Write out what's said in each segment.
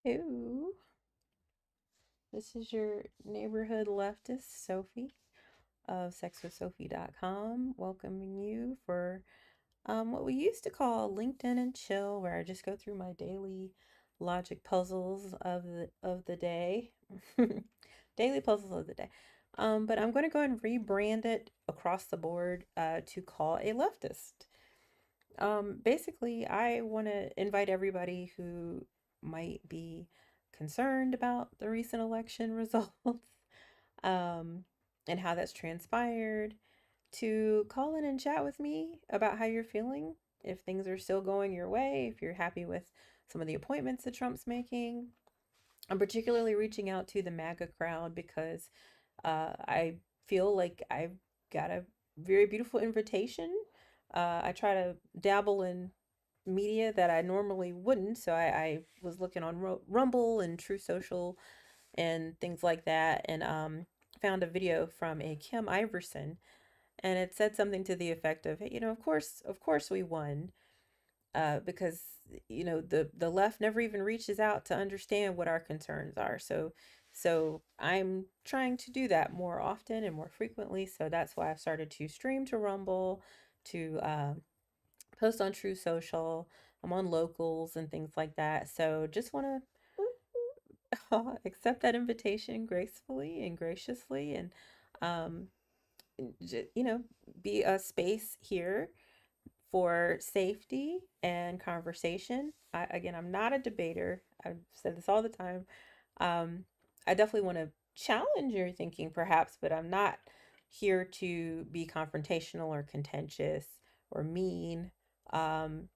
Hello, this is your neighborhood leftist, Sophie of sexwithsophie.com, welcoming you for what we used to call LinkedIn and Chill, where I just go through my daily logic puzzles of the day. Daily puzzles of the day. But I'm going to go and rebrand it across the board to call a leftist. Basically, I want to invite everybody who might be concerned about the recent election results, um, and how that's transpired to call in and chat with me about how you're feeling, if things are still going your way, if you're happy with some of the appointments that Trump's making. I'm particularly reaching out to the MAGA crowd because I feel like I've got a very beautiful invitation. I try to dabble in media that I normally wouldn't, so I was looking on Rumble and True Social and things like that, and found a video from a Kim Iverson, and it said something to the effect of, hey, of course we won, because the left never even reaches out to understand what our concerns are. So I'm trying to do that more often and more frequently. So that's why I've started to stream to Rumble, to post on True Social. I'm on Locals and things like that. So just want to accept that invitation gracefully and graciously, and um, be a space here for safety and conversation. Again, I'm not a debater. I've said this all the time. Um, I definitely want to challenge your thinking, perhaps, but I'm not here to be confrontational or contentious or mean. Um,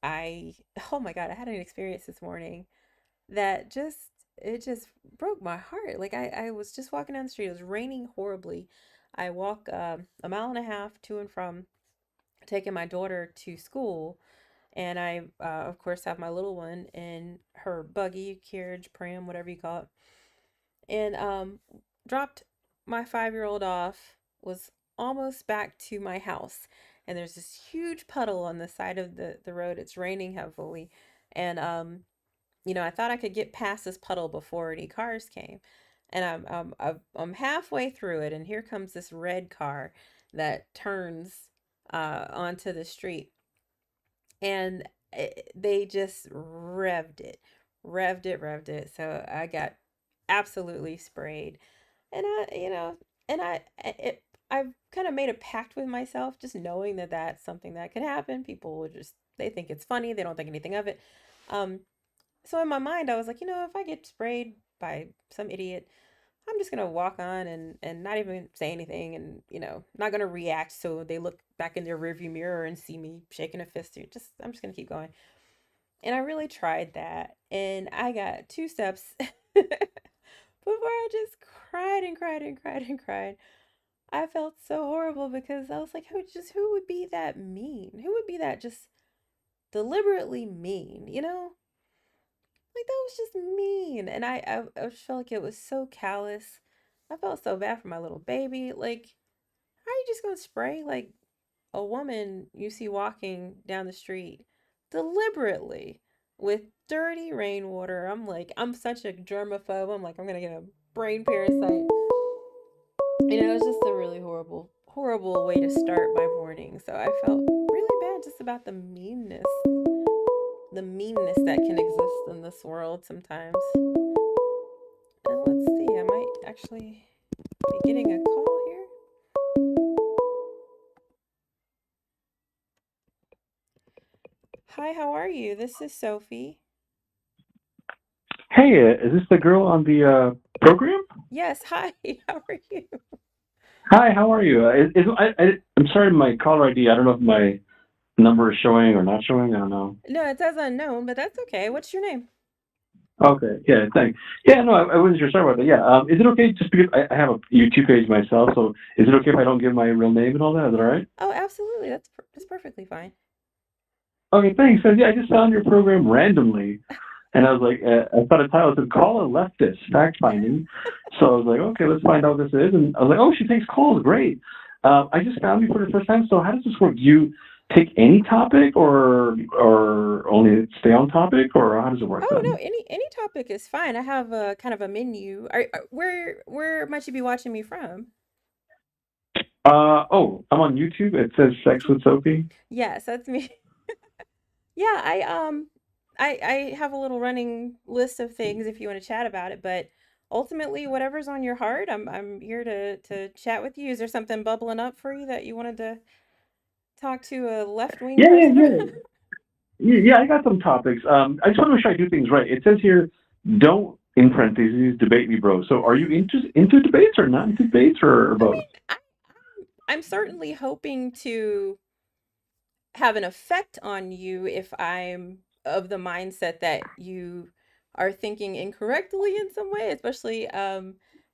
I, oh my God, I had an experience this morning that it just broke my heart. Like I was just walking down the street. It was raining horribly. I walk a mile and a half to and from taking my daughter to school, and I of course have my little one in her buggy, carriage, pram, whatever you call it, and dropped my 5-year-old off, was almost back to my house, and there's this huge puddle on the side of the road. It's raining heavily, and I thought I could get past this puddle before any cars came. And I'm halfway through it, and here comes this red car that turns onto the street, and they just revved it. So I got absolutely sprayed, and I've kind of made a pact with myself, just knowing that that's something that could happen. People will just they think it's funny, they don't think anything of it. Um, so in my mind, I was like, if I get sprayed by some idiot, I'm just gonna walk on and not even say anything, and not gonna react so they look back in their rearview mirror and see me shaking a fist. I'm just gonna keep going. And I really tried that, and I got 2 steps before I just cried and cried and cried and cried. I felt so horrible because I was like, who would be that mean? Who would be that just deliberately mean? Like that was just mean, and I just felt like it was so callous. I felt so bad for my little baby. Like, how are you just gonna spray like a woman you see walking down the street deliberately with dirty rainwater? I'm like, I'm such a germaphobe. I'm like, I'm gonna get a brain parasite. It's just a really horrible, horrible way to start my morning. So I felt really bad just about the meanness that can exist in this world sometimes. And let's see, I might actually be getting a call here. Hi, how are you? This is Sophie. Hey, is this the girl on the program? Yes, hi, how are you? Hi, how are you? I'm sorry, my caller ID. I don't know if my number is showing or not showing. I don't know. No, it says unknown, but that's okay. What's your name? Okay, yeah, thanks. Yeah, no, I wasn't sure. Sorry about that. Yeah, is it okay just because I have a YouTube page myself? So is it okay if I don't give my real name and all that? Is that all right? Oh, absolutely. That's perfectly fine. Okay, thanks. So, yeah, I just found your program randomly, and I was like, I thought a title said "Call a Leftist Fact Finding," so I was like, okay, let's find out what this is. And I was like, oh, she takes calls, great. I just found you for the first time. So how does this work? Do you take any topic, or only stay on topic, or how does it work Oh no, then? any topic is fine. I have a kind of a menu. Where might you be watching me from? Oh, I'm on YouTube. It says Sex with Sophie. Yes, that's me. Yeah, I have a little running list of things if you want to chat about it, but ultimately whatever's on your heart, I'm here to chat with you. Is there something bubbling up for you that you wanted to talk to a left-wing Yeah, yeah, person about? yeah. Yeah, I got some topics. I just want to make sure I do things right. It says here, don't, in parentheses, debate me, bro. So are you into debates or not into debates or I both? mean, I'm certainly hoping to have an effect on you if I'm of the mindset that you are thinking incorrectly in some way, especially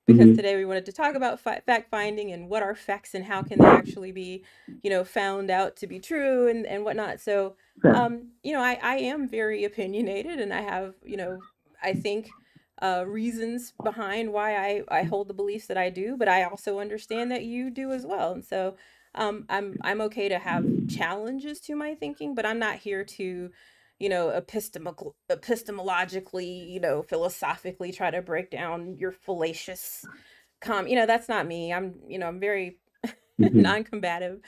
because Mm-hmm. today we wanted to talk about fact finding and what are facts and how can they actually be, found out to be true and whatnot. So, Yeah. I am very opinionated and I have, I think reasons behind why I hold the beliefs that I do, but I also understand that you do as well. And so, I'm okay to have challenges to my thinking, but I'm not here to, epistemologically, philosophically try to break down your fallacious that's not me. I'm very Mm-hmm. non-combative.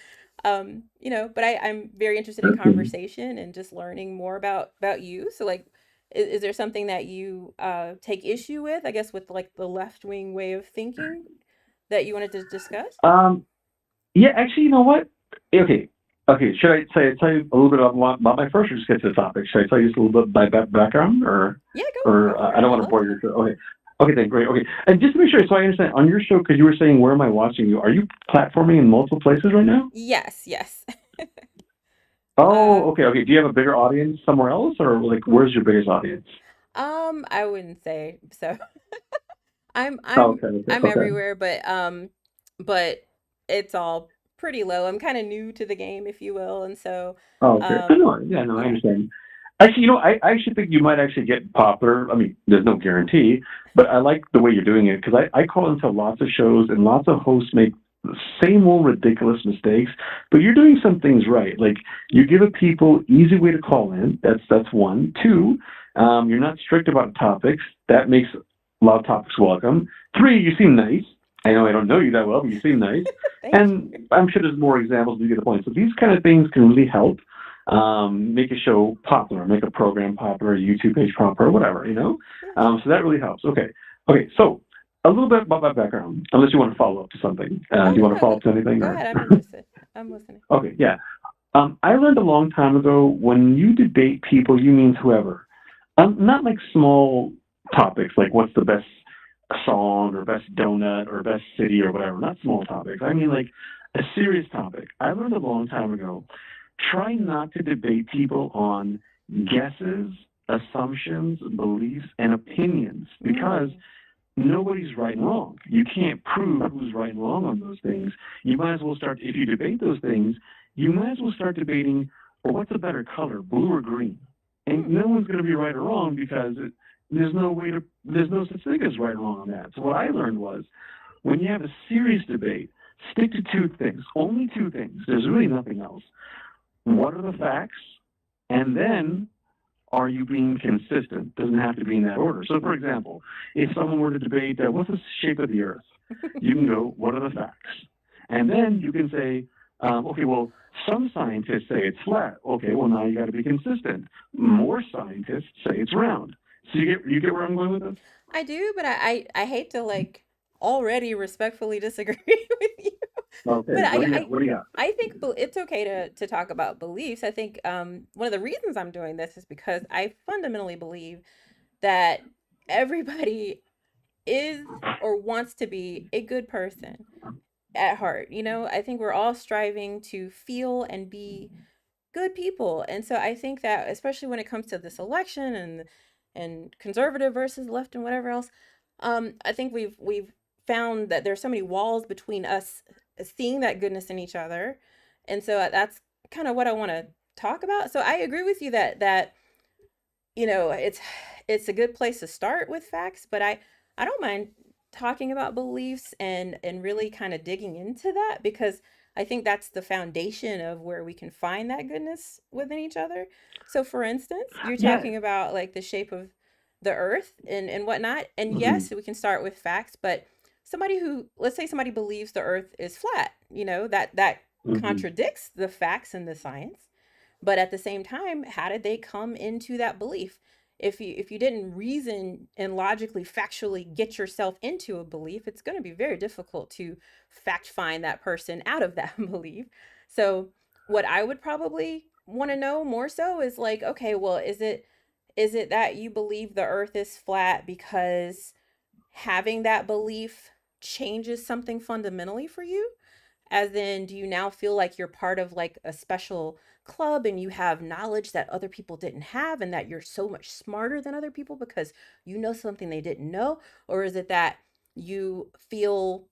But I'm very interested in That's good. conversation and just learning more about you. So like is there something that you take issue with, I guess, with like the left-wing way of thinking that you wanted to discuss? Um, yeah, actually, you know what? Okay, okay. Should I tell you a little bit about my first, or just get to the topic? Should I tell you just a little bit by background, Yeah, go or for I it. don't I'd want to love bore to your know. show. Okay, okay, then great. Okay, and just to make sure, so I understand on your show, because you were saying, where am I watching you? Are you platforming in multiple places right now? Yes, yes. uh Oh, okay, okay. Do you have a bigger audience somewhere else, or like where's your biggest audience? I wouldn't say so. I'm Oh, I'm okay, okay, I'm okay. everywhere, but it's all pretty low. I'm kind of new to the game, if you will, and so Oh, okay. I um know. Yeah, no, I yeah. understand. Actually, I actually think you might actually get popular. I mean, there's no guarantee, but I like the way you're doing it because I call into lots of shows and lots of hosts make the same old ridiculous mistakes, but you're doing some things right. Like you give a people easy way to call in. That's one. Two, you're not strict about topics. That makes a lot of topics welcome. Three, you seem nice. I know I don't know you that well, but you seem nice. Thank And you. I'm sure there's more examples, but you get the point. So these kind of things can really help make a show popular, make a program popular, a YouTube page popular, whatever, you know? Yeah, So sure. that really helps. Okay. Okay. So a little bit about my background, unless you want to follow up to something. Do you Oh want to no, follow up to anything go or? ahead. I'm interested. I'm listening. Okay. Yeah. I learned a long time ago when you debate people, you mean whoever. Not like small topics like what's the best song or best donut or best city or whatever. Not small topics. I mean like a serious topic. I learned a long time ago. Try not to debate people on guesses, assumptions, beliefs, and opinions because Mm. nobody's right and wrong. You can't prove who's right and wrong on those things. You might as well start, if you debate those things, you might as well start debating, well, what's a better color, blue or green? And Mm. no one's going to be right or wrong because there's no such thing as right and wrong on that. So what I learned was when you have a serious debate, stick to two things, only two things. There's really nothing else. What are the facts? And then are you being consistent? Doesn't have to be in that order. So, for example, if someone were to debate what's the shape of the Earth, you can go, what are the facts? And then you can say, okay, well, some scientists say it's flat. Okay, well now you got to be consistent. More scientists say it's round. So you get where I'm going with this? I do, but I hate to like already respectfully disagree with you. Okay, But what do you got? What do you got? I think it's okay to talk about beliefs. I think one of the reasons I'm doing this is because I fundamentally believe that everybody is or wants to be a good person at heart. I think we're all striving to feel and be good people. And so I think that especially when it comes to this election and conservative versus left and whatever else, I think we've found that there's so many walls between us seeing that goodness in each other. And so that's kind of what I want to talk about. So I agree with you that it's a good place to start with facts, but I don't mind talking about beliefs and really kind of digging into that because I think that's the foundation of where we can find that goodness within each other. So, for instance, you're Yeah. talking about like the shape of the earth and whatnot. And Hmm. yes, we can start with facts, but somebody who, let's say somebody believes the earth is flat, that Hmm. contradicts the facts and the science. But at the same time, how did they come into that belief? If you didn't reason and logically factually get yourself into a belief, it's going to be very difficult to fact find that person out of that belief. So what I would probably want to know more so is like, okay, well, is it that you believe the earth is flat because having that belief changes something fundamentally for you? As in, do you now feel like you're part of like a special club and you have knowledge that other people didn't have and that you're so much smarter than other people because you know something they didn't know? Or is it that you feel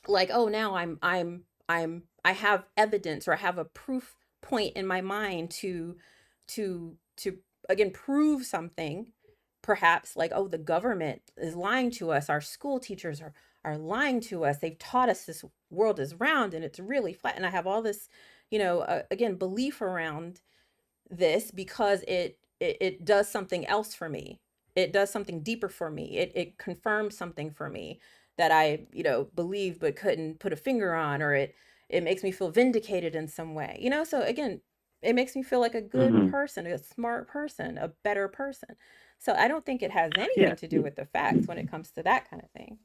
like, oh, now I have evidence, or I have a proof point in my mind to again prove something, perhaps like, oh, the government is lying to us, our school teachers are lying to us, they've taught us this world is round and it's really flat, and I have all this, again, belief around this because it does something else for me. It does something deeper for me. It confirms something for me that I, believed but couldn't put a finger on, or it makes me feel vindicated in some way. So again, it makes me feel like a good Hmm. person, a smart person, a better person. So I don't think it has Yeah. anything to do with the facts when it comes to that kind of thing.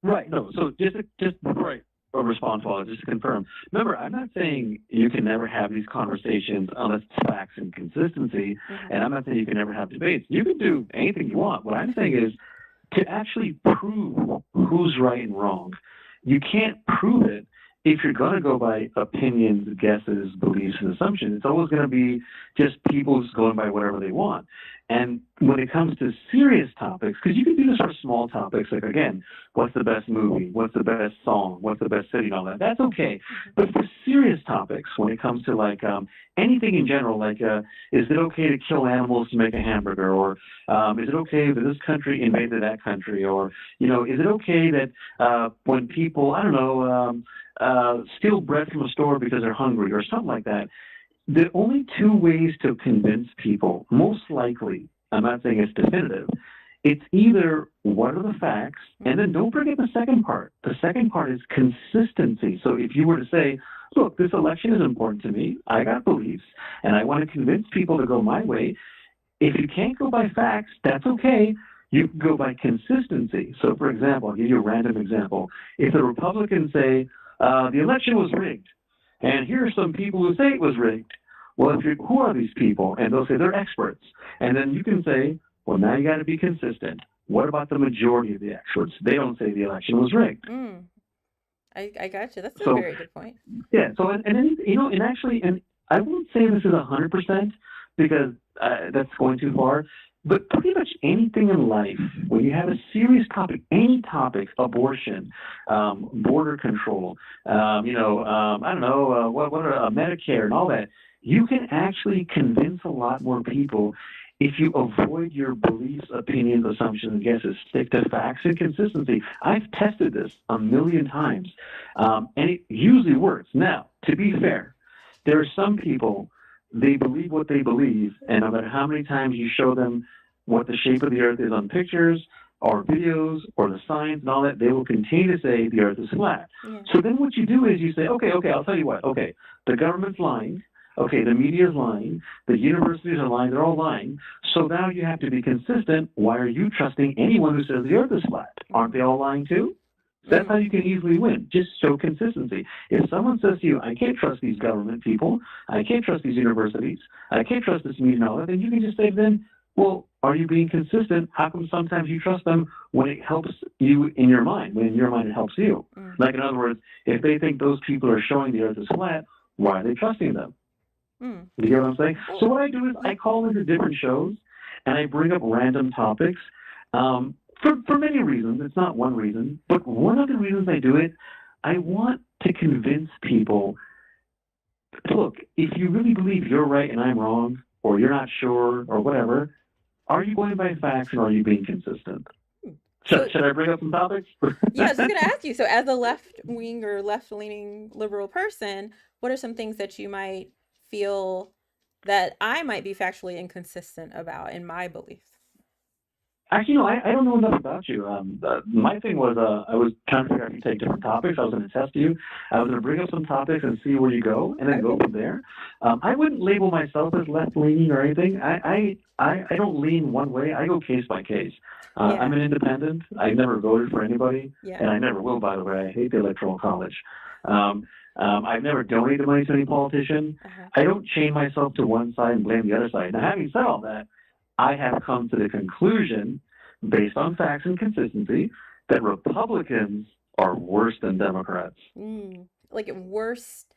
Right. No. So just before I respond to all that, just to confirm. Remember, I'm not saying you can never have these conversations unless it's facts and consistency, Hmm. and I'm not saying you can never have debates. You can do anything you want. What I'm saying is to actually prove who's right and wrong. You can't prove it if you're going to go by opinions, guesses, beliefs, and assumptions. It's always going to be just people just going by whatever they want. And when it comes to serious topics, because you can do this for small topics, like again, what's the best movie, what's the best song, what's the best city, and all that. That's okay. But for serious topics, when it comes to like anything in general, like is it okay to kill animals to make a hamburger, or is it okay that this country invaded that country, or is it okay that when people, I don't know, steal bread from a store because they're hungry or something like that? The only two ways to convince people, most likely, I'm not saying it's definitive, it's either what are the facts, and then don't forget the second part. The second part is consistency. So if you were to say, look, this election is important to me, I got beliefs, and I want to convince people to go my way, if you can't go by facts, that's okay. You can go by consistency. So, for example, I'll give you a random example. If the Republicans say the election was rigged, and here are some people who say it was rigged, well, who are these people? And they'll say they're experts. And then you can say, well, now you got to be consistent. What about the majority of the experts? They don't say the election was rigged. Mm, I got you. That's a So very good point. yeah. So and then and actually, and I won't say this is 100% because that's going too far. But pretty much anything in life, when you have a serious topic, any topic, abortion, border control, I don't know, what are Medicare and all that, you can actually convince a lot more people if you avoid your beliefs, opinions, assumptions, and guesses. Stick to facts and consistency. I've tested this a million times, and it usually works. Now, to be fair, there are some people, they believe what they believe, and no matter how many times you show them what the shape of the earth is on pictures or videos or the science and all that, they will continue to say the earth is flat. Yeah. So then what you do is you say, okay, I'll tell you what. Okay, the government's lying. Okay, the media is lying. The universities are lying. They're all lying. So now you have to be consistent. Why are you trusting anyone who says the earth is flat? Aren't Mm, they all lying too? That's how mm, you can easily win. Just show consistency. If someone says to you, I can't trust these government people, I can't trust these universities, I can't trust this media and all that, then you can just say to them, well, are you being consistent? How come sometimes you trust them when it helps you in your mind, when in your mind it helps you? mm, Like, in other words, if they think those people are showing the earth is flat, why are they trusting them? mm. You get what I'm saying? So Well, what I do is yeah. I call into different shows and I bring up random topics for many reasons. It's not one reason, but one of the reasons I do it, I want to convince people. Look, if you really believe you're right and I'm wrong, or you're not sure, or whatever, are you going by facts and are you being consistent? So Should I bring up some topics? yeah, I was just gonna ask you. So, as a left wing or left leaning liberal person, what are some things that you might feel that I might be factually inconsistent about in my beliefs? Actually, no, I don't know enough about you. My thing was, I was trying to figure out if you take different topics. I was going to test you. I was going to bring up some topics and see where you go, and then go Okay. from there. I wouldn't label myself as left leaning or anything. I don't lean one way. I go case by case. I'm Yeah. an independent. I never voted for anybody, Yeah. and I never will. By the way, I hate the electoral college. Um, I've never donated money to any politician. Uh-huh. I don't chain myself to one side and blame the other side. Now, having said all that, I have come to the conclusion, based on facts and consistency, that Republicans are worse than Democrats. Like worst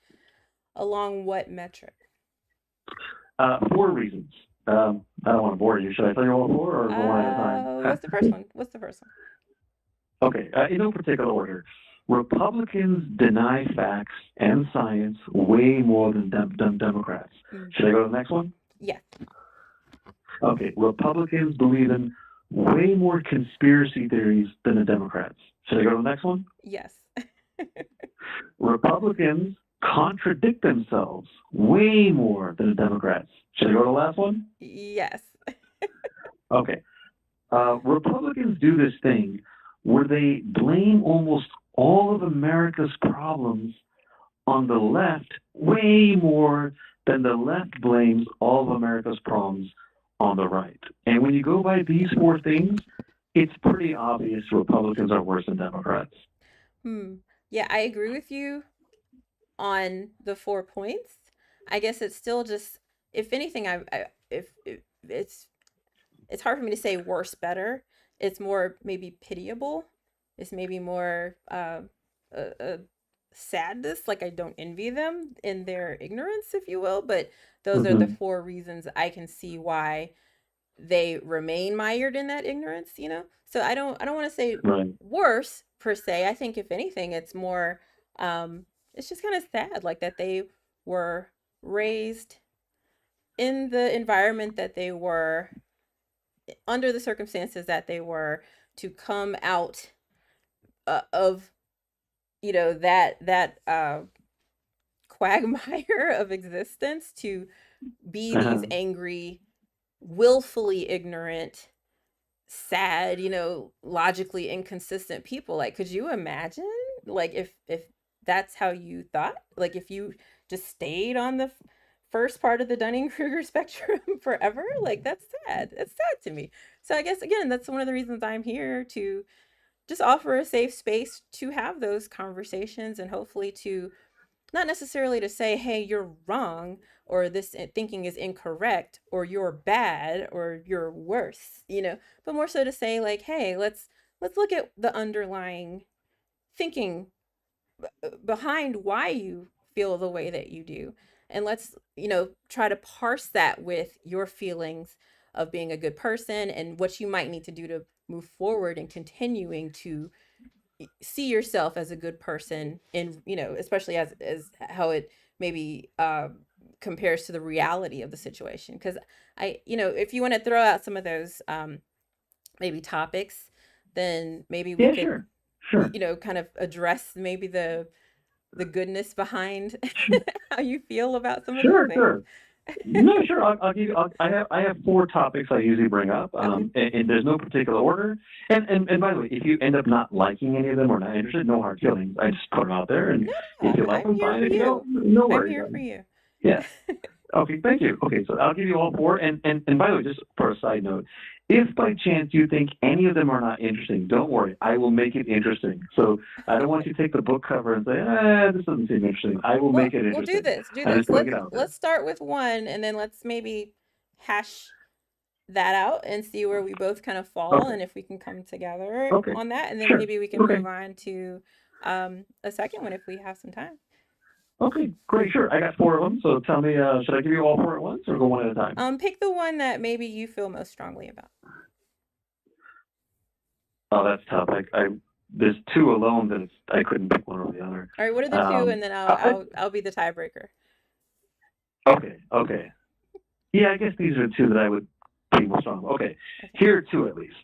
along what metric? Four reasons. I don't want to bore you. Should I tell you all four or go one at a time? What's the first one? What's the first one? Okay, in no particular order. Republicans deny facts and science way more than Democrats. Mm. Should I go to the next one? Yeah. Okay, Republicans believe in way more conspiracy theories than the Democrats. Should I go to the next one? Yes. Republicans contradict themselves way more than the Democrats. Should I go to the last one? Yes. Okay. Republicans do this thing where they blame almost all of America's problems on the left way more than the left blames all of America's problems on the right. And when you go by these four things, it's pretty obvious Republicans are worse than Democrats. Hmm. Yeah, I agree with you on the 4 points. I guess it's still just, if anything, if it's hard for me to say worse better. It's more maybe pitiable. It's maybe more a sadness. Like I don't envy them in their ignorance, if you will. But those are the Mm-hmm. 4 reasons I can see why they remain mired in that ignorance. So I don't want to say Right. worse per se. I think if anything, it's more it's just kind of sad, like that they were raised in the environment that they were, under the circumstances that they were, to come out of that quagmire of existence, to be these Uh-huh. angry, willfully ignorant, sad, logically inconsistent people. Like, could you imagine, like, if that's how you thought, like if you just stayed on the first part of the Dunning-Kruger spectrum forever? Like, that's sad. It's sad to me. So I guess, again, that's one of the reasons I'm here, to just offer a safe space to have those conversations, and hopefully to, not necessarily to say, hey, you're wrong, or this thinking is incorrect, or you're bad, or you're worse, but more so to say, like, hey, let's look at the underlying thinking behind why you feel the way that you do, and let's try to parse that with your feelings of being a good person, and what you might need to do to move forward and continuing to see yourself as a good person, in especially as how it maybe compares to the reality of the situation. Because if you want to throw out some of those maybe topics, then maybe we Yeah, could sure. Sure. kind of address maybe the goodness behind how you feel about some of those Sure, things. sure. No, sure. I'll give you. I have four topics I usually bring up, Okay. and there's no particular order. And by the way, if you end up not liking any of them or not interested, no hard feelings. I just put them out there, and No, no, if you like I'm them, here fine. for If you don't, you. no I'm worries. here for you. Yeah. Okay. Thank you. Okay, so I'll give you all four. And by the way, just for a side note, if by chance you think any of them are not interesting, don't worry. I will make it interesting. So I don't want you to take the book cover and say, this doesn't seem interesting. I will Well, make it we'll do interesting. this. Do I'm this. just putting Let's it out there. let's start with one, and then let's maybe hash that out and see where we both kind of fall, Okay. and if we can come together Okay. on that, and then Sure. maybe we can Okay. move on to a second one if we have some time. Okay, great, sure. I got four of them, so tell me, should I give you all four at once or go one at a time? Pick the one that maybe you feel most strongly about. Oh, that's tough. There's two alone that I couldn't pick one or the other. All right, what are the two, Um, and then I'll I, I'll I'll be the tiebreaker. okay, okay. Yeah, I guess these are two that I would be most strong. Okay, Okay. here are two at least.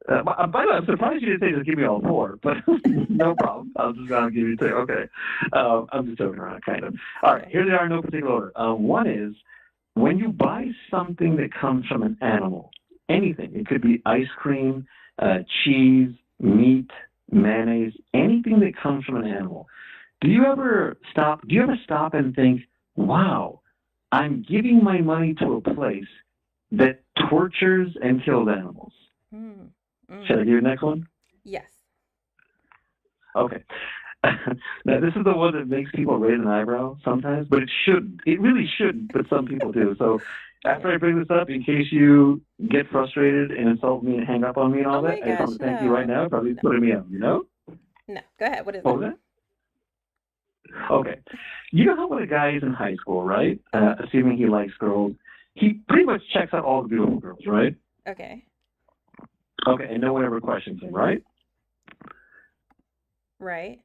By the way, I'm surprised you didn't say just give me all four, but no problem. I was just going to give you two. Okay. I'm just joking around, kind of. All right, Okay. here they are in no particular order. One is when you buy something that comes from an animal, anything, it could be ice cream, cheese, meat, mayonnaise, anything that comes from an animal. Do you ever stop and think, wow, I'm giving my money to a place that tortures and kills animals? Mm. Should I Mm. give you the next one? Yes. Okay. Now, this is the one that makes people raise an eyebrow sometimes, but it shouldn't. It really shouldn't, but some people do. So after Okay. I bring this up, in case you get frustrated and insult me and hang up on me and Oh all that, my I just want gosh, to thank you right no. now for at least No. putting me out, you know? No. Go ahead. What is What it? was that? Okay. You know how when a guy is in high school, right? Uh-huh. Assuming he likes girls, he pretty much checks out all the beautiful girls, right? Okay. Okay, and no one ever questions him, right? Right.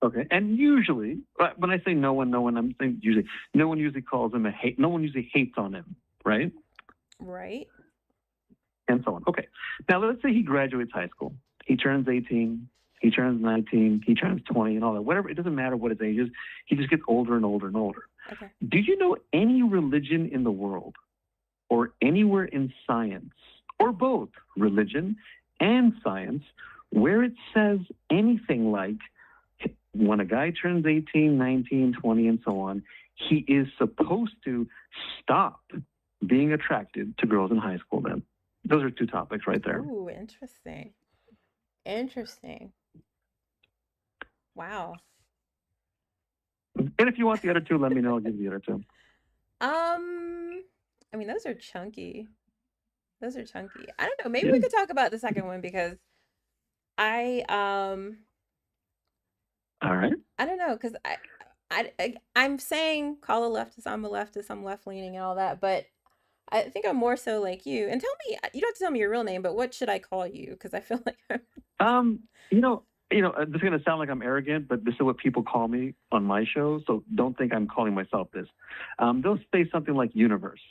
Okay, and usually, when I say no one, no one, I'm saying usually, no one usually calls him a hate. No one usually hates on him, right? Right. And so on. Okay, now let's say he graduates high school. He turns 18. He turns 19. He turns 20, and all that. Whatever. It doesn't matter what his age is. He just gets older and older and older. Okay. Do you know any religion in the world, or anywhere in science, or both religion and science, where it says anything like when a guy turns 18, 19, 20, and so on, he is supposed to stop being attracted to girls in high school then? Those are two topics right there. Ooh, interesting. Interesting. Wow. And if you want the other two, let me know. I'll give you the other two. Um, I mean, those are chunky. Those are chunky. I don't know. Maybe Yeah. we could talk about the second one because I All right. I don't know because I'm saying call a leftist. I'm a leftist. I'm left leaning and all that, but I think I'm more so like you. And tell me, you don't have to tell me your real name, but what should I call you? Because I feel like Um, this is going to sound like I'm arrogant, but this is what people call me on my show. So don't think I'm calling myself this. They'll say something like universe.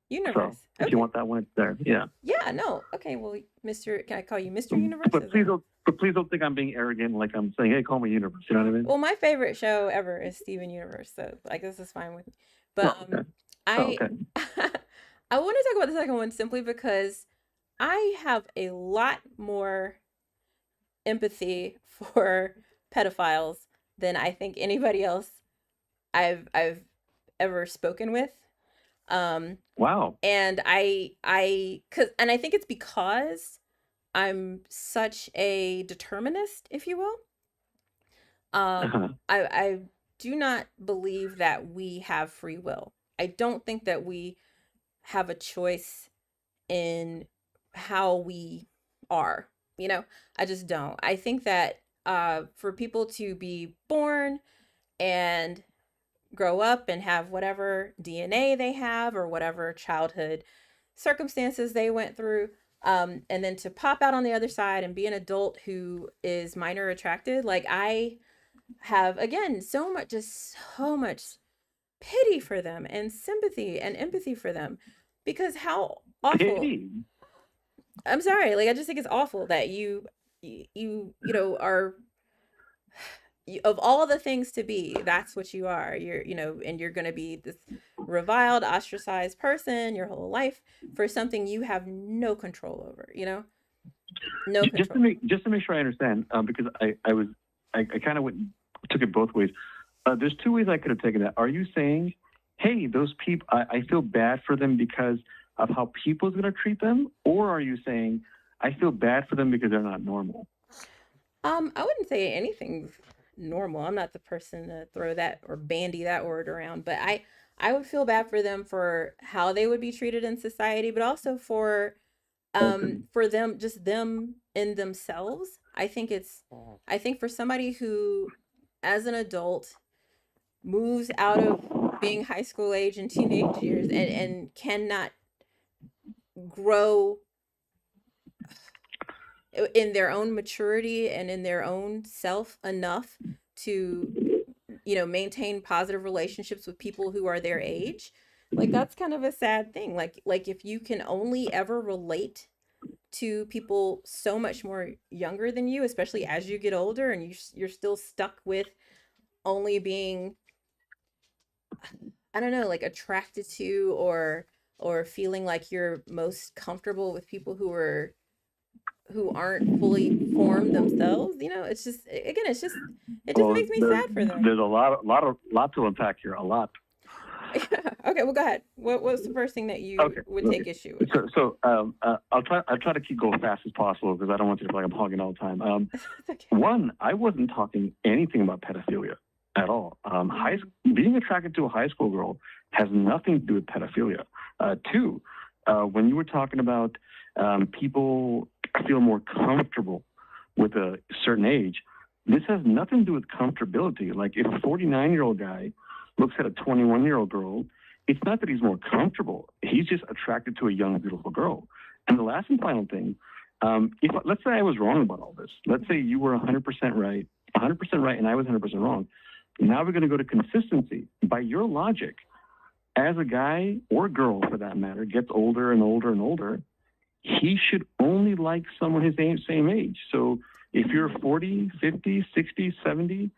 So universe. if you Okay. want that one, it's there. Yeah. Yeah. No. Okay. Well, Mister, can I call you Mister Universe? But Is that? please don't think I'm being arrogant, like I'm saying, hey, call me universe. You know what I mean? Well, my favorite show ever is Steven Universe, so like this is fine with me. But Oh, okay. Oh, I okay. I want to talk about the second one simply because I have a lot more empathy for pedophiles than I think anybody else I've ever spoken with. Um Wow. and I cuz and I think it's because I'm such a determinist, if you will. Uh-huh. I do not believe that we have free will. I don't think that we have a choice in how we are. You know, I just don't. I think that for people to be born and grow up and have whatever DNA they have or whatever childhood circumstances they went through, and then to pop out on the other side and be an adult who is minor attracted, like I have again so much pity for them and sympathy and empathy for them because how awful. Pity. I'm sorry, like I just think it's awful that you know are of all the things to be, that's what you are. You're, and you're going to be this reviled, ostracized person your whole life for something you have no control over, no control. Just to make sure I understand, because I kind of took it both ways. There's two ways I could have taken that. Are you saying, hey, those people, I feel bad for them because of how people's going to treat them, or are you saying I feel bad for them because they're not normal? I wouldn't say anything's normal. I'm not the person to throw that or bandy that word around, but I would feel bad for them for how they would be treated in society, but also Okay. for them, just them in themselves. I think for somebody who as an adult moves out of being high school age and teenage years and cannot grow in their own maturity and in their own self enough to maintain positive relationships with people who are their age, like that's kind of a sad thing. Like if you can only ever relate to people so much more younger than you, especially as you get older and you're still stuck with only being, I don't know, like attracted to or feeling like you're most comfortable with people who aren't fully formed themselves. It's just, again, it just Well, makes me sad for them. there's a lot to unpack here. A lot. Yeah. Okay, well, go ahead. What's the first thing that you Okay. would Okay. take issue with? I'll try to keep going fast as possible because I don't want you to feel like I'm hogging all the time. Okay. One, I wasn't talking anything about pedophilia at all. Being attracted to a high school girl has nothing to do with pedophilia. Two, when you were talking about people feel more comfortable with a certain age, this has nothing to do with comfortability. Like if a 49-year-old guy looks at a 21-year-old girl, it's not that he's more comfortable. He's just attracted to a young, beautiful girl. And the last and final thing, if let's say I was wrong about all this. Let's say you were 100% right, 100% right, and I was 100% wrong. Now we're going to go to consistency. By your logic, as a guy or girl, for that matter, gets older and older and older, he should only like someone his same age. So if you're 40, 50, 60, 70,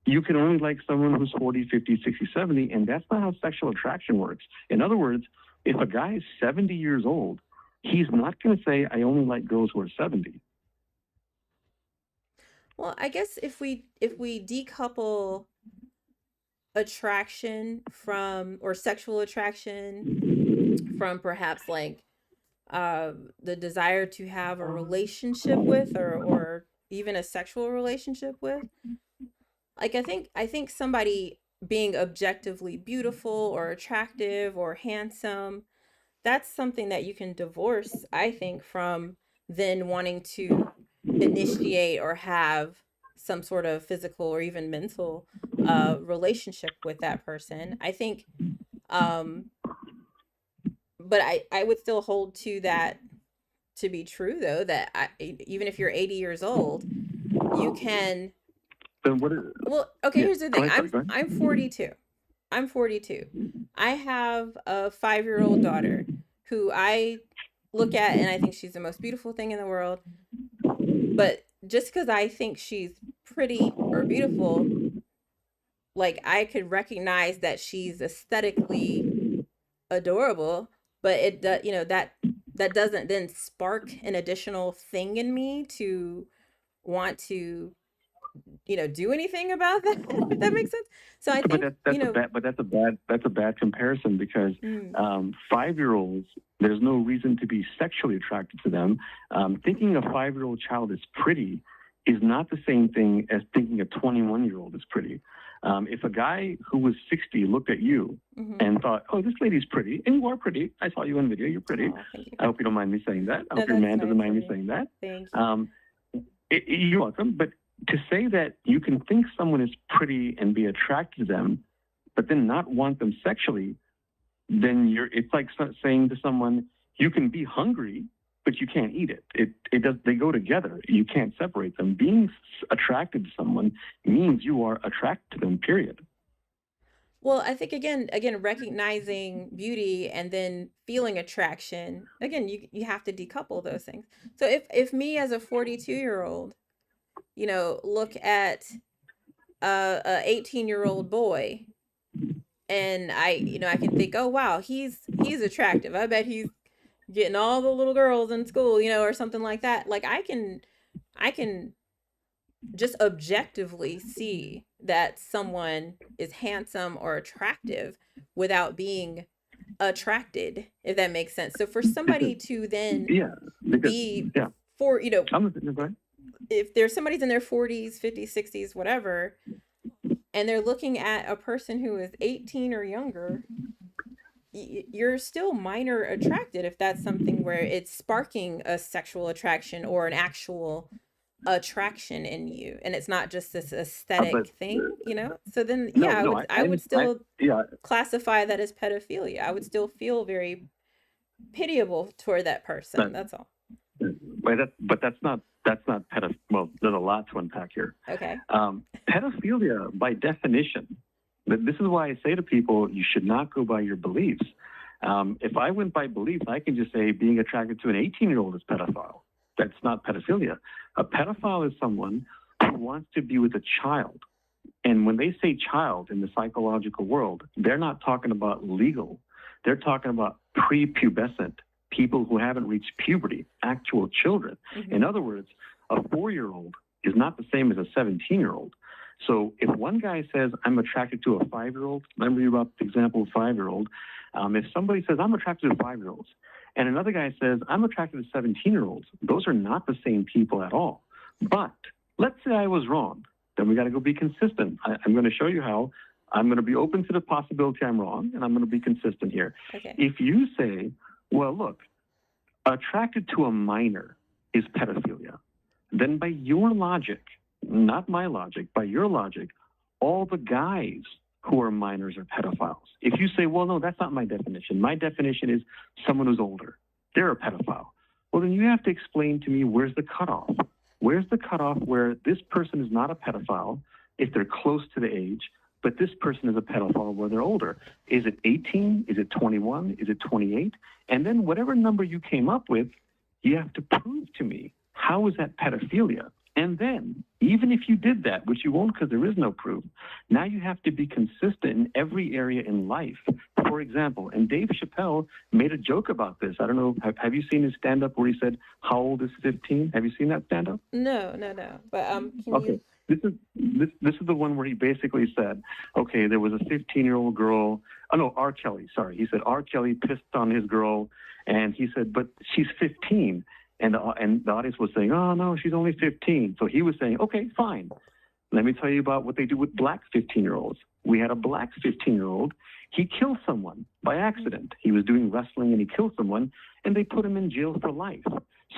you can only like someone who's 40, 50, 60, 70, and that's not how sexual attraction works. In other words, if a guy is 70 years old, he's not going to say, I only like girls who are 70. Well, I guess if we decouple attraction from, or sexual attraction from, perhaps like the desire to have a relationship with, or even a sexual relationship with, like I think somebody being objectively beautiful or attractive or handsome, that's something that you can divorce, I think, from then wanting to initiate or have some sort of physical or even mental relationship with that person. I think, um but I would still hold to that to be true, though, that even if you're 80 years old, you can. Then what is, Well, okay, yeah, here's the go thing. ahead, sorry, I'm go ahead. I'm 42. I'm 42. I have a 5-year-old daughter who I look at and I think she's the most beautiful thing in the world. But just because I think she's pretty or beautiful, like I could recognize that she's aesthetically adorable, but that doesn't then spark an additional thing in me to want to do anything about that. If that makes sense. So I But think, that's a bad comparison because mm, 5-year-olds, there's no reason to be sexually attracted to them. Thinking a 5-year-old child is pretty is not the same thing as thinking a 21-year-old is pretty. If a guy who was 60 looked at you mhm. and thought, "Oh, this lady's pretty," and you are pretty. I saw you on video. You're pretty. Oh, thank you. I hope you don't mind me saying that. I No, hope your that's man doesn't nice mind of me you. saying that. Thank you. Um, you're welcome. But to say that you can think someone is pretty and be attracted to them, but then not want them sexually, then it's like saying to someone, you can be hungry, but you can't eat it. They go together. You can't separate them. Being attracted to someone means you are attracted to them, period. Well, I think, again, recognizing beauty and then feeling attraction. Again, you have to decouple those things. So if me as a 42-year-old, look at a 18-year-old boy, and I can think, oh wow, he's attractive. I bet he's getting all the little girls in school, or something like that. Like I can just objectively see that someone is handsome or attractive without being attracted, if that makes sense. So for Because somebody to then yeah, because be yeah, for I'm listening. Go ahead. if there's somebody's in their 40s, 50s, 60s, whatever, and they're looking at a person who is 18 or younger, you're still minor attracted if that's something where it's sparking a sexual attraction or an actual attraction in you, and it's not just this But aesthetic thing. So then, no, yeah, I no, would I would I still yeah, classify that as pedophilia. I would still feel very pitiable toward that person. but That's all. but that's not well, there's a lot to unpack here. Okay. Pedophilia, by definition, this is why I say to people, you should not go by your beliefs. If I went by belief, I can just say being attracted to an 18-year-old is pedophile. That's not pedophilia. A pedophile is someone who wants to be with a child. And when they say child in the psychological world, they're not talking about legal. They're talking about prepubescent, people who haven't reached puberty, actual children. Mm-hmm. In other words, a 4-year-old is not the same as a 17-year-old. So if one guy says, I'm attracted to a 5-year-old, remember you about the example of 5-year-old, if somebody says, I'm attracted to 5-year-olds, and another guy says, I'm attracted to 17-year-olds, those are not the same people at all. But let's say I was wrong. Then we got to go be consistent. I'm going to show you how. I'm going to be open to the possibility I'm wrong, and I'm going to be consistent here. Okay. If you say, well, look, attracted to a minor is pedophilia, then by your logic, not my logic, by your logic, all the guys who are minors are pedophiles. If you say, well, no, that's not my definition. My definition is someone who's older. They're a pedophile. Well, then you have to explain to me where's the cutoff. Where's the cutoff where this person is not a pedophile if they're close to the age, but this person is a pedophile where they're older? Is it 18? Is it 21? Is it 28? And then whatever number you came up with, you have to prove to me, how is that pedophilia? And then, even if you did that, which you won't because there is no proof, now you have to be consistent in every area in life. For example, and Dave Chappelle made a joke about this. I don't know, have you seen his stand-up where he said, how old is 15? Have you seen that stand-up? No. But can Okay. you? This is the one where he basically said, okay, there was a 15-year-old girl. Oh no, R. Kelly. Sorry, he said R. Kelly pissed on his girl, and he said, but she's 15, and the audience was saying, oh no, she's only 15. So he was saying, okay, fine. Let me tell you about what they do with black 15-year-olds. We had a black 15-year-old. He killed someone by accident. He was doing wrestling and he killed someone, and they put him in jail for life.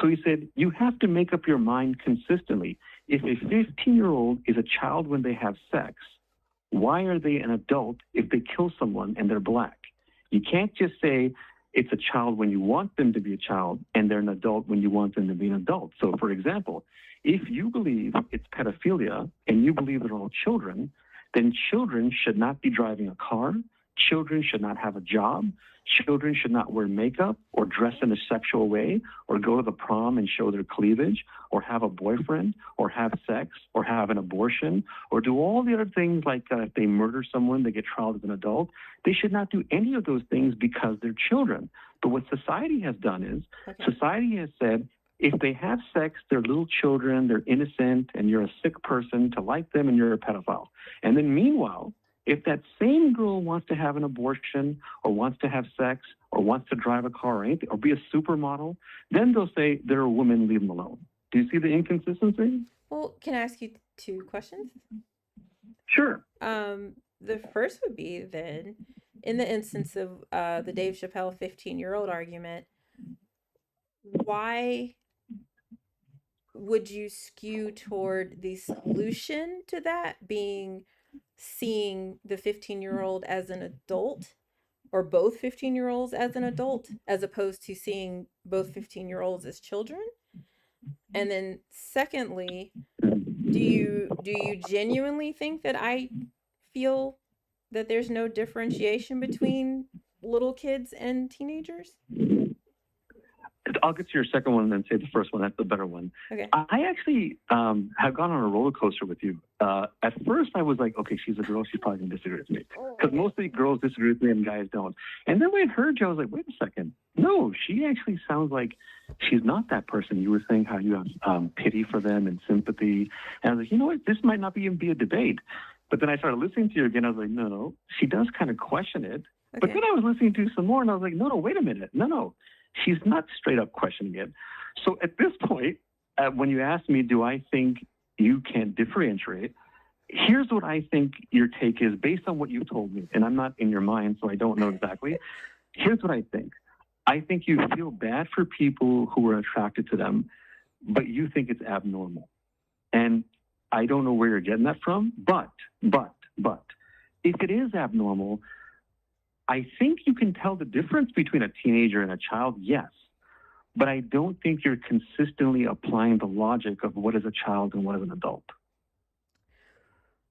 So he said, you have to make up your mind consistently. If a 15-year-old is a child when they have sex, why are they an adult if they kill someone and they're black? You can't just say it's a child when you want them to be a child and they're an adult when you want them to be an adult. So, for example, if you believe it's pedophilia and you believe they're all children, then children should not be driving a car. Children should not have a job. Children should not wear makeup or dress in a sexual way or go to the prom and show their cleavage or have a boyfriend or have sex or have an abortion or do all the other things like if they murder someone, they get trialed as an adult. They should not do any of those things because they're children. But what society has done is society has said, if they have sex, they're little children, they're innocent, and you're a sick person to like them and you're a pedophile. And then meanwhile, if that same girl wants to have an abortion or wants to have sex or wants to drive a car or anything or be a supermodel, then they'll say they're a woman, leave them alone. Do you see the inconsistency? Well, can I ask you two questions? Sure. The first would be then, in the instance of the Dave Chappelle 15-year-old argument, why would you skew toward the solution to that being seeing the 15-year-old as an adult or both 15-year-olds as an adult as opposed to seeing both 15-year-olds as children? And then secondly, do you genuinely think that I feel that there's no differentiation between little kids and teenagers? I'll get to your second one and then say the first one. That's the better one. Okay. I actually have gone on a roller coaster with you. At first, I was like, okay, she's a girl. She's probably going to disagree with me. Because mostly girls disagree with me and guys don't. And then when I heard you, I was like, wait a second. No, she actually sounds like she's not that person. You were saying how you have pity for them and sympathy. And I was like, you know what? This might not even be a debate. But then I started listening to you again. I was like, no. She does kind of question it. Okay. But then I was listening to you some more, and I was like, no, wait a minute. No. She's not straight up questioning it. So at this point, when you ask me, do I think you can differentiate? Here's what I think your take is based on what you told me. And I'm not in your mind, so I don't know exactly. Here's what I think. I think you feel bad for people who are attracted to them, but you think it's abnormal. And I don't know where you're getting that from, but, if it is abnormal, I think you can tell the difference between a teenager and a child, yes. But I don't think you're consistently applying the logic of what is a child and what is an adult.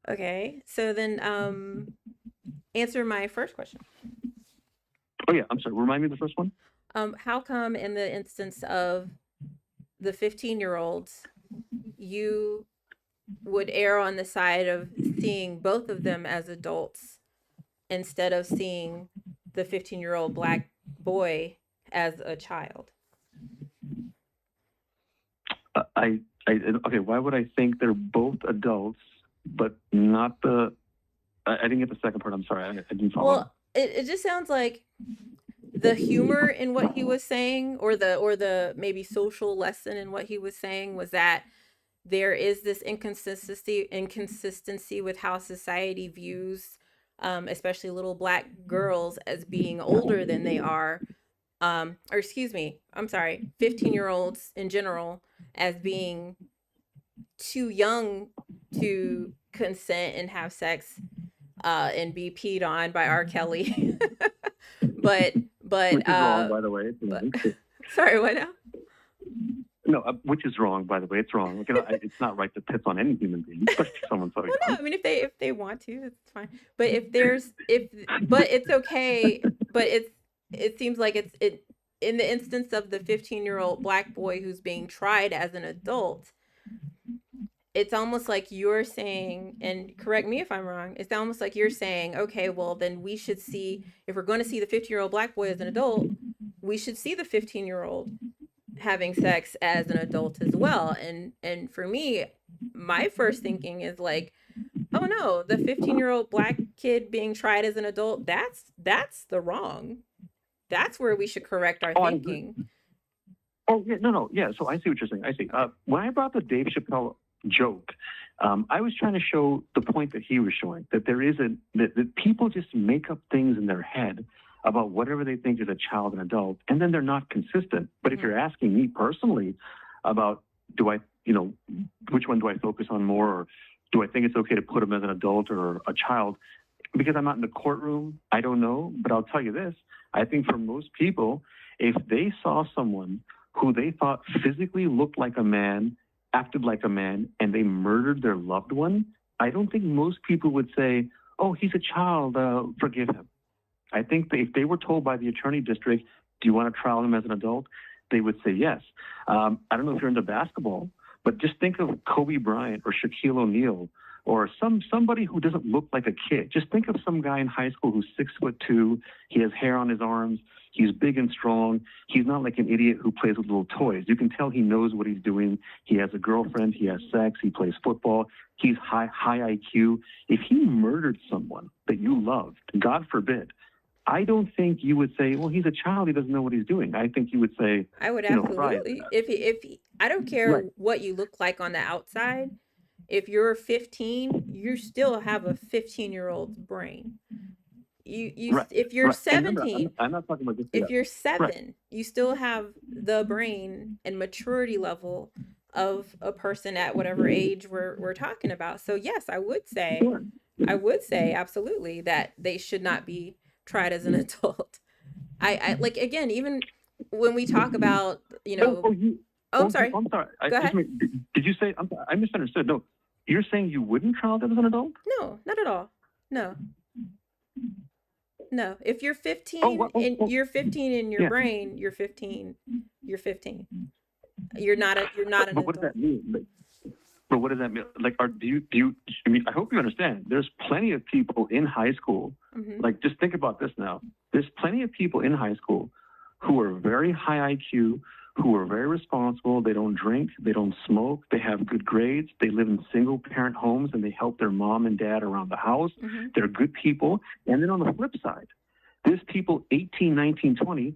Okay, so then answer my first question. Oh yeah, I'm sorry. Remind me of the first one. How come in the instance of the 15-year-olds, you would err on the side of seeing both of them as adults instead of seeing the 15-year-old black boy as a child? I okay. Why would I think they're both adults, but not the? I didn't get the second part. I'm sorry. I didn't follow. Well, it just sounds like the humor in what he was saying, or the maybe social lesson in what he was saying, was that there is this inconsistency with how society views especially little black girls as being older than they are, or excuse me, I'm sorry, 15-year-olds in general as being too young to consent and have sex and be peed on by R. Kelly. but but Which is wrong, uh by the way. It's but wrong. sorry, what now? No, which is wrong, by the way. It's wrong. It's not right to piss on any human being, especially someone so Well, no, young. I mean, if they want to, it's fine. But if there's if but it's okay. But it seems like it in the instance of the 15-year-old black boy who's being tried as an adult, it's almost like you're saying, and correct me if I'm wrong, it's almost like you're saying, okay, well, then we should see, if we're going to see the 15-year-old black boy as an adult, we should see the 15-year-old having sex as an adult as well. And for me, my first thinking is like, oh no, the 15-year-old black kid being tried as an adult, that's the wrong. That's where we should correct our Oh, I agree. thinking. Oh, yeah, no, no, yeah. So I see what you're saying. I see. When I brought the Dave Chappelle joke, I was trying to show the point that he was showing, that there is that people just make up things in their head about whatever they think is a child and adult, and then they're not consistent. But if Mm-hmm. you're asking me personally about, do I, which one do I focus on more, or do I think it's okay to put him as an adult or a child? Because I'm not in the courtroom, I don't know. But I'll tell you this: I think for most people, if they saw someone who they thought physically looked like a man, acted like a man, and they murdered their loved one, I don't think most people would say, "Oh, he's a child, forgive him." I think that if they were told by the attorney district, "Do you want to trial him as an adult?" they would say yes. I don't know if you're into basketball, but just think of Kobe Bryant or Shaquille O'Neal or somebody who doesn't look like a kid. Just think of some guy in high school who's 6'2". He has hair on his arms. He's big and strong. He's not like an idiot who plays with little toys. You can tell he knows what he's doing. He has a girlfriend. He has sex. He plays football. He's high IQ. If he murdered someone that you loved, God forbid, I don't think you would say, "Well, he's a child. He doesn't know what he's doing." I think you would say, I would "Right, absolutely, if I don't care right, what you look like on the outside, if you're 15, you still have a 15-year-old's brain. right, If you're right." And remember, 17, I'm not talking about just if that. you're Right, 7, you still have the brain and maturity level of a person at whatever age we're talking about. So yes, sure. I would say absolutely that they should not be tried as an adult. I like, again, even when we talk about, Oh, oh, you, oh, I'm sorry. I'm sorry. Go I just ahead. mean, did you say? I'm sorry, I misunderstood. No, you're saying you wouldn't trial them as an adult? No, not at all. No. No. If you're Oh, 15 what? Oh, and oh, you're 15 in your yeah. brain, you're 15. You're 15. You're not an But what does adult. that mean? But what does that mean? Like, do you? I mean, I hope you understand. There's plenty of people in high school. Mhm. Like, just think about this now. There's plenty of people in high school who are very high IQ, who are very responsible. They don't drink, they don't smoke, they have good grades, they live in single parent homes, and they help their mom and dad around the house. Mhm. They're good people. And then on the flip side, there's people 18, 19, 20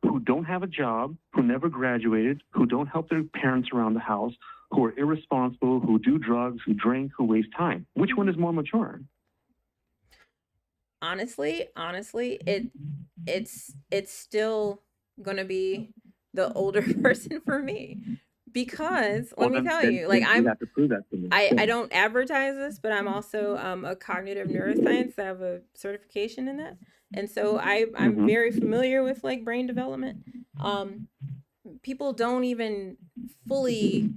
who don't have a job, who never graduated, who don't help their parents around the house, who are irresponsible, who do drugs, who drink, who waste time. Which one Mhm. is more mature? Honestly, it's still going to be the older person for me, because let Well, me then, tell then, you, like, then you have to prove that to me. I don't advertise this, but I'm also a cognitive neuroscience. I have a certification in that, and so I'm Mm-hmm. very familiar with like brain development. Um, People don't even fully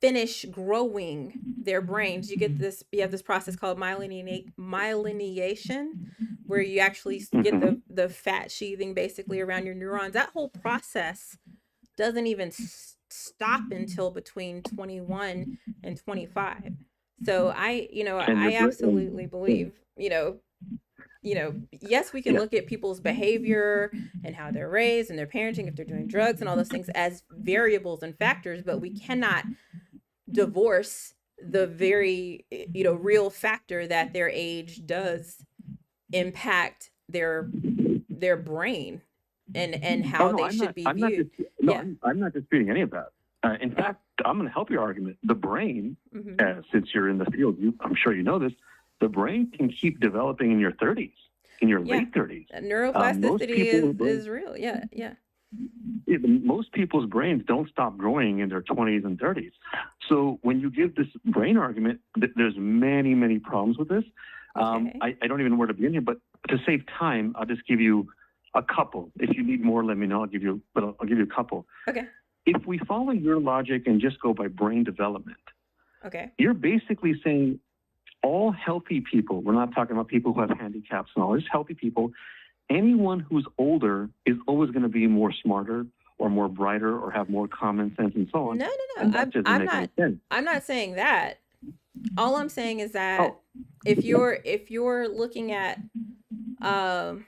finish growing their brains. You have this process called myelination, where you actually get Mm-hmm. the fat sheathing basically around your neurons. That whole process doesn't even stop until between 21 and 25. So And I your brain, absolutely and, believe, yes, we can yeah. look at people's behavior and how they're raised and their parenting, if they're doing drugs and all those things as variables and factors, but we cannot divorce the very, real factor that their age does impact their brain and Oh how no, they I'm should not. be I'm not viewed. just. No, Yeah. I'm not disputing any of that. In Yeah. fact, I'm going to help your argument. The brain, Mm-hmm. since you're in the field, I'm sure you know this. The brain can keep developing in your 30s, in your Yeah. late 30s. Most Neuroplasticity people's brains, is real. Yeah. Yeah. most people's brains don't stop growing in their 20s and 30s. So when you give this brain argument, there's many, many problems with this. Okay. I don't even know where to begin here, but to save time, I'll just give you a couple. If you need more, let me know. I'll give you a couple. Okay. If we follow your logic and just go by brain development, Okay. you're basically saying all healthy people, we're not talking about people who have handicaps and all, just healthy people, anyone who's older is always going to be more smarter or more brighter or have more common sense and so on. No, no, no. And that doesn't I'm make any not sense. I'm not saying that. All I'm saying is that Oh, if you're looking at um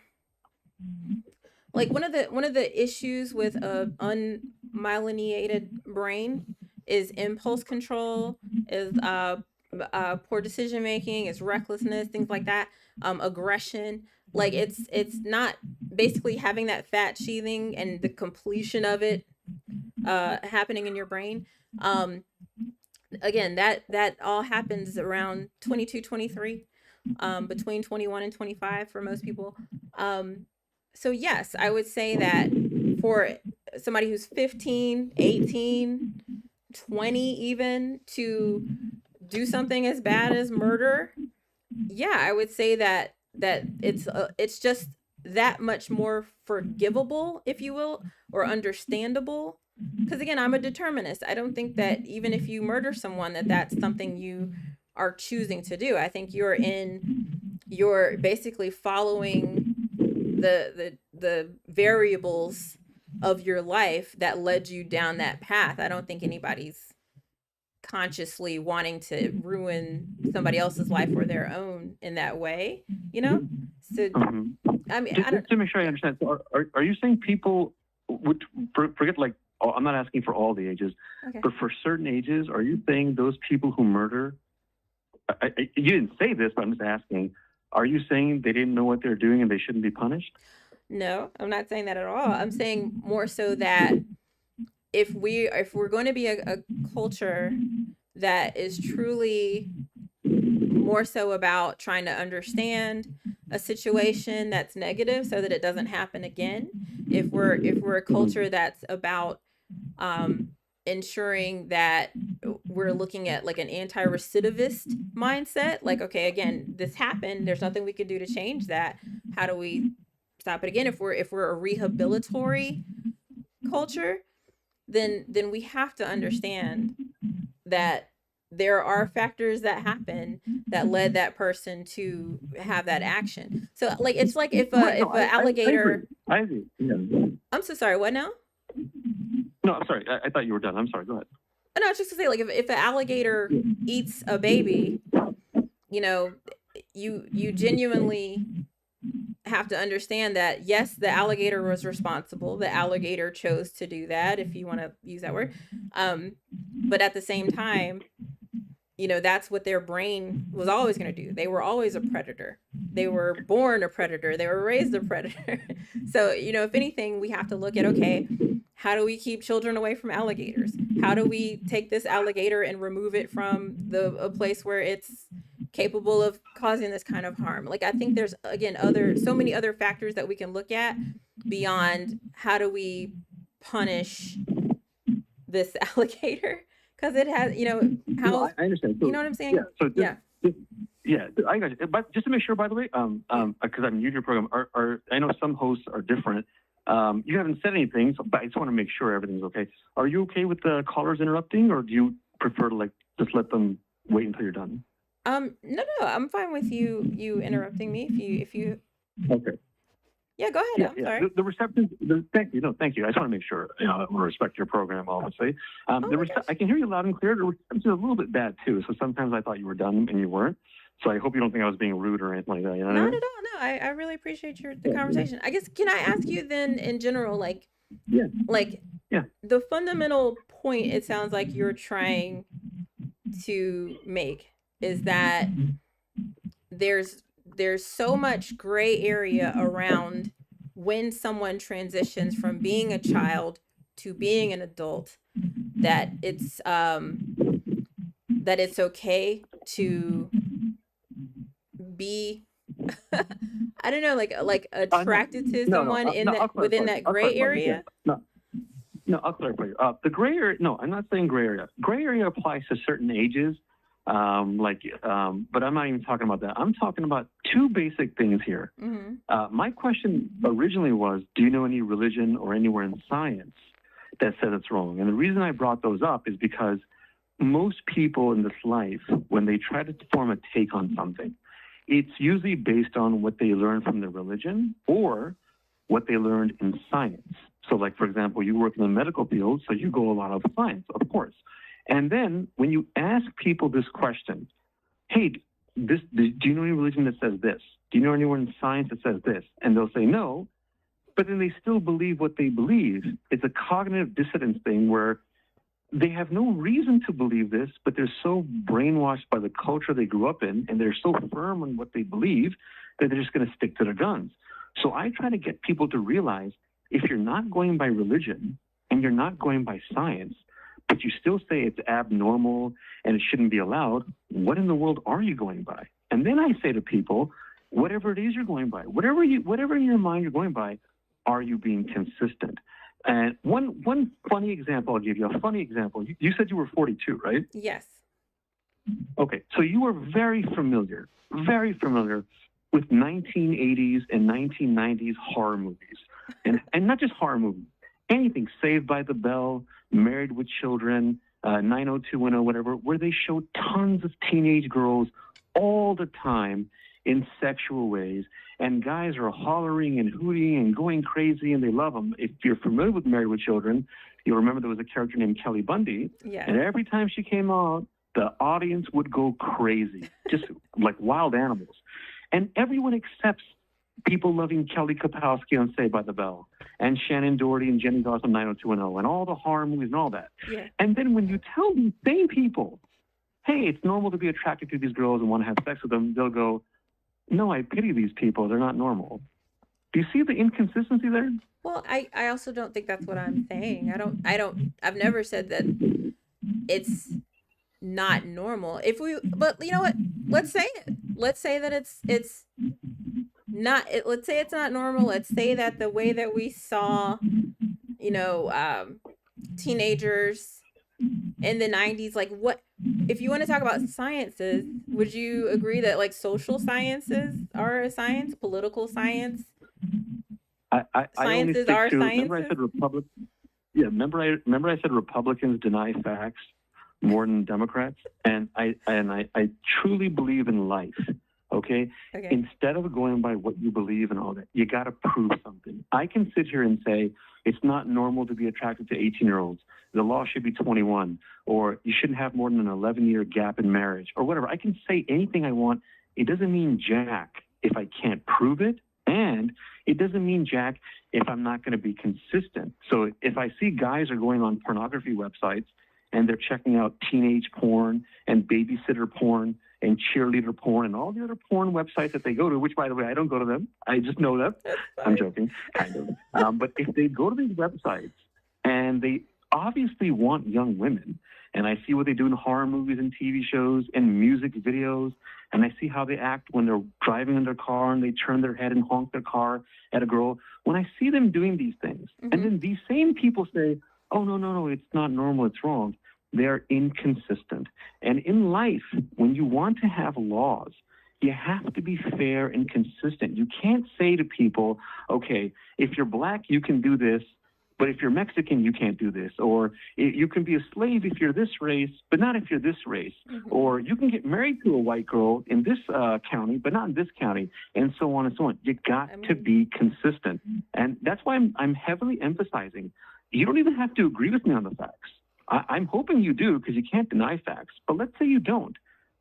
like one of the issues with a unmyelinated brain is impulse control, is poor decision making, is recklessness, things like that, aggression. Like it's not basically having that fat sheathing and the completion of it happening in your brain. Um, Again, that all happens around 22, 23, between 21 and 25 for most people. So yes, I would say that for somebody who's 15, 18, 20 even to do something as bad as murder, yeah, I would say that it's just that much more forgivable, if you will, or understandable. Because again, I'm a determinist. I don't think that even if you murder someone, that that's something you are choosing to do. I think you're basically following the variables of your life that led you down that path. I don't think anybody's consciously wanting to ruin somebody else's life or their own in that way, you know? So, mhm. I mean, I don't, Just to make sure I yeah. understand, so are you saying people would forget, like, I'm not asking for all the ages, Okay. but for certain ages, are you saying those people who murder, you didn't say this, but I'm just asking, are you saying they didn't know what they're doing and they shouldn't be punished? No, I'm not saying that at all. I'm saying more so that if we're going to be a culture that is truly more so about trying to understand a situation that's negative so that it doesn't happen again, if we're a culture that's about um ensuring that we're looking at like an anti-recidivist mindset, like, okay, again, this happened, there's nothing we could do to change that, how do we stop it again? If we're a rehabilitatory culture, then we have to understand that there are factors that happen that led that person to have that action. So like it's like if Right. a No, if a I agree. alligator. I agree. Yeah. I'm so sorry, what now? No, I'm sorry. I thought you were done. I'm sorry. Go ahead. Oh, no, it's just to say, like, if an alligator eats a baby, you know, you genuinely have to understand that yes, the alligator was responsible. The alligator chose to do that, if you want to use that word. But at the same time, that's what their brain was always going to do. They were always a predator. They were born a predator. They were raised a predator. So, if anything, we have to look at, okay, how do we keep children away from alligators? How do we take this alligator and remove it from a place where it's capable of causing this kind of harm? Like, I think there's, again, so many other factors that we can look at beyond how do we punish this alligator, because it has, No, how, I understand. you So know what I'm yeah. saying? So Yeah. yeah, I got you. But just to make sure, by the way, Yeah. because I'm new to your program, I know some hosts are different. You haven't said anything, but I just want to make sure everything's okay. Are you okay with the callers interrupting, or do you prefer to, like, just let them wait until you're done? No, no, I'm fine with you interrupting me if you Okay. Yeah, go ahead. Yeah, I'm yeah. sorry. The reception. Thank you. No, thank you. I just want to make sure. I want to respect your program, obviously. Oh my gosh. I can hear you loud and clear. The reception is a little bit bad too. So sometimes I thought you were done and you weren't. So I hope you don't think I was being rude or anything like that. You know what I Not at mean? all. No, I really appreciate the Yeah, conversation. I guess can I ask you then in general, yeah, like yeah. the fundamental point it sounds like you're trying to make is that there's so much gray area around when someone transitions from being a child to being an adult that it's okay to be I don't know, like No, attracted to someone in no. I'll that within clarify. that I'll gray clarify. Yeah, area. no. No, I'll clarify. The gray area, no, I'm not saying gray area. Gray area applies to certain ages, but I'm not even talking about that. I'm talking about two basic things here. Mm-hmm. My question originally was, do you know any religion or anywhere in science that says it's wrong? And the reason I brought those up is because most people in this life, when they try to form a take on something, it's usually based on what they learn from their religion or what they learned in science. So, like, for example, you work in the medical field, so you go a lot of science, of course. And then when you ask people this question, hey, do you know any religion that says this? Do you know anyone in science that says this? And they'll say no, but then they still believe what they believe. It's a cognitive dissonance thing where they have no reason to believe this, but they're so brainwashed by the culture they grew up in, and they're so firm on what they believe that they're just going to stick to their guns. So I try to get people to realize if you're not going by religion and you're not going by science, but you still say it's abnormal and it shouldn't be allowed, what in the world are you going by? And then I say to people, whatever it is you're going by, whatever in your mind you're going by, are you being consistent? And one funny example I'll give you, a funny example. You said you were 42, right? Yes. Okay, so you were very familiar with 1980s and 1990s horror movies. And not just horror movies, anything, Saved by the Bell, Married with Children, 90210, whatever, where they show tons of teenage girls all the time in sexual ways, and guys are hollering and hooting and going crazy, and they love them. If you're familiar with Married with Children, you'll remember there was a character named Kelly Bundy, Yes. and every time she came out, the audience would go crazy, just like wild animals. And everyone accepts people loving Kelly Kapowski on Saved by the Bell, and Shannon Doherty and Jenny Dawson 90210, and all the horror movies and all that. Yeah. And then when you tell these same people, hey, it's normal to be attracted to these girls and want to have sex with them, they'll go, no, I pity these people. They're not normal. Do you see the inconsistency there? Well, I also don't think that's what I'm saying. I've never said that it's not normal. But you know what? Let's say it. Let's say that it's not let's say it's not normal. Let's say that the way that we saw, you know, teenagers in the 90s, like what if you want to talk about sciences, would you agree that like social sciences are a science, political science, I only sciences stick are to, remember I sciences? said Republic. Yeah, remember I said Republicans deny facts more than Democrats, and I truly believe in life. Okay, Okay. instead of going by what you believe and all that, you got to prove something. I can sit here and say it's not normal to be attracted to 18-year-olds. The law should be 21, or you shouldn't have more than an 11-year gap in marriage, or whatever. I can say anything I want. It doesn't mean jack if I can't prove it, and it doesn't mean jack if I'm not going to be consistent. So if I see guys are going on pornography websites and they're checking out teenage porn and babysitter porn and cheerleader porn and all the other porn websites that they go to, which, by the way, I don't go to them. I just know them. I'm joking, kind of. But if they go to these websites and they obviously want young women, and I see what they do in horror movies and TV shows and music videos, and I see how they act when they're driving in their car and they turn their head and honk their car at a girl. When I see them doing these things, Mm-hmm. and then these same people say, oh, no, it's not normal, it's wrong. They're inconsistent. And in life, when you want to have laws, you have to be fair and consistent. You can't say to people, okay, if you're black, you can do this, but if you're Mexican, you can't do this. Or you can be a slave if you're this race, but not if you're this race. Mm-hmm. Or you can get married to a white girl in this county, but not in this county, and so on and so on. You got I to mean, be consistent. And that's why I'm heavily emphasizing you don't even have to agree with me on the facts. I'm hoping you do because you can't deny facts. But let's say you don't.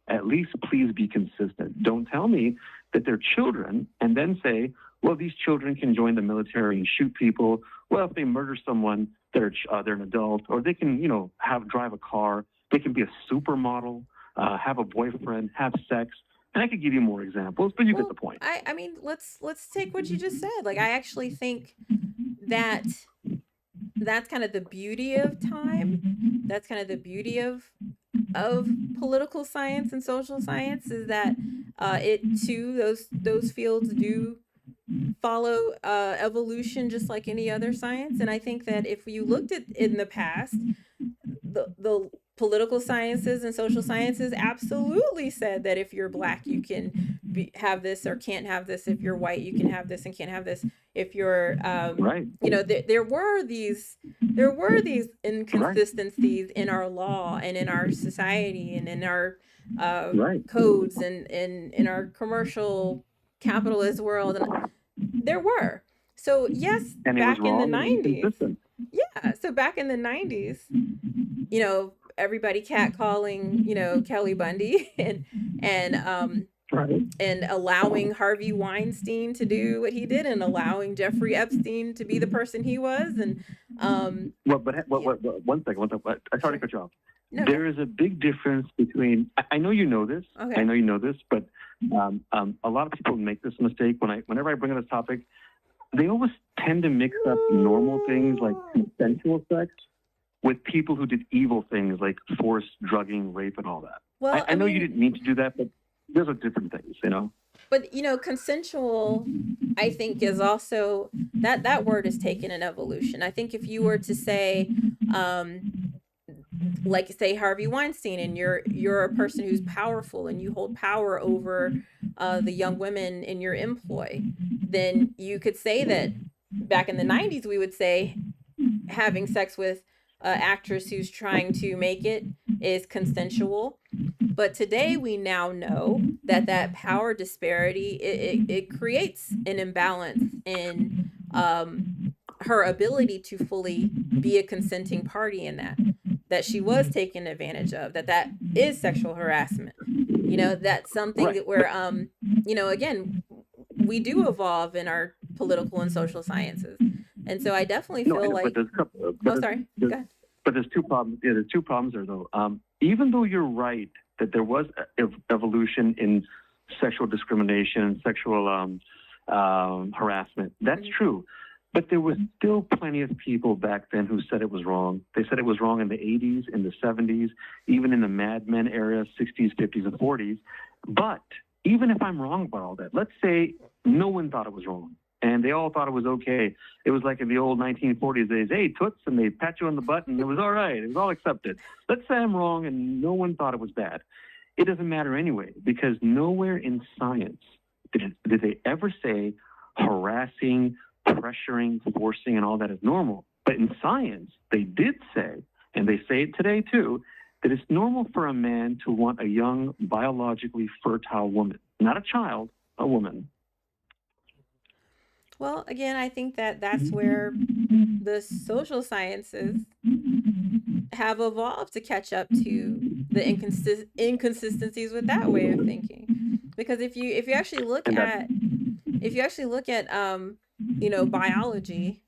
At least please be consistent. Don't tell me that they're children and then say, well, these children can join the military and shoot people. Well, if they murder someone, they're an adult, or they can, drive a car. They can be a supermodel, have a boyfriend, have sex. And I could give you more examples, but you get the well, point. I mean, let's take what you just said. Like, I actually think that that's kind of the beauty of time. That's kind of the beauty of political science and social science, is that it too, those fields do follow evolution just like any other science. And I think that if you looked at in the past, the political sciences and social sciences absolutely said that if you're black, you can have this or can't have this. If you're white, you can have this and can't have this. If you're, Right. there were these Right. inconsistencies in our law and in our society and in our Right. codes and in our commercial capitalist world, and there were. So yes, And it was back in the wrong and 90s, inconsistent. yeah, so back in the 90s, everybody catcalling, Kelly Bundy and Right. and allowing Harvey Weinstein to do what he did and allowing Jeffrey Epstein to be the person he was. And Well, but yeah, one second. I sorry to sure. cut you off. No, go. There is a big difference between. I know you know this. I Okay. know you know this, but a lot of people make this mistake whenever I bring up this topic. They always tend to mix up normal things like consensual sex with people who did evil things like forced drugging, rape, and all that. Well, I I know you mean, didn't mean to do that, but those are different things. but consensual, I think, is also that word is taken in evolution. I think if you were to say, like say Harvey Weinstein, and you're a person who's powerful and you hold power over the young women in your employ, then you could say that back in the 90s we would say having sex with an actress who's trying to make it is consensual. But today we now know that that power disparity, it creates an imbalance in her ability to fully be a consenting party in that she was taken advantage of, that is sexual harassment. That's something Right. that we're again, we do evolve in our political and social sciences. And so I definitely No, I feel know, but like, oh, sorry, go ahead. there's two problems. Yeah, there's two problems there though. Even though you're right that there was evolution in sexual discrimination and sexual harassment, that's Mhm. true. But there was still plenty of people back then who said it was wrong. They said it was wrong in the 80s, in the 70s, even in the Mad Men era, 60s, 50s, and 40s. But even if I'm wrong about all that, let's say no one thought it was wrong and they all thought it was okay. It was like in the old 1940s days, hey, toots, and they pat you on the butt and it was all right. It was all accepted. Let's say I'm wrong and no one thought it was bad. It doesn't matter anyway, because nowhere in science did they ever say harassing, pressuring, forcing, and all that is normal. But in science, they did say, and they say it today too, that it's normal for a man to want a young, biologically fertile woman, not a child, a woman. Well, again, I think that that's where the social sciences have evolved to catch up to the inconsistencies with that way of thinking. Because if you actually look And that, at biology,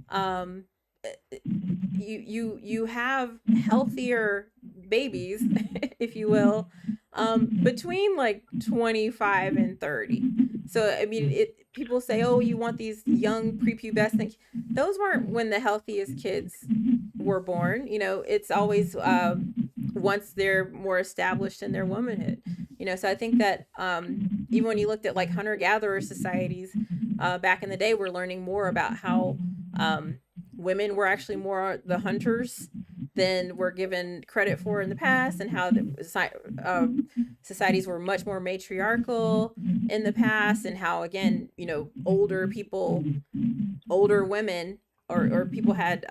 um you have healthier babies, if you will, between like 25 and 30. So I mean, people say, oh, you want these young prepubescent, those weren't when the healthiest kids were born. It's always once they're more established in their womanhood. So I think that even when you looked at like hunter gatherer societies back in the day, we're learning more about how women were actually more the hunters than were given credit for in the past, and how societies were much more matriarchal in the past, and how, again, older people, older women or people had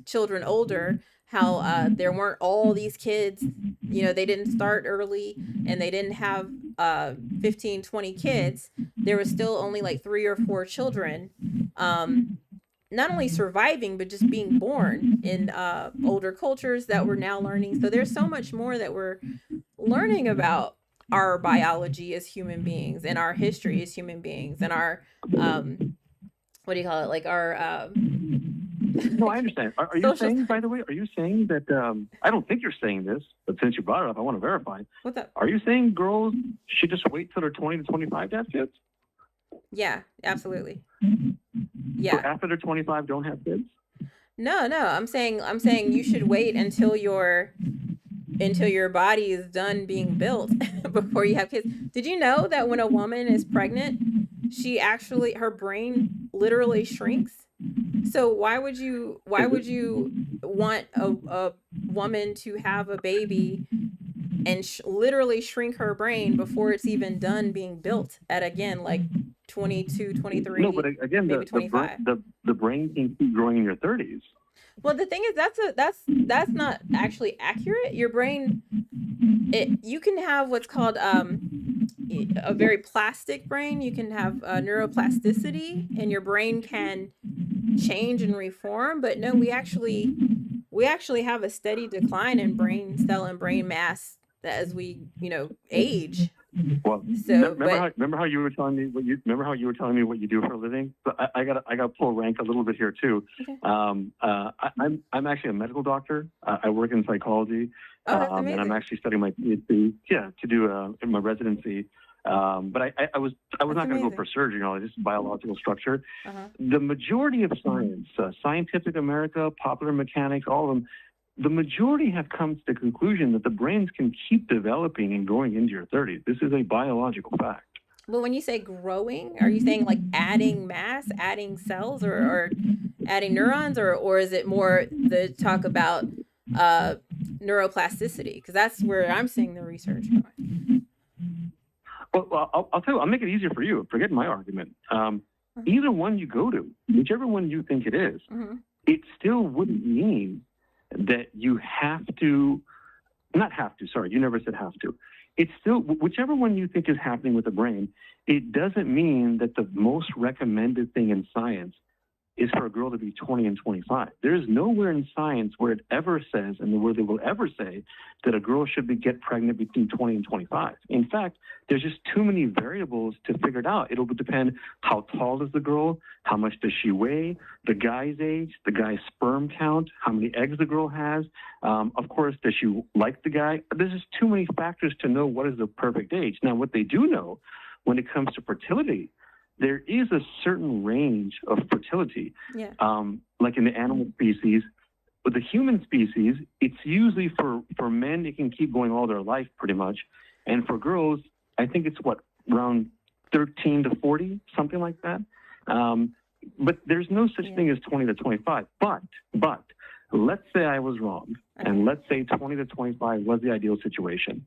children older, how there weren't all these kids. They didn't start early, and they didn't have 15, 20 kids. There was still only like 3 or 4 children, um, not only surviving but just being born in older cultures that we're now learning. So there's so much more that we're learning about our biology as human beings and our history as human beings and our what do you call it, like our No, I understand. Are you social. saying, by the way, are you saying that, I don't think you're saying this, but since you brought it up, I want to verify. What's up? Are you saying girls should just wait till they're 20 to 25 to have kids? Yeah, absolutely. So Yeah. after they're 25, don't have kids? No, I'm saying you should wait until your body is done being built before you have kids. Did you know that when a woman is pregnant, her brain literally shrinks? So why would you want a woman to have a baby and literally shrink her brain before it's even done being built at, again, like 22, No, but 23, again, maybe 25? the brain can keep growing in your 30s. Well, the thing is, that's not actually accurate. Your brain, you can have what's called a very plastic brain. You can have neuroplasticity, and your brain can change and reform. But no, we actually have a steady decline in brain cell and brain mass as we age. Well, So, but remember how you were telling me what you do for a living? So I got to pull rank a little bit here too. okay. I'm actually a medical doctor. I work in psychology, Oh, that's and I'm amazing. actually studying my PhD. Yeah, to do my residency. But I was That's not going to go amazing. for surgery, just biological structure. Uh-huh. The majority of science, Scientific America, Popular Mechanics, all of them, the majority have come to the conclusion that the brains can keep developing and growing into your 30s. This is a biological fact. Well, when you say growing, are you saying like adding mass, adding cells, or adding neurons, or is it more the talk about uh, neuroplasticity? Because that's where I'm seeing the research going. Well, I'll tell you, I'll make it easier for you. Forget my argument. Mhm. Either one you go to, whichever one you think it is, Mhm. it still wouldn't mean that you have to, not have to, sorry, you never said have to. It's still, whichever one you think is happening with the brain, it doesn't mean that the most recommended thing in science is for a girl to be 20 and 25. There is nowhere in science where it ever says, and where they will ever say, that a girl should get pregnant between 20 and 25. In fact, there's just too many variables to figure it out. It'll depend how tall is the girl, how much does she weigh, the guy's age, the guy's sperm count, how many eggs the girl has. Of course, does she like the guy? There's just too many factors to know what is the perfect age. Now, what they do know when it comes to fertility, there is a certain range of fertility. Yeah. Like in the animal species. With the human species, it's usually for men, it can keep going all their life pretty much. And for girls, I think it's around 13 to 40, something like that. But there's no such thing as 20 to 25. But let's say I was wrong. Okay. And let's say 20 to 25 was the ideal situation.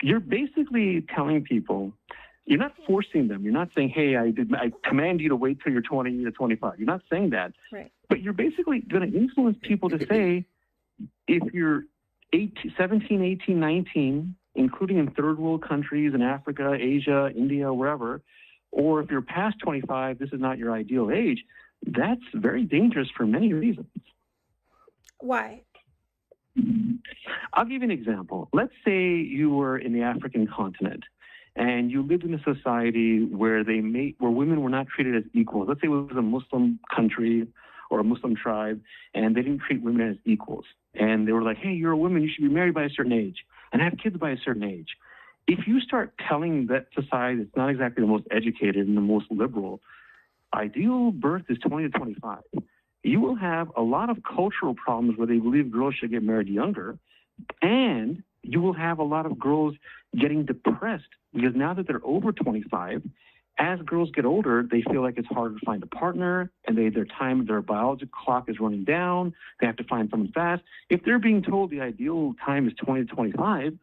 You're basically telling people, you're not forcing them. You're not saying, hey, I command you to wait till you're 20 to 25. You're not saying that. Right. But you're basically going to influence people to say, if you're 17, 18, 19, including in third world countries in Africa, Asia, India, wherever, or if you're past 25, this is not your ideal age. That's very dangerous for many reasons. Why? I'll give you an example. Let's say you were in the African continent and you lived in a society where women were not treated as equals. Let's say it was a Muslim country or a Muslim tribe, and they didn't treat women as equals. And they were like, hey, you're a woman, you should be married by a certain age and have kids by a certain age. If you start telling that society that's not exactly the most educated and the most liberal, ideal birth is 20 to 25, you will have a lot of cultural problems where they believe girls should get married younger, and you will have a lot of girls getting depressed because now that they're over 25, as girls get older, they feel like it's harder to find a partner, and their biological clock is running down. They have to find someone fast. If they're being told the ideal time is 20 to 25,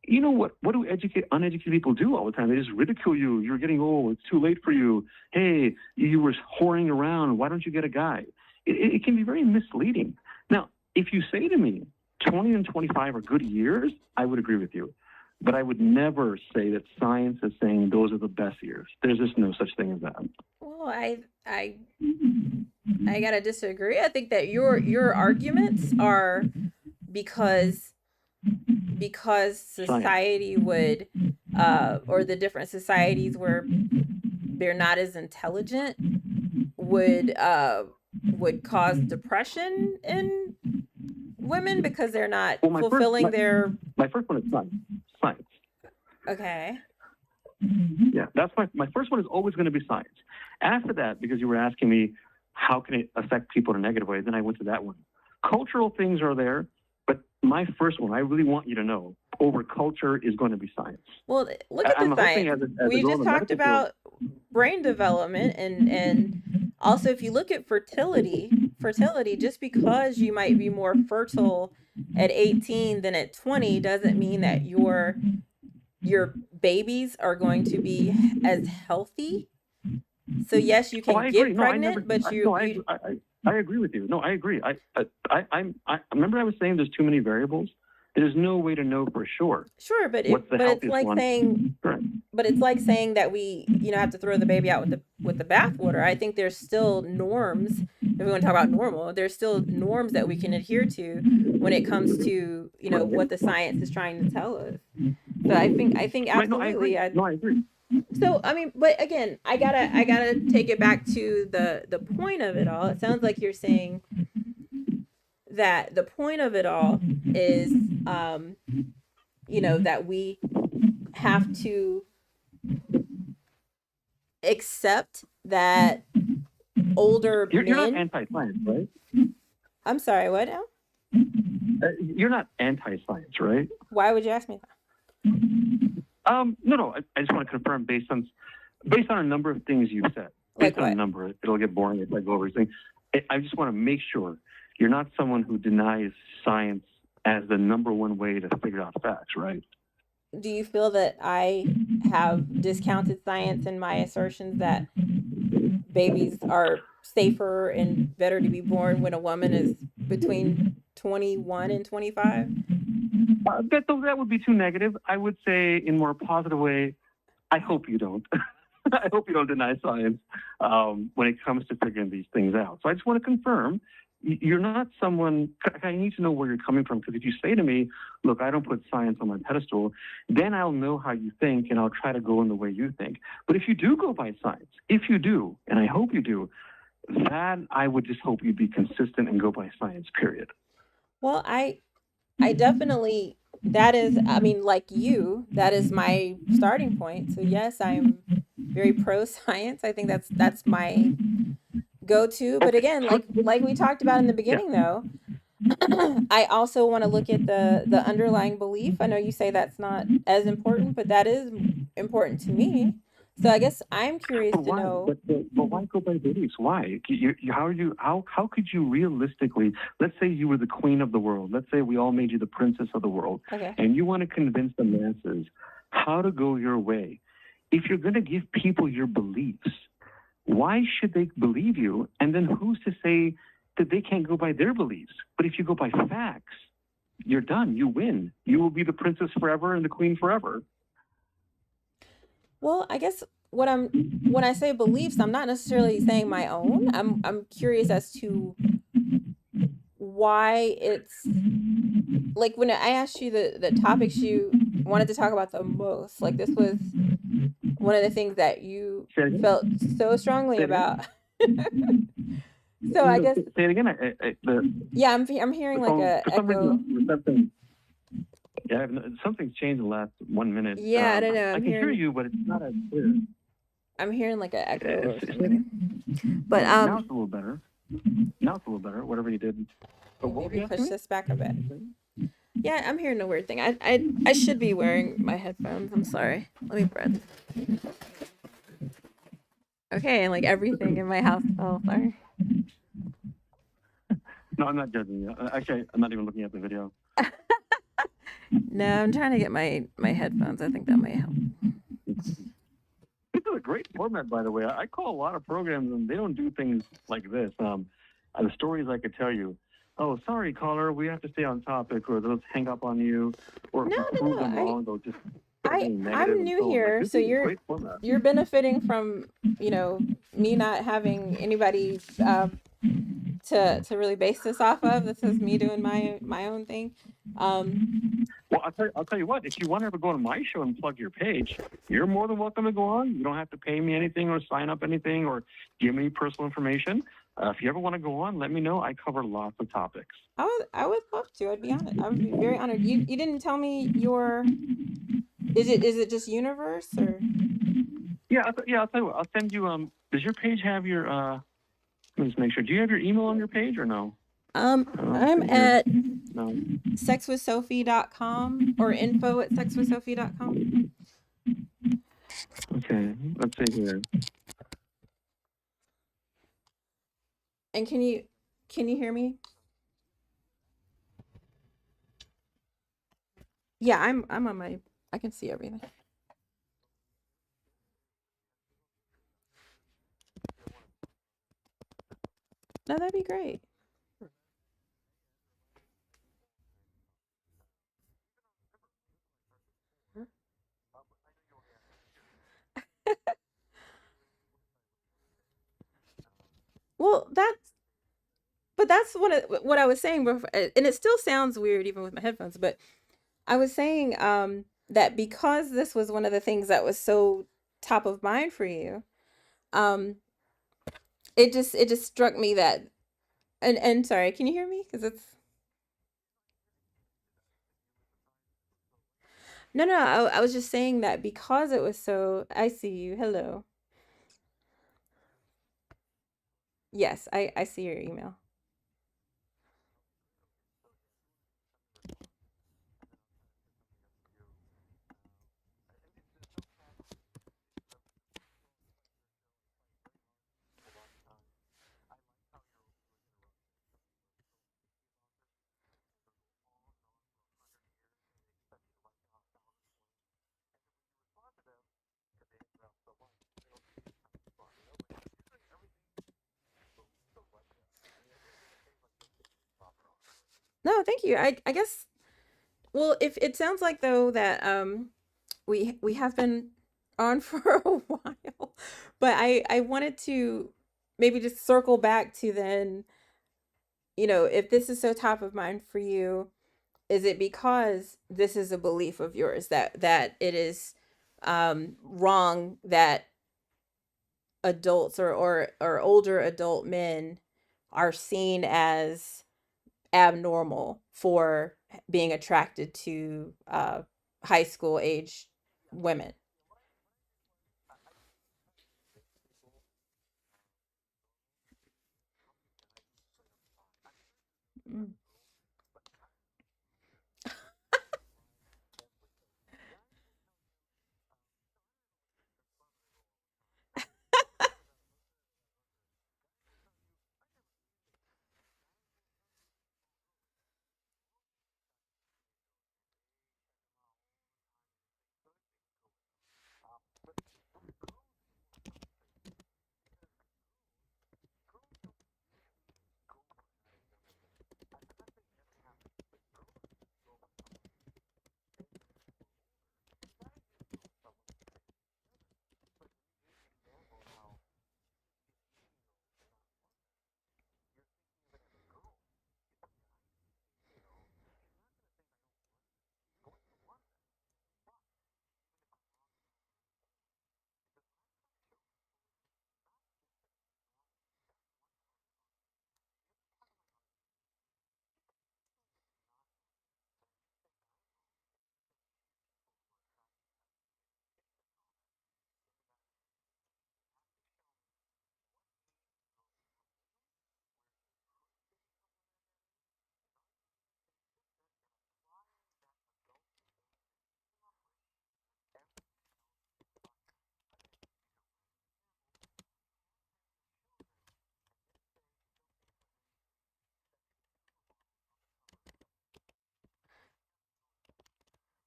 you know what do uneducated people do all the time? They just ridicule you. You're getting old. It's too late for you. Hey, you were whoring around. Why don't you get a guy? it can be very misleading. Now, if you say to me 20 and 25 are good years, I would agree with you. But I would never say that science is saying those are the best years. There's just no such thing as that. Well, I gotta disagree. I think that your arguments are because Science. society would or the different societies where they're not as intelligent would cause depression in women because they're not Well, fulfilling their my first one is science. Science. okay. Yeah, that's my first one is always going to be science. After that, because you were asking me how can it affect people in a negative way, then I went to that one. Cultural things are there, but my first one, I really want you to know, over culture is going to be science. Well, look at the I'm hoping science. as a We girl in just the talked medical field. about brain development and also if you look at fertility just because you might be more fertile at 18 than at 20 doesn't mean that your babies are going to be as healthy. So yes, you Oh, can I agree. get No, I never. pregnant, but No, you I agree with you. No, I agree. I remember I was saying there's too many variables. There's no way to know for sure sure, what's the but it's healthiest like one. saying Right. that we have to throw the baby out with the bathwater. I think there's still norms. If we want to talk about normal, there's still norms that we can adhere to when it comes to Right. what the science is trying to tell us. So I think Right. No, I agree. absolutely. No, I agree. So I mean, but again, I gotta take it back to the point of it all. It sounds like you're saying that the point of it all is that we have to accept that older You're not men. anti-science, right? I'm sorry, what now? You're not anti-science, right? Why would you ask me No, no. I just want to confirm based on a number of things you've said. that? Like Based on a what? number, it'll get boring if I go over everything. I just want to make sure you're not someone who denies science as the number one way to figure out facts, right? Do you feel that I have discounted science in my assertions that babies are safer and better to be born when a woman is between 21 and 25? That would be too negative. I would say in more positive way. I hope you don't. I hope you don't deny science when it comes to figuring these things out. So I just want to confirm you're not someone. I need to know where you're coming from because if you say to me, "Look, I don't put science on my pedestal," then I'll know how you think and I'll try to go in the way you think. But if you do go by science, if you do, and I hope you do, then I would just hope you'd be consistent and go by science. Period. Well, I definitely that is I mean like you, that is my starting point. So yes, I'm very pro science. I think that's my go to. But Okay. again, So, like we talked about in the yeah. beginning though, I also want to look at the underlying belief. I know you say that's not as important, but that is important to me. So I guess I'm curious But to why? know. But why go by beliefs? Why? How could you realistically? Let's say you were the queen of the world. Let's say we all made you the princess of the world, Okay. and you want to convince the masses how to go your way. If you're going to give people your beliefs, why should they believe you? And then who's to say that they can't go by their beliefs? But if you go by facts, you're done. You win. You will be the princess forever and the queen forever. Well, I guess when I say beliefs, I'm not necessarily saying my own. I'm curious as to why it's like when I asked you the topics you wanted to talk about the most, like this was one of the things that you Say it again. felt so strongly Say it again. about. So I guess Say it again. yeah, I'm hearing The like phone, a for some echo. reason, reception. Yeah, something's changed in the last 1 minute. Yeah, I don't know. I can hear you, but it's not as clear. I'm hearing like an echo or Say it something. again. But Now it's a little better. Now it's a little better. Whatever you did. But what were maybe you push asking this back a bit. me? Yeah, I'm hearing a weird thing. I should be wearing my headphones. I'm sorry. Let me breathe. Okay, and like everything in my house. Oh, sorry. No, I'm not judging you. Actually, I'm not even looking at the video. No, I'm trying to get my headphones. I think that might help. This is a great format, by the way. I call a lot of programs, and they don't do things like this. the stories I could tell you. Oh, sorry, caller, we have to stay on topic, or they'll hang up on you, or if No, you prove no, no. them I wrong, they'll just start I getting negative I'm and new so on. Like here, this so is a great format. you're benefiting from, me not having anybody to really base this off of. This is me doing my own thing. Um Well, I'll tell you what. If you want to ever go on my show and plug your page, you're more than welcome to go on. You don't have to pay me anything or sign up anything or give me personal information. If you ever want to go on, let me know. I cover lots of topics. I would love to. I'd be honored. I would be very honored. You didn't tell me your is it just universe or Yeah. I'll tell you what. I'll send you. Does your page have your? Let me just make sure. Do you have your email on your page or no? Let's I'm see here. at No. sexwithsophie.com or info@sexwithsophie.com. Okay. Let's see here. And can you hear me? Yeah, I'm on my I can see everything. No, that'd be great. Well, that's what I was saying before, and it still sounds weird even with my headphones, but I was saying that because this was one of the things that was so top of mind for you, um it just struck me that and sorry, can you hear me? Cuz it's No, no, I was just saying that because it was so I see you. Hello. Yes, I see your email. No, thank you. I guess well, if it sounds like though that we have been on for a while, but I wanted to maybe just circle back to then, if this is so top of mind for you, is it because this is a belief of yours that it is wrong that adults or older adult men are seen as abnormal for being attracted to high school age women? Mm.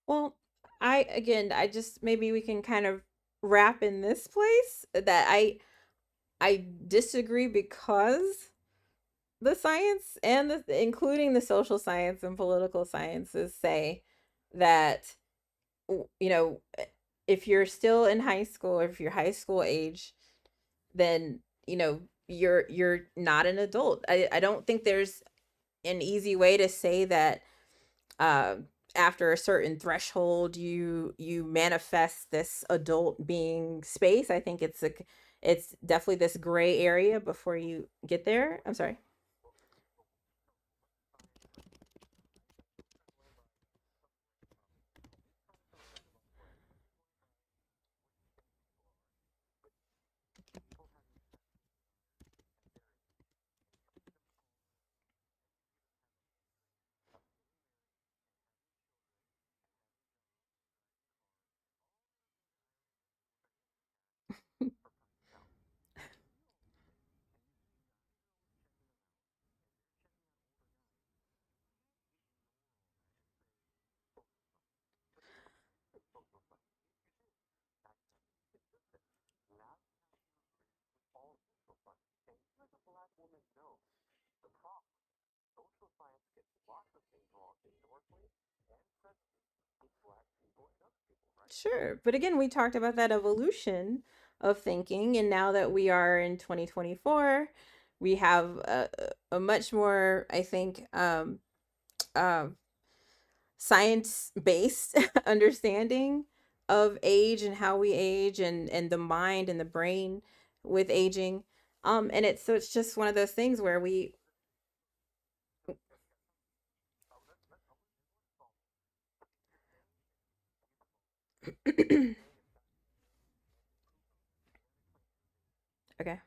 Well, I just maybe we can kind of wrap in this place that I disagree because the science and the including the social science and political sciences say that, you know, if you're still in high school or if you're high school age, then, you're not an adult. I don't think there's an easy way to say that, uh, after a certain threshold you manifest this adult being space. I think it's definitely this gray area before you get there. I'm sorry. Sure. But again, we talked about that evolution of thinking. And now that we are in 2024, we have a much more, I think, uh, science based understanding of age and how we age, and the mind and the brain with aging. And it's just one of those things where we. Okay.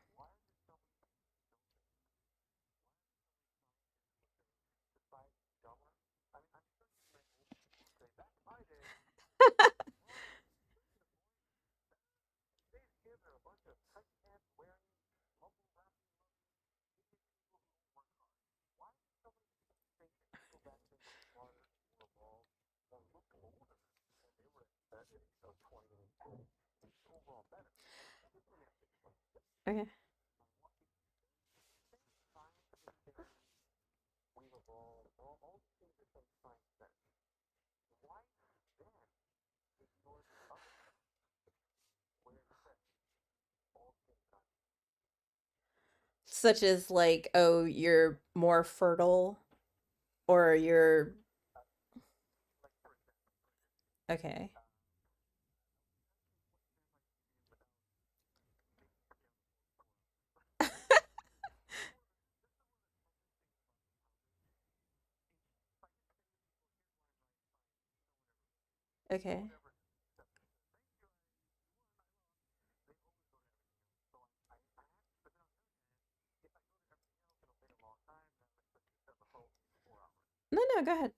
Okay. Such as like, oh, you're more fertile, or you're. Okay. Okay. No, no, go ahead.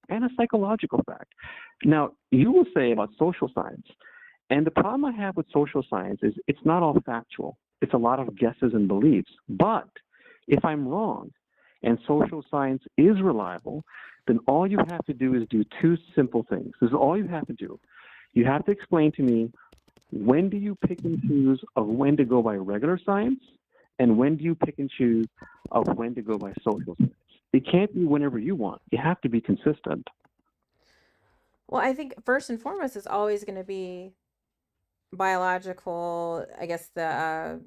and a psychological fact. Now, you will say about social science, and the problem I have with social science is it's not all factual. It's a lot of guesses and beliefs. But if I'm wrong and social science is reliable, then all you have to do is do two simple things. This is all you have to do. You have to explain to me, when do you pick and choose of when to go by regular science, and when do you pick and choose of when to go by social science? It can't be whenever you want. You have to be consistent. Well, I think first and foremost is always going to be biological, I guess the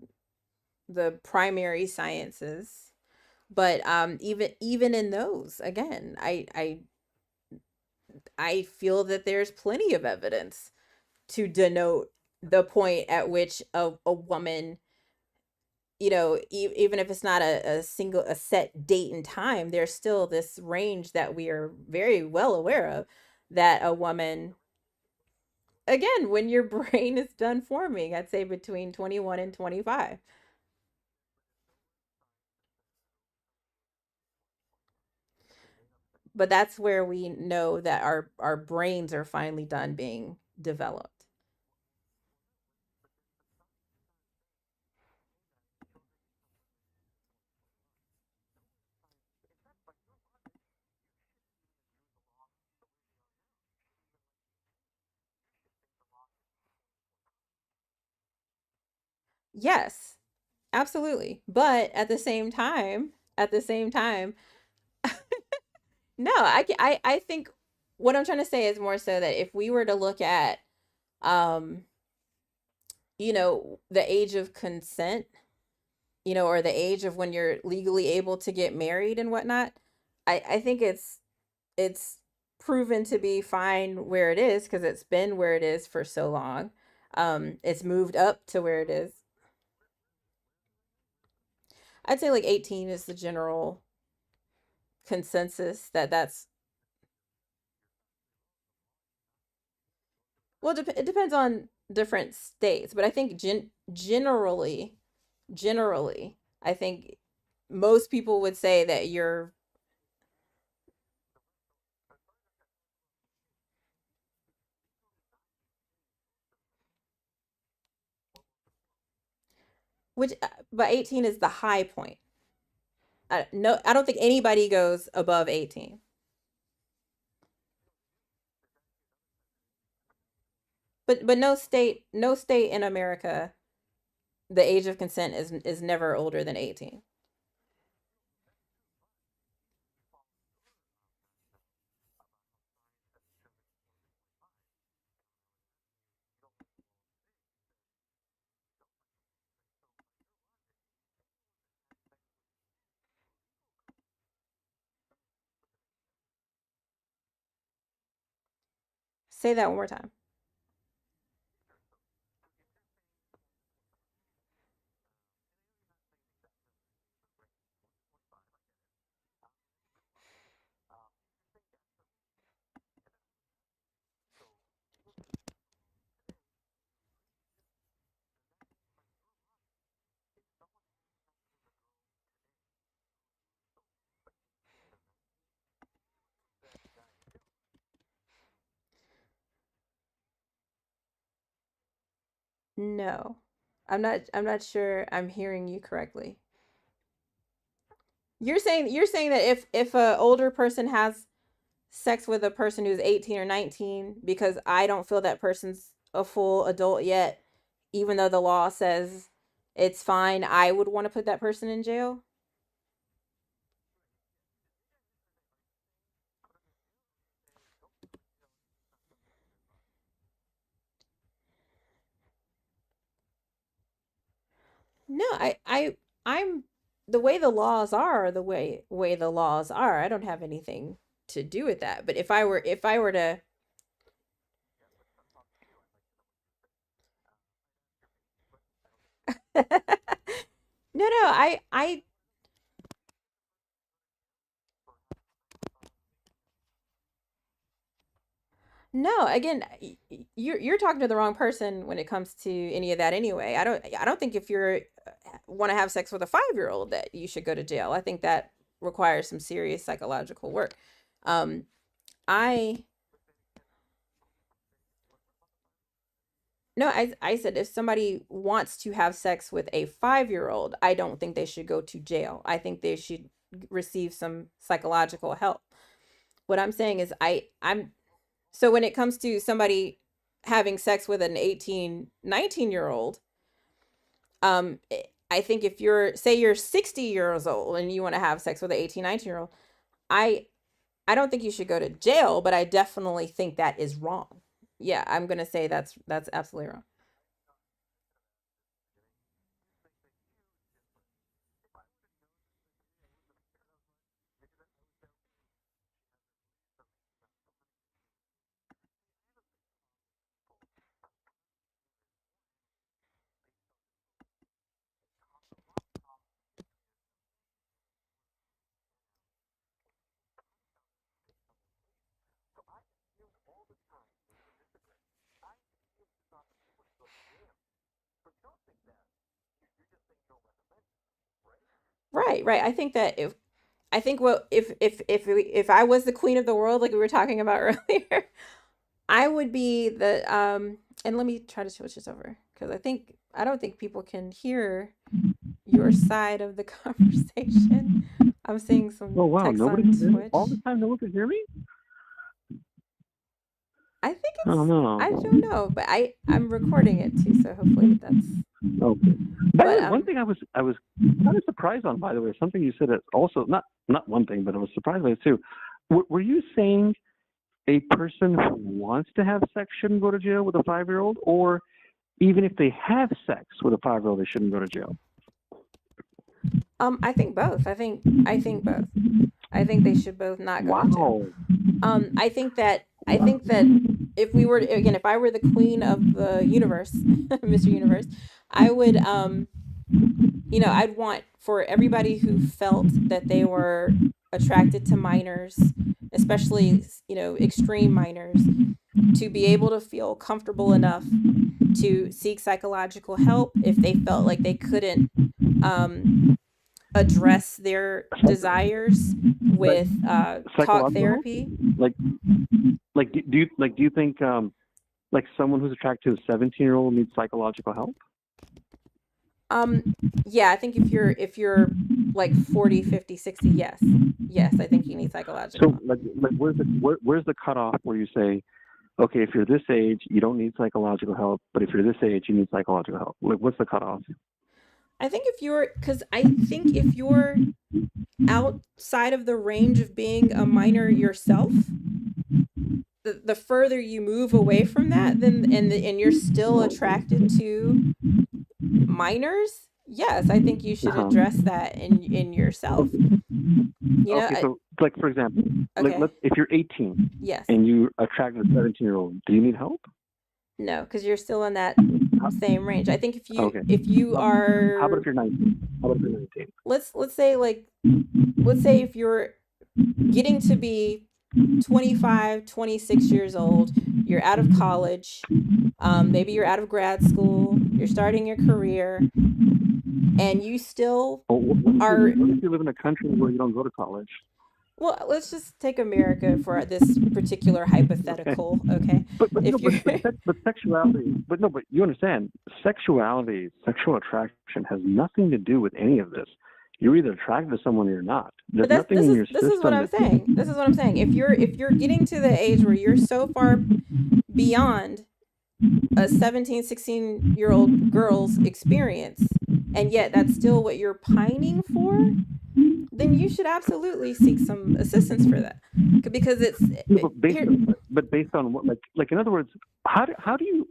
primary sciences. But even in those, again, I feel that there's plenty of evidence to denote the point at which a woman, even if it's not a single a set date and time, there's still this range that we are very well aware of, that a woman, again, when your brain is done forming, I'd say between 21 and 25. But that's where we know that our brains are finally done being developed. Yes, absolutely. But at the same time, no, I think what I'm trying to say is more so that if we were to look at, um, the age of consent, or the age of when you're legally able to get married and whatnot, I think it's proven to be fine where it is because it's been where it is for so long. It's moved up to where it is. I'd say like 18 is the general consensus that's, well, it depends on different states, but I think generally, I think most people would say that you're, which, but 18 is the high point. No, I don't think anybody goes above 18. But no state in America, the age of consent is never older than 18. Say that one more time. No. I'm not sure I'm hearing you correctly. You're saying that if a older person has sex with a person who's 18 or 19, because I don't feel that person's a full adult yet, even though the law says it's fine, I would want to put that person in jail. No, I'm the way the laws are, the way the laws are. I don't have anything to do with that. But if I were to no, I no, again, you're talking to the wrong person when it comes to any of that anyway. I don't think if you're want to have sex with a 5-year-old that you should go to jail. I think that requires some serious psychological work. Um I No, I said if somebody wants to have sex with a 5-year-old, I don't think they should go to jail. I think they should receive some psychological help. What I'm saying is I'm so when it comes to somebody having sex with an 18, 19-year-old, I think if you're 60 years old and you want to have sex with an 18, 19-year-old, I I don't think you should go to jail, but I definitely think that is wrong. Yeah, I'm going to say that's absolutely wrong. Right, right. I think that if I was the queen of the world, like we were talking about earlier, I would be the and let me try to switch this over because I don't think people can hear your side of the conversation. I'm seeing some Oh wow, text nobody on can hear me all the Twitch. time. No one can hear me. I think Oh I no. don't know, but I'm recording it too, so hopefully that's. Okay. By the But way, one thing I was kind of surprised on. By the way, something you said that also not one thing, but I was surprised by it too. Were you saying a person who wants to have sex shouldn't go to jail with a 5-year-old, or even if they have sex with a 5-year-old, they shouldn't go to jail? I think both. I think both. I think they should both not go to jail. Wow. I think that if we were again, if I were the queen of the universe, Mr. Universe, I would I'd want for everybody who felt that they were attracted to minors, especially, extreme minors, to be able to feel comfortable enough to seek psychological help if they felt like they couldn't um, address their desires Like with talk psychological help? therapy. Like do you think like someone who's attracted to a 17-year-old needs psychological help? Um, yeah, I think if you're like 40, 50, 60, yes. Yes, I think you need psychological So help. like where's the cutoff where you say, okay, if you're this age, you don't need psychological help, but if you're this age, you need psychological help? Like, what's the cutoff? I think if you're outside of the range of being a minor yourself, the further you move away from that, then and you're still attracted to minors, yes, I think you should Uh-huh. address that in yourself. You know, Okay, so like for example, like okay, let's if you're 18 yes, and you attract a 17-year-old, do you need help? no, because you're still in that same range. I think Okay. if you How about are if you're 19? How about if you're 19? let's say let's say if you're getting to be 25, 26 years old, you're out of college, maybe you're out of grad school, you're starting your career, and you still Well, are. what if you live in a country where you don't go to college? Well, let's just take America for this particular Okay. hypothetical, okay? But no, If you're but sexuality. But no, but you understand, sexuality, sexual attraction has nothing to do with any of this. You're either attracted to someone or you're not. but There's that's nothing in your this is what system I'm that. saying. This is what I'm saying. If you're getting to the age where you're so far beyond a 17, 16-year-old girl's experience, and yet that's still what you're pining for, then you should absolutely seek some assistance for that. Because No, but here. based on what, like in other words, how do you?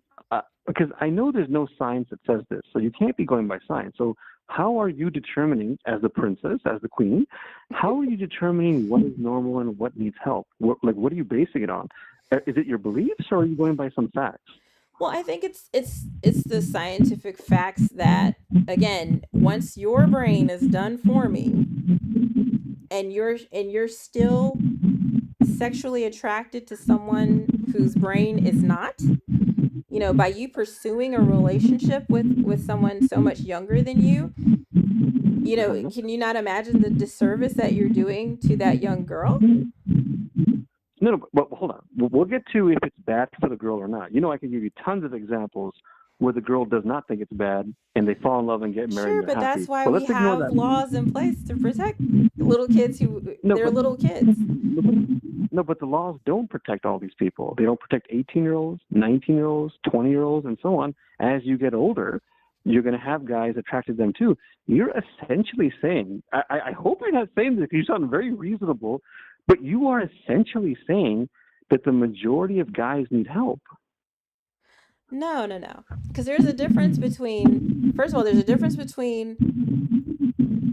Because I know there's no science that says this, so you can't be going by science. So how are you determining, as the princess, as the queen, how are you determining what is normal and what needs help? What are you basing it on? Is it your beliefs, or are you going by some facts? Well, I think it's the scientific facts that, again, once your brain is done forming and you're still sexually attracted to someone whose brain is not, by you pursuing a relationship with someone so much younger than you, Uh-huh. can you not imagine the disservice that you're doing to that young girl? No, no, but hold on. We'll get to if it's bad for the girl or not. I can give you tons of examples where the girl does not think it's bad and they fall in love and get married and Sure, they're but that's happy. why But we let's ignore have that. laws in place to protect little kids who No, they're but little kids. no, but the laws don't protect all these people. They don't protect 18-year-olds, 19-year-olds, 20-year-olds, and so on. As you get older, you're going to have guys attracted to them too. You're essentially saying, I hope you're not saying this because you sound very reasonable, but you are essentially saying that the majority of guys need help. No, no, no. Because there's a difference between, first of all, there's a difference between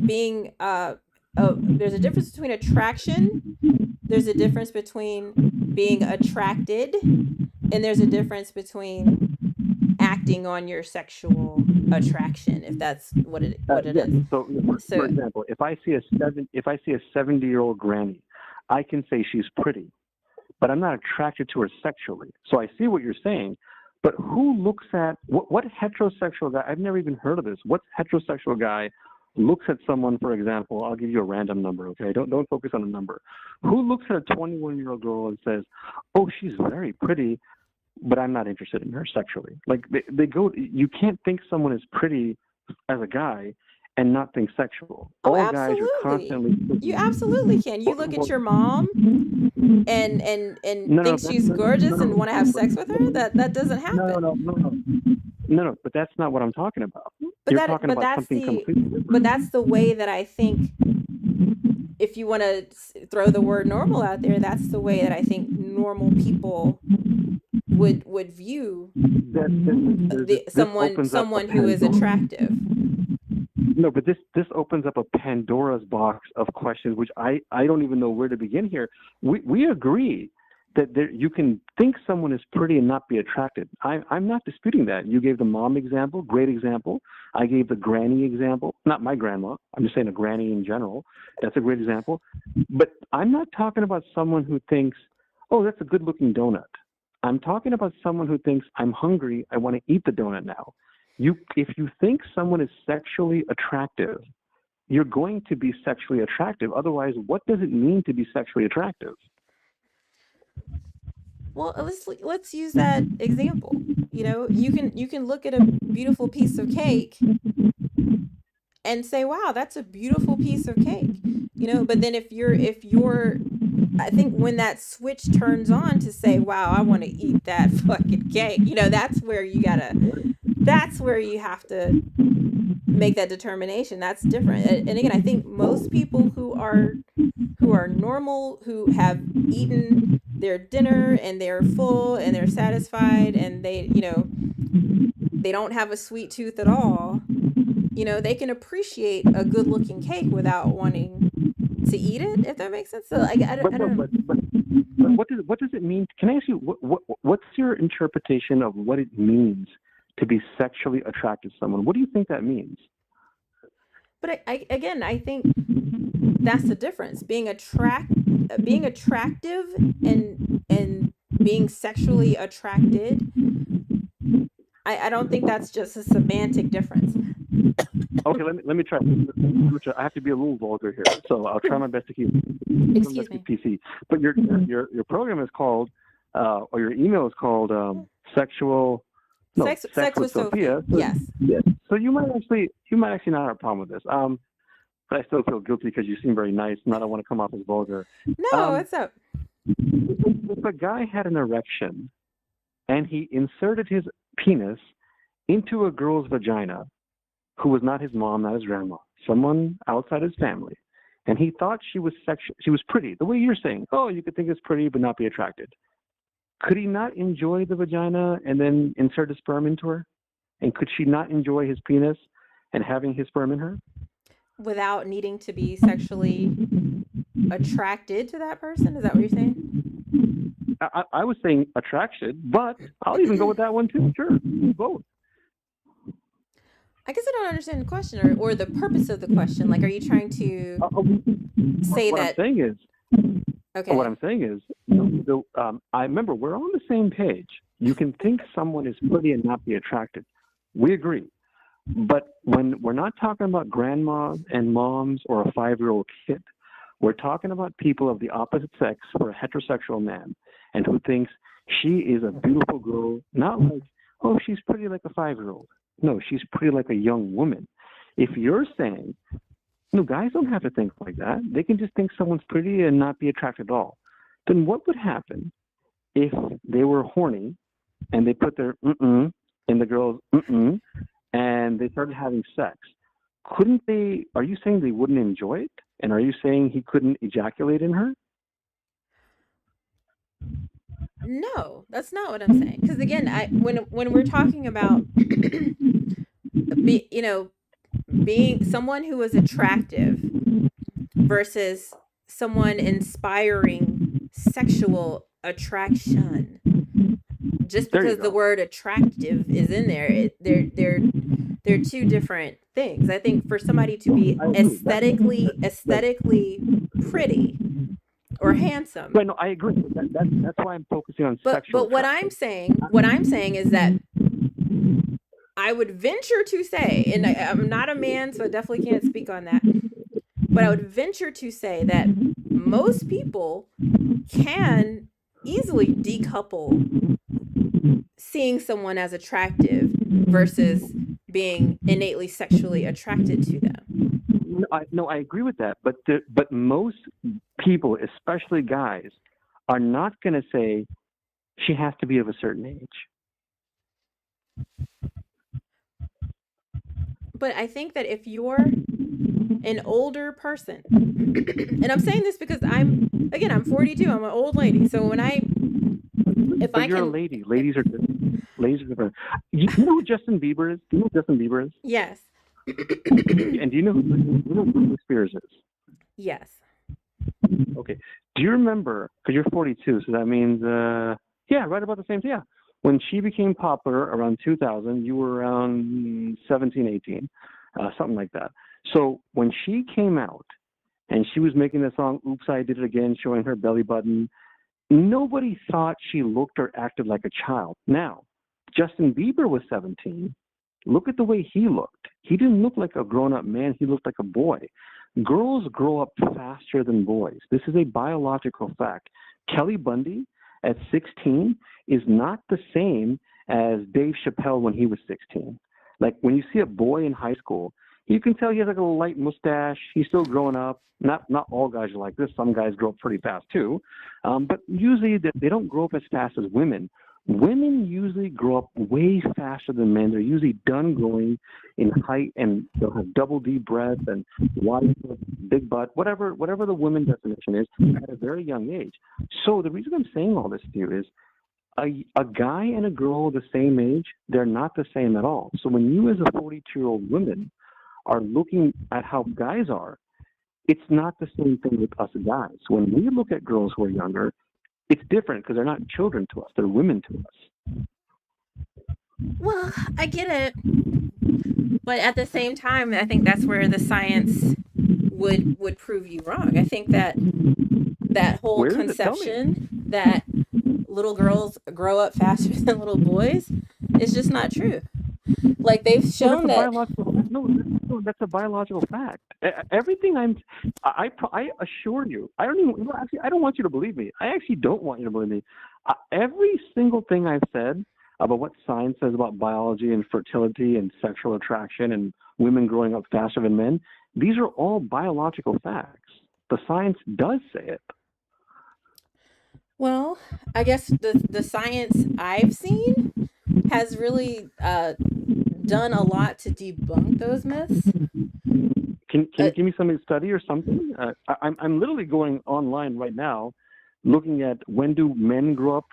being, there's a difference between attraction, there's a difference between being attracted, and there's a difference between acting on your sexual attraction, if that's what it Yes. is. So, for So, example, if I see a 70-year-old granny, I can say she's pretty, but I'm not attracted to her sexually. So I see what you're saying, But who looks at what heterosexual guy? I've never even heard of this. What heterosexual guy looks at someone, for example? I'll give you a random number, okay? Don't focus on a number. Who looks at a 21-year-old girl and says, "Oh, she's very pretty, but I'm not interested in her sexually." Like they go. You can't think someone is pretty as a guy and not think sexual. Oh, All guys are absolutely. constantly. You absolutely can. You Well, look at well, your mom and no, no, think she's gorgeous and want to have sex with her. That doesn't no, happen. no, no, no, no, no. But that's not what I'm talking about. But You're talking but about that's something the completely but different. that's the way that I think, if you want to throw the word normal out there, that's the way that I think normal people would view the This opens up a someone who is Pandora. attractive. No, but this opens up a Pandora's box of questions, which I don't even know where to begin here. We agree that you can think someone is pretty and not be attracted. I'm not disputing that. You gave the mom example, great example. I gave the granny example, not my grandma. I'm just saying a granny in general. That's a great example. But I'm not talking about someone who thinks, oh, that's a good-looking donut. I'm talking about someone who thinks, I'm hungry, I want to eat the donut now. If you think someone is sexually attractive, you're going to be sexually attractive. Otherwise, what does it mean to be sexually attractive? Well, let's use that example. You can look at a beautiful piece of cake and say, "Wow, that's a beautiful piece of cake." But then if you're I think when that switch turns on to say, "Wow, I want to eat that fucking cake," that's where you have to make that determination. That's different. And again, I think most people who are normal, who have eaten their dinner and they're full and they're satisfied and they don't have a sweet tooth at all, they can appreciate a good looking cake without wanting to eat it, if that makes sense. So I But don't but know. but, but, but what does it mean? Can I ask you what's your interpretation of what it means to be sexually attracted to someone? What do you think that means? But again, I think that's the difference. Being attractive and being sexually attracted. I don't think that's just a semantic difference. Okay, let me try. I have to be a little vulgar here, so I'll try my best to keep Excuse me. PC. But your program is called, or your email is called, sexual. No, sex Sex with with Sophie. Sophia. So, Yes. yes. So you might actually not have a problem with this. But I still feel guilty because you seem very nice, and I don't want to come off as vulgar. No, Um, what's up? if a guy had an erection and he inserted his penis into a girl's vagina, who was not his mom, not his grandma, someone outside his family, and he thought she was pretty, the way you're saying, oh, you could think it's pretty but not be attracted. Could he not enjoy the vagina and then insert his sperm into her? And could she not enjoy his penis and having his sperm in her? Without needing to be sexually attracted to that person? Is that what you're saying? I was saying attraction, but I'll even go with that one too. Sure, both. I guess I don't understand the question, or the purpose of the question. Like, are you trying to say What I'm that? saying is, what Okay. I'm saying is, I remember we're on the same page. You can think someone is pretty and not be attracted. We agree. But when we're not talking about grandmas and moms or a 5-year-old kid, we're talking about people of the opposite sex for a heterosexual man and who thinks she is a beautiful girl, not like, oh, she's pretty like a 5-year-old. No, she's pretty like a young woman. If you're saying, no, guys don't have to think like that. They can just think someone's pretty and not be attracted at all. Then what would happen if they were horny and they put their in the girl's and they started having sex? Couldn't they? Are you saying they wouldn't enjoy it? And are you saying he couldn't ejaculate in her? No, that's not what I'm saying. Because again, when we're talking about be you know being someone who is attractive versus someone inspiring sexual attraction, just There you because the go. word attractive is in there, they're two different things. I think for somebody to be I agree. aesthetically pretty, or handsome. Right, no, I agree. That's why I'm focusing on sexual But attraction. what I'm saying is that I would venture to say, and I'm not a man, so I definitely can't speak on that, but I would venture to say that most people can easily decouple seeing someone as attractive versus being innately sexually attracted to them. No, I agree with that. But most people, especially guys, are not going to say she has to be of a certain age. But I think that if you're an older person, and I'm saying this because I'm 42, I'm an old lady. So if But I you're a can, lady. Ladies are different. You know who Justin Bieber is? Do you know who Justin Bieber is? yes. And do you know who Britney Spears is? Yes. Okay. Do you remember? Because you're 42, so that means yeah, right about the same. Yeah. When she became popular around 2000, you were around 17, 18, something like that. So when she came out and she was making the song "Oops, I Did It Again," showing her belly button, nobody thought she looked or acted like a child. Now, Justin Bieber was 17. Look at the way he looked. He didn't look like a grown up man, he looked like a boy. Girls grow up faster than boys. This is a biological fact. Kelly Bundy at 16 is not the same as Dave Chappelle when he was 16. Like when you see a boy in high school, you can tell he has like a light mustache. He's still growing up. Not all guys are like this. Some guys grow up pretty fast too, but usually they don't grow up as fast as women. Women usually grow up way faster than men. They're usually done growing in height, and they'll have double D breasts and wide, big butt, whatever the women definition is, at a very young age. So the reason I'm saying all this to you is a guy and a girl the same age, they're not the same at all. So when you as a 42-year-old woman are looking at how guys are, it's not the same thing with us guys. When we look at girls who are younger, it's different because they're not children to us; they're women to us. Well, I get it, but at the same time, I think that's where the science would prove you wrong. I think that that whole Where is it? Tell me. conception that little girls grow up faster than little boys is just not true. Like they've Well, that's shown a that. biological. No, that's a biological fact. Everything I assure you. I don't even. Actually, I don't want you to believe me. I actually don't want you to believe me. Every single thing I've said about what science says about biology and fertility and sexual attraction and women growing up faster than men, these are all biological facts. The science does say it. Well, I guess the science I've seen has really done a lot to debunk those myths. Can Uh, you give me some study or something? I'm literally going online right now, looking at when do men grow up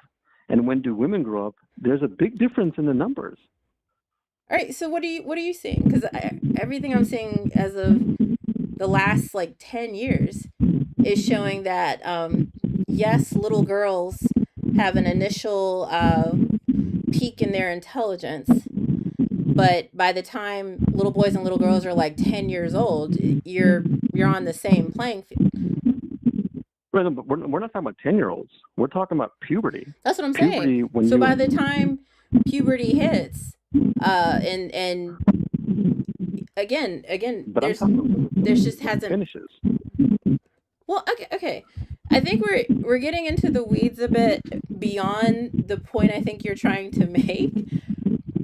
and when do women grow up. There's a big difference in the numbers. all right, so what are you seeing? Because everything I'm seeing as of the last like 10 years is showing that yes, little girls have an initial peak in their intelligence, but by the time little boys and little girls are like 10 years old, you're on the same playing field. Right, no, but we're not talking about 10-year-olds. We're talking about puberty. That's what I'm saying. Puberty when So you. by the time puberty hits, and again, But I'm talking there's just when it hasn't. finishes. Well, okay. I think we're getting into the weeds a bit beyond the point I think you're trying to make.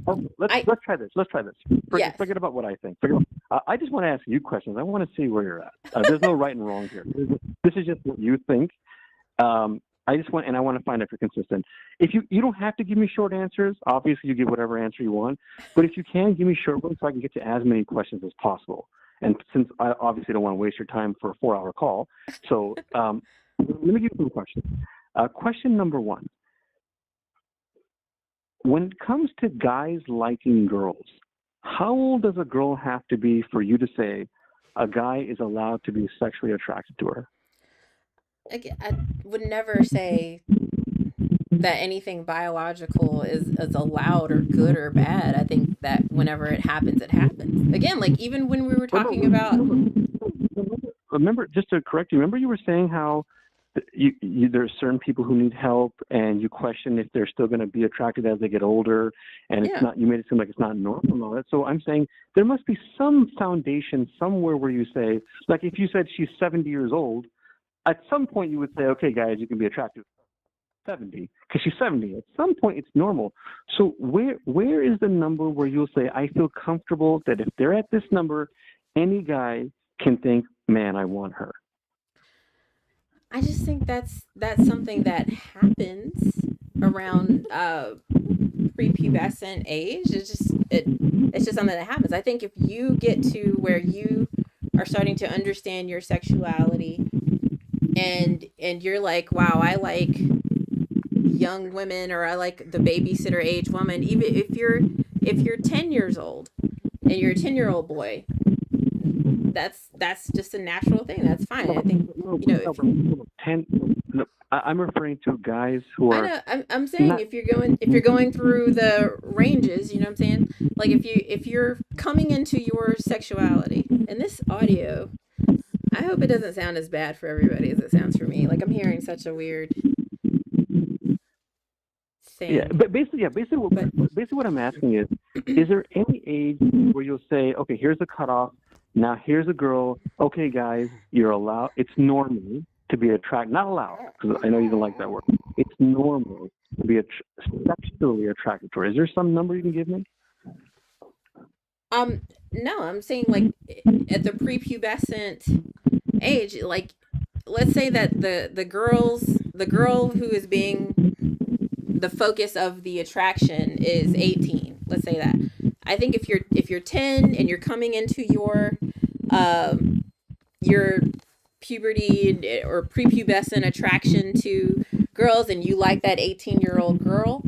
Oh, let's I let's try this. Let's try this. Yes. Forget about what I think. I just want to ask you questions. I want to see where you're at. There's no right and wrong here. This is just what you think. I want to find if you're consistent. If you don't have to give me short answers. Obviously, you give whatever answer you want. But if you can, give me short ones so I can get to as many questions as possible. And since I obviously don't want to waste your time for a 4-hour call, so let me give you some questions. Question number one: when it comes to guys liking girls, how old does a girl have to be for you to say a guy is allowed to be sexually attracted to her? I would never say that anything biological is allowed or good or bad. I think that whenever it happens, it happens. Again, like even when we were talking about. Remember, just to correct you, remember you were saying how there's certain people who need help, and you question if they're still going to be attracted as they get older, and it's Yeah. not. You made it seem like it's not normal and all that. So I'm saying there must be some foundation somewhere where you say, like, if you said she's 70 years old, at some point you would say, okay, guys, you can be attracted 70 because she's 70. At some point, it's normal. So where is the number where you'll say, I feel comfortable that if they're at this number, any guy can think, man, I want her. I just think that's something that happens around prepubescent age. It's just something that happens. I think if you get to where you are starting to understand your sexuality, and you're like, wow, I like young women, or I like the babysitter age woman, even if you're 10 years old and you're a 10-year-old boy, that's just a natural thing. That's fine. I think, if you, I'm referring to guys who I are know. I'm saying not. if you're going through the ranges, you know what I'm saying? Like if you're coming into your sexuality, and this audio, I hope it doesn't sound as bad for everybody as it sounds for me. Like I'm hearing such a weird Yeah, thing. but basically, But basically what I'm asking is there any age where you'll say, okay, here's the cutoff. Now here's a girl. Okay, guys, you're allowed. It's normal to be attracted. Not allowed, because I know you don't like that word. It's normal to be sexually attracted to her. Is there some number you can give me? um no, I'm saying like at the prepubescent age, like let's say that the girl who is being the focus of the attraction is 18. Let's say that. I think if you're 10 and you're coming into um your puberty or prepubescent attraction to girls, and you like that 18-year-old girl,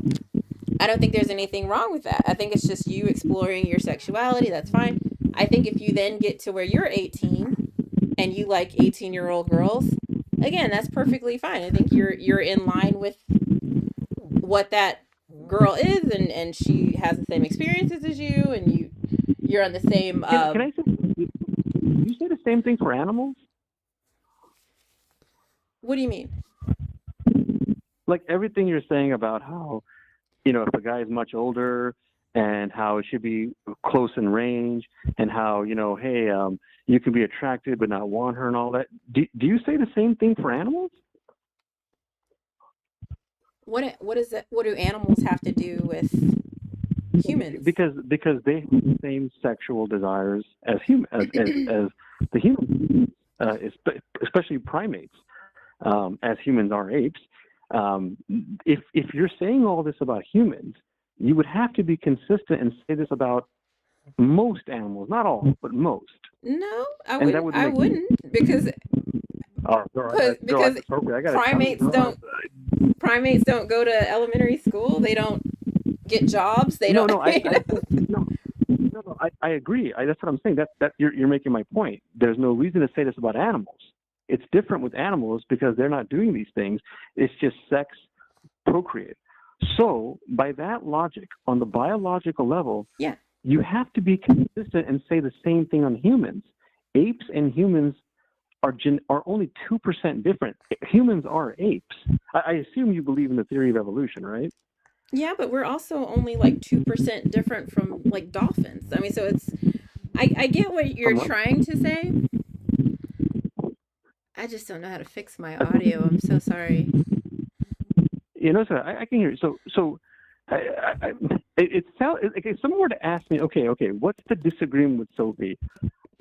I don't think there's anything wrong with that. I think it's just you exploring your sexuality. That's fine. I think if you then get to where you're 18 and you like 18-year-old girls, again, that's perfectly fine. I think you're in line with what that girl is, and she has the same experiences as you, and you're on the same Can I say? You say the same thing for animals? what do you mean? Like everything you're saying about how if a guy is much older and how it should be close in range and how, hey, you can be attracted but not want her and all that. Do you say the same thing for animals? What is that? What do animals have to do with humans? Because they have the same sexual desires as as the human, especially primates, as humans are apes. If you're saying all this about humans, you would have to be consistent and say this about most animals, not all, but most, No, I and that wouldn't. would I make. wouldn't because Oh, girl, because I gotta tell you, primates girl. don't primates don't go to elementary school. They don't get jobs. They No, don't. no, no, no, I agree. That's what I'm saying. That you're making my point. There's no reason to say this about animals. It's different with animals because they're not doing these things. It's just sex, procreate. So, by that logic, on the biological level, Yeah. you have to be consistent and say the same thing on humans. Apes and humans are only 2% different. Humans are apes. I assume you believe in the theory of evolution, right? Yeah, but we're also only like 2% different from like dolphins. I mean, so it's I get what you're From what? trying to say. I just don't know how to fix my audio. I'm so sorry. So I can hear you. So it sounds like if someone were to ask me, okay, what's the disagreement with Sophie?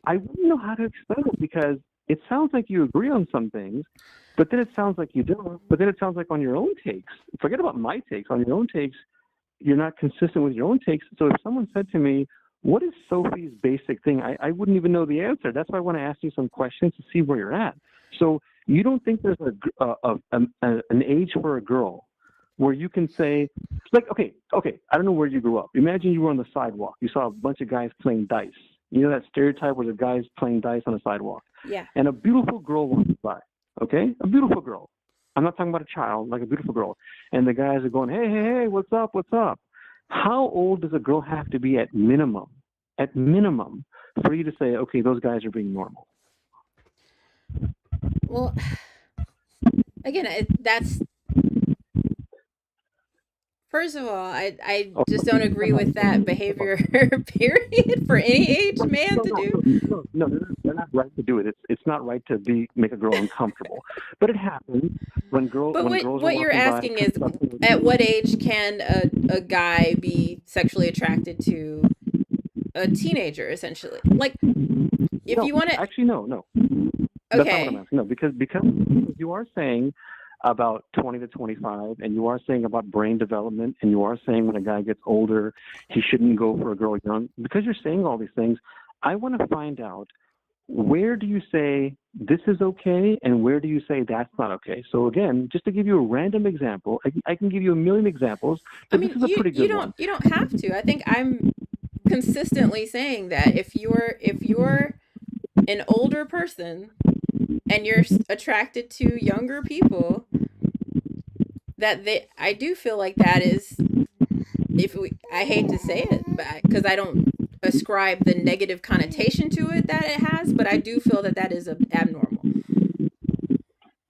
I wouldn't know how to explain it because it sounds like you agree on some things, but then it sounds like you don't. But then it sounds like on your own takes, forget about my takes. On your own takes, you're not consistent with your own takes. So if someone said to me, what is Sophie's basic thing? I wouldn't even know the answer. That's why I want to ask you some questions to see where you're at. So you don't think there's an age for a girl where you can say, like, okay, I don't know where you grew up. Imagine you were on the sidewalk. You saw a bunch of guys playing dice. You know that stereotype where the guys playing dice on the sidewalk. Yeah. And a beautiful girl walks by, okay? A beautiful girl. I'm not talking about a child, like a beautiful girl. And the guys are going, hey, what's up? How old does a girl have to be at minimum, for you to say, okay, those guys are being normal? Well, again, that's first of all, I Oh, just don't agree with that behavior. Period, for any age man no, to no, do. no, no, no, they're not right to do it. It's not right to make a girl uncomfortable. But it happens But when girls are what you're walking by asking is, constructing. at what age can a guy be sexually attracted to a teenager? Essentially, like if No, you want to. actually, no. That's not what I'm Okay, asking. No, because you are saying about 20 to 25, and you are saying about brain development, and you are saying when a guy gets older, he shouldn't go for a girl young. Because you're saying all these things, I want to find out, where do you say this is okay, and where do you say that's not okay? So again, just to give you a random example, I can give you a million examples, I but this mean, is a pretty good one. you don't have to. I think I'm consistently saying that if you're an older person and you're attracted to younger people, that they I do feel like that is, if we I hate to say it, but because I don't ascribe the negative connotation to it that it has, but I do feel that that is abnormal.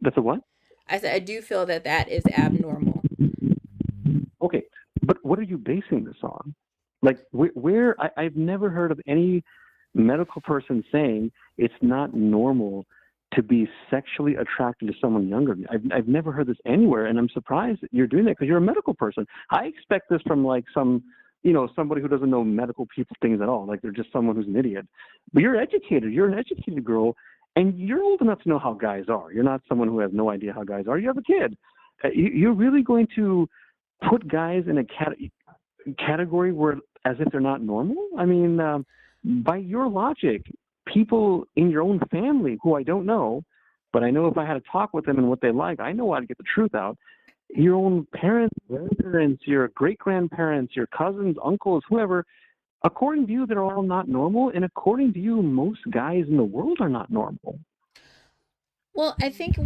That's a what? I said I do feel that that is abnormal. Okay, but what are you basing this on? Like, I've never heard of any medical person saying it's not normal to be sexually attracted to someone younger. I've never heard this anywhere, and I'm surprised that you're doing that because you're a medical person. I expect this from like somebody who doesn't know medical people things at all. Like they're just someone who's an idiot. But you're educated. You're an educated girl, and you're old enough to know how guys are. You're not someone who has no idea how guys are. You have a kid. You're really going to put guys in a category where as if they're not normal? I mean, by your logic, people in your own family who I don't know, but I know if I had a talk with them and what they like, I know how to get the truth out. Your own parents, grandparents, your great grandparents, your cousins, uncles, whoever, according to you, they're all not normal. And according to you, most guys in the world are not normal. Well, I think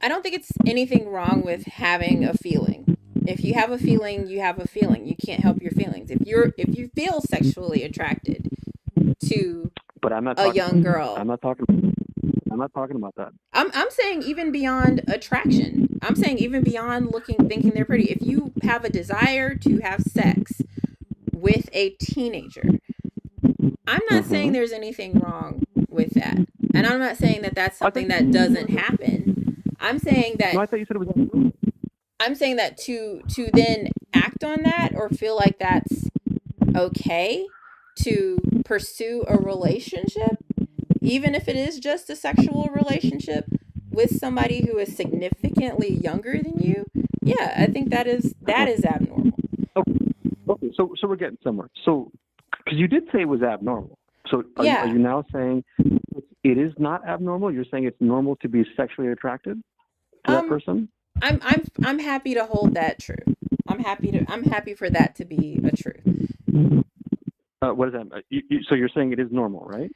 I don't think it's anything wrong with having a feeling. If you have a feeling, you have a feeling. You can't help your feelings. If you feel sexually attracted to But I'm not a talking. young girl, I'm not talking. I'm not talking about that. I'm saying even beyond attraction. I'm saying even beyond looking thinking they're pretty. If you have a desire to have sex with a teenager, I'm not saying Mm-hmm. there's anything wrong with that. And I'm not saying that that's I something think. that doesn't happen. I'm saying No, that I thought you said it was. to then act on that or feel like that's okay to pursue a relationship, even if it is just a sexual relationship with somebody who is significantly younger than you. Yeah, I think that is abnormal. Okay, okay. So we're getting somewhere. So, because you did say it was abnormal. So are Yeah. you now saying it is not abnormal? You're saying it's normal to be sexually attracted to that Um person? I'm happy to hold that true. I'm happy for that to be a truth. What is that? So you're saying it is normal, right?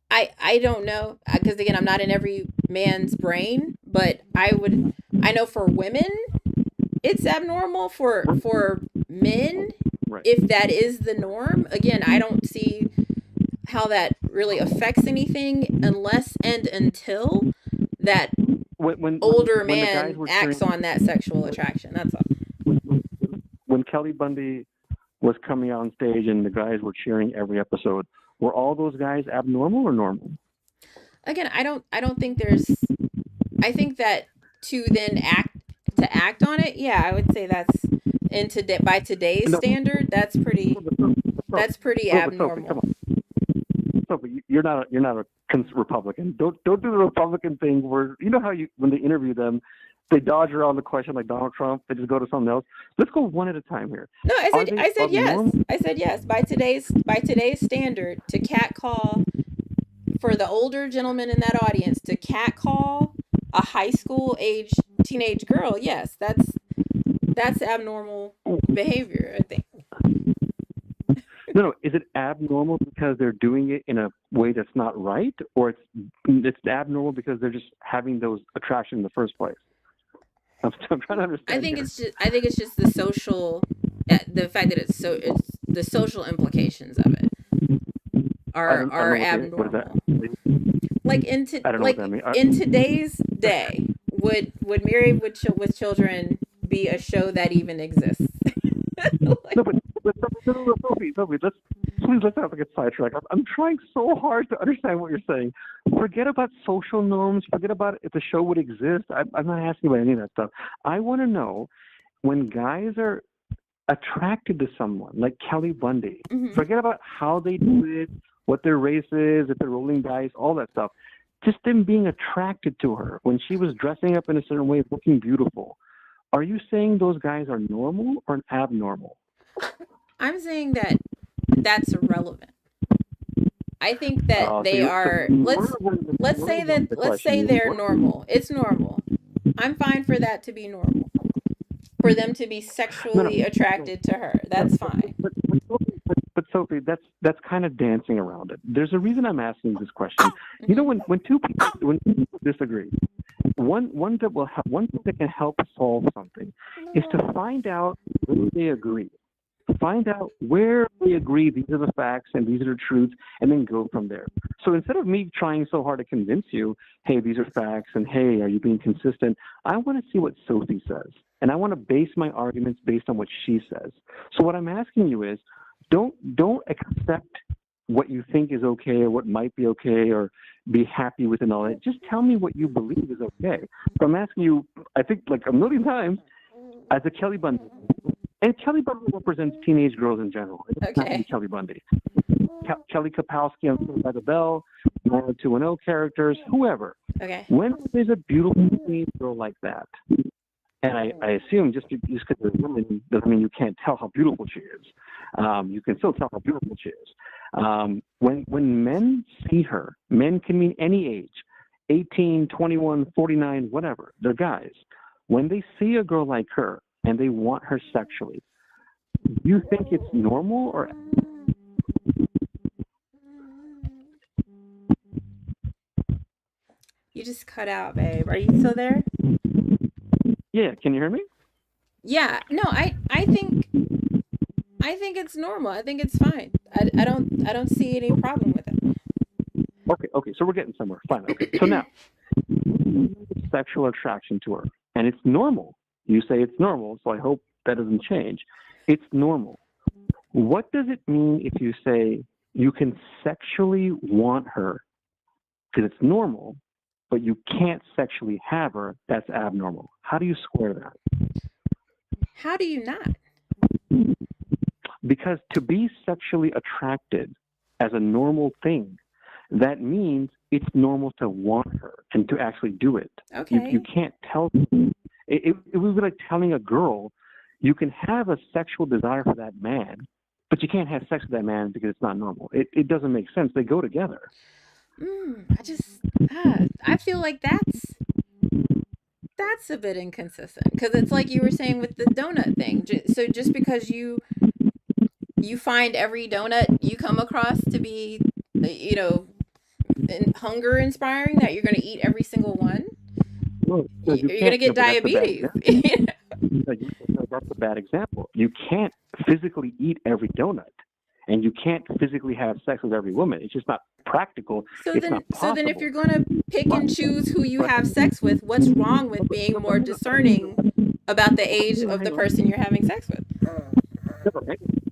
I don't know because again I'm not in every man's brain, but I know for women it's abnormal. For men, Right. if that is the norm, again I don't see how that really affects anything unless and until that older When the guys man were acts cheering, on that sexual attraction. That's all. when Kelly Bundy was coming out on stage and the guys were cheering every episode, were all those guys abnormal or normal? Again, I don't think there's I think that to act on it, yeah, I would say that's in today by today's No, standard, that's pretty but Sophie, come abnormal. on. Sophie, you're not a Republican. Don't do the Republican thing where you know how you when they interview them, they dodge around the question like Donald Trump. They just go to something else. Let's go one at a time here. No, Are they I said yes. abnormal? I said yes. By today's standard, to catcall for the older gentleman in that audience to catcall a high school age teenage girl, yes, that's abnormal behavior, I think. No, no. Is it abnormal because they're doing it in a way that's not right, or it's abnormal because they're just having those attraction in the first place? I'm trying to understand here. I think it's just the fact that it's the social implications of it I are don't know what is that. abnormal. like I don't know what that means. in today's day, would Married with with Children be a show that even exists? Like, No, but no, Sophie, let's not get sidetracked. I'm trying so hard to understand what you're saying. Forget about social norms. Forget about if the show would exist. I'm not asking about any of that stuff. I want to know when guys are attracted to someone like Kelly Bundy. mhm. Forget about how they do it, what their race is, if they're rolling dice, all that stuff. Just them being attracted to her when she was dressing up in a certain way, looking beautiful. Are you saying those guys are normal or abnormal? I'm saying that that's irrelevant. I think that So they you're so are, you're the let's question. say they're normal. It's normal. I'm fine for that to be normal. For them to be No, no, sexually attracted to her. no. That's fine. But Sophie, that's kind of dancing around it. There's a reason I'm asking this question. You know, Mhm. when two people disagree, one thing that can help solve something is to find out where they agree. Find out where they agree, these are the facts and these are the truths, and then go from there. So instead of me trying so hard to convince you, hey, these are facts, and hey, are you being consistent? I want to see what Sophie says. And I want to base my arguments based on what she says. So what I'm asking you is don't accept what you think is okay or what might be okay or be happy with and all that. Just tell me what you believe is okay. So I'm asking you, I think like a million times, as a Kelly Bundy, and Kelly Bundy represents teenage girls in general. It doesn't have to be Okay. Kelly Bundy. Kelly Kapowski on Saved by the Bell, 90210 characters, whoever. Okay. When there's a beautiful teenage girl like that, and I assume just because they're women doesn't mean you can't tell how beautiful she is. You can still tell how beautiful she is. When men see her, men can mean any age, 18, 21, 49, whatever. They're guys. When they see a girl like her and they want her sexually, do you think it's normal or You just cut out, babe. Are you still there? yeah? Can you hear me? Yeah. No, I think it's normal. I think it's fine. I don't see any problem with Okay. So we're getting somewhere. Fine. Okay. So now, sexual attraction to her, and it's normal. You say it's normal, so I hope that doesn't change. It's normal. What does it mean if you say you can sexually want her because it's normal, but you can't sexually have her? That's abnormal. How do you square that? How do you not? Because to be sexually attracted as a normal thing, that means it's normal to want her and to actually do it. You Okay. can't tell. It would be like telling a girl you can have a sexual desire for that man, but you can't have sex with that man because it's not normal. It doesn't make sense. They go together. I just I feel like that's a bit inconsistent because it's like you were saying with the donut thing. So just because you find every donut you come across to be, you know, hunger inspiring, that you're going to eat every single one, No, no, you you're going to can't. get No, but that's a bad diabetes. example. That's a bad example. You can't physically eat every donut, and you can't physically have sex with every woman. It's just not practical. It's not So then if possible. you're going to pick But, and choose who you but, have sex with, what's wrong with being more discerning about the age of the hang on. person you're having sex with?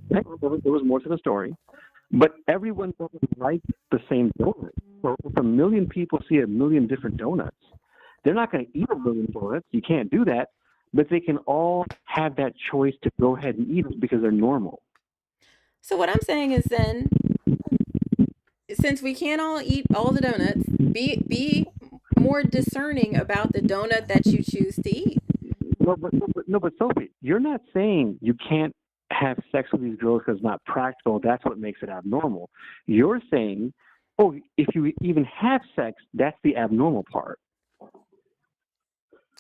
There was more to the story, but everyone doesn't like the same donut. So if a million people see a million different donuts, they're not going to eat a million donuts. You can't do that, but they can all have that choice to go ahead and eat it because they're normal. So what I'm saying is then, since we can't all eat all the donuts, be more discerning about the donut that you choose to eat. No, but Sophie, you're not saying you can't have sex with these girls because it's not practical. That's what makes it abnormal. You're saying, oh, if you even have sex, that's the abnormal part.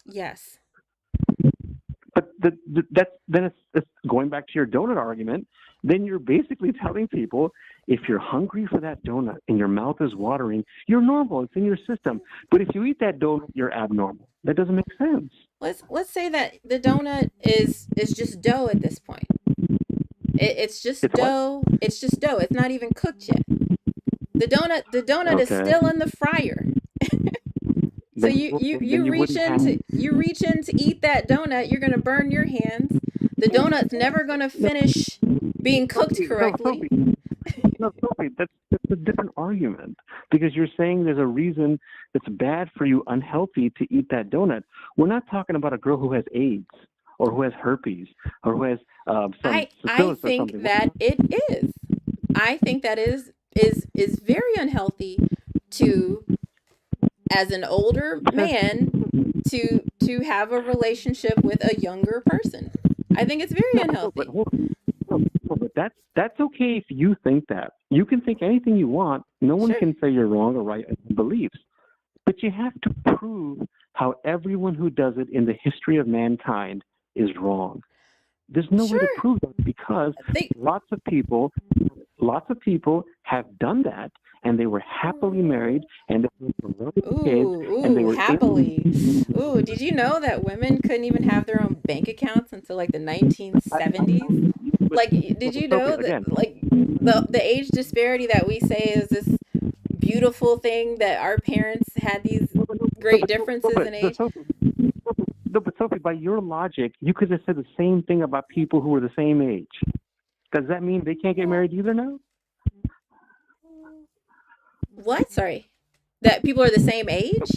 Yes. But that's then it's going back to your donut argument. Then you're basically telling people if you're hungry for that donut and your mouth is watering, you're normal. It's in your system. But if you eat that donut, you're abnormal. That doesn't make sense. Let's say that the donut is just dough at this point. It's just It's what? dough. It's just dough. It's not even cooked yet. The donut is Okay. still in the fryer. So Then you wouldn't have. you reach in to eat that donut, you're gonna burn your hands. The donut's never gonna No, finish being cooked Sophie, no, correctly. Sophie, no, Sophie. That's a different argument because you're saying there's a reason that's bad for you, unhealthy to eat that donut. We're not talking about a girl who has AIDS or who has herpes or who has some I syphilis or think something. that it is. I think that is very unhealthy to, as an older man, to have a relationship with a younger person. I think it's very No, but unhealthy. hold on. No, but that's okay if you think that. You can think anything you want. No one Sure. can say you're wrong or right in beliefs. But you have to prove how everyone who does it in the history of mankind is wrong. There's no way to Sure. prove that because They lots of people lots of people have done that and they were happily married and they were loving kids and they ooh, were happily. Ooh, did you know that women couldn't even have their own bank accounts until like the I 1970s? but, Like, did you Sophie, know that again, like the age disparity that we say is this beautiful thing, that our parents had these great differences in age? Sophie, no, but Sophie, by your logic, you could have said the same thing about people who were the same age. Does that mean they can't get married either now? What? Sorry. That people are the same age?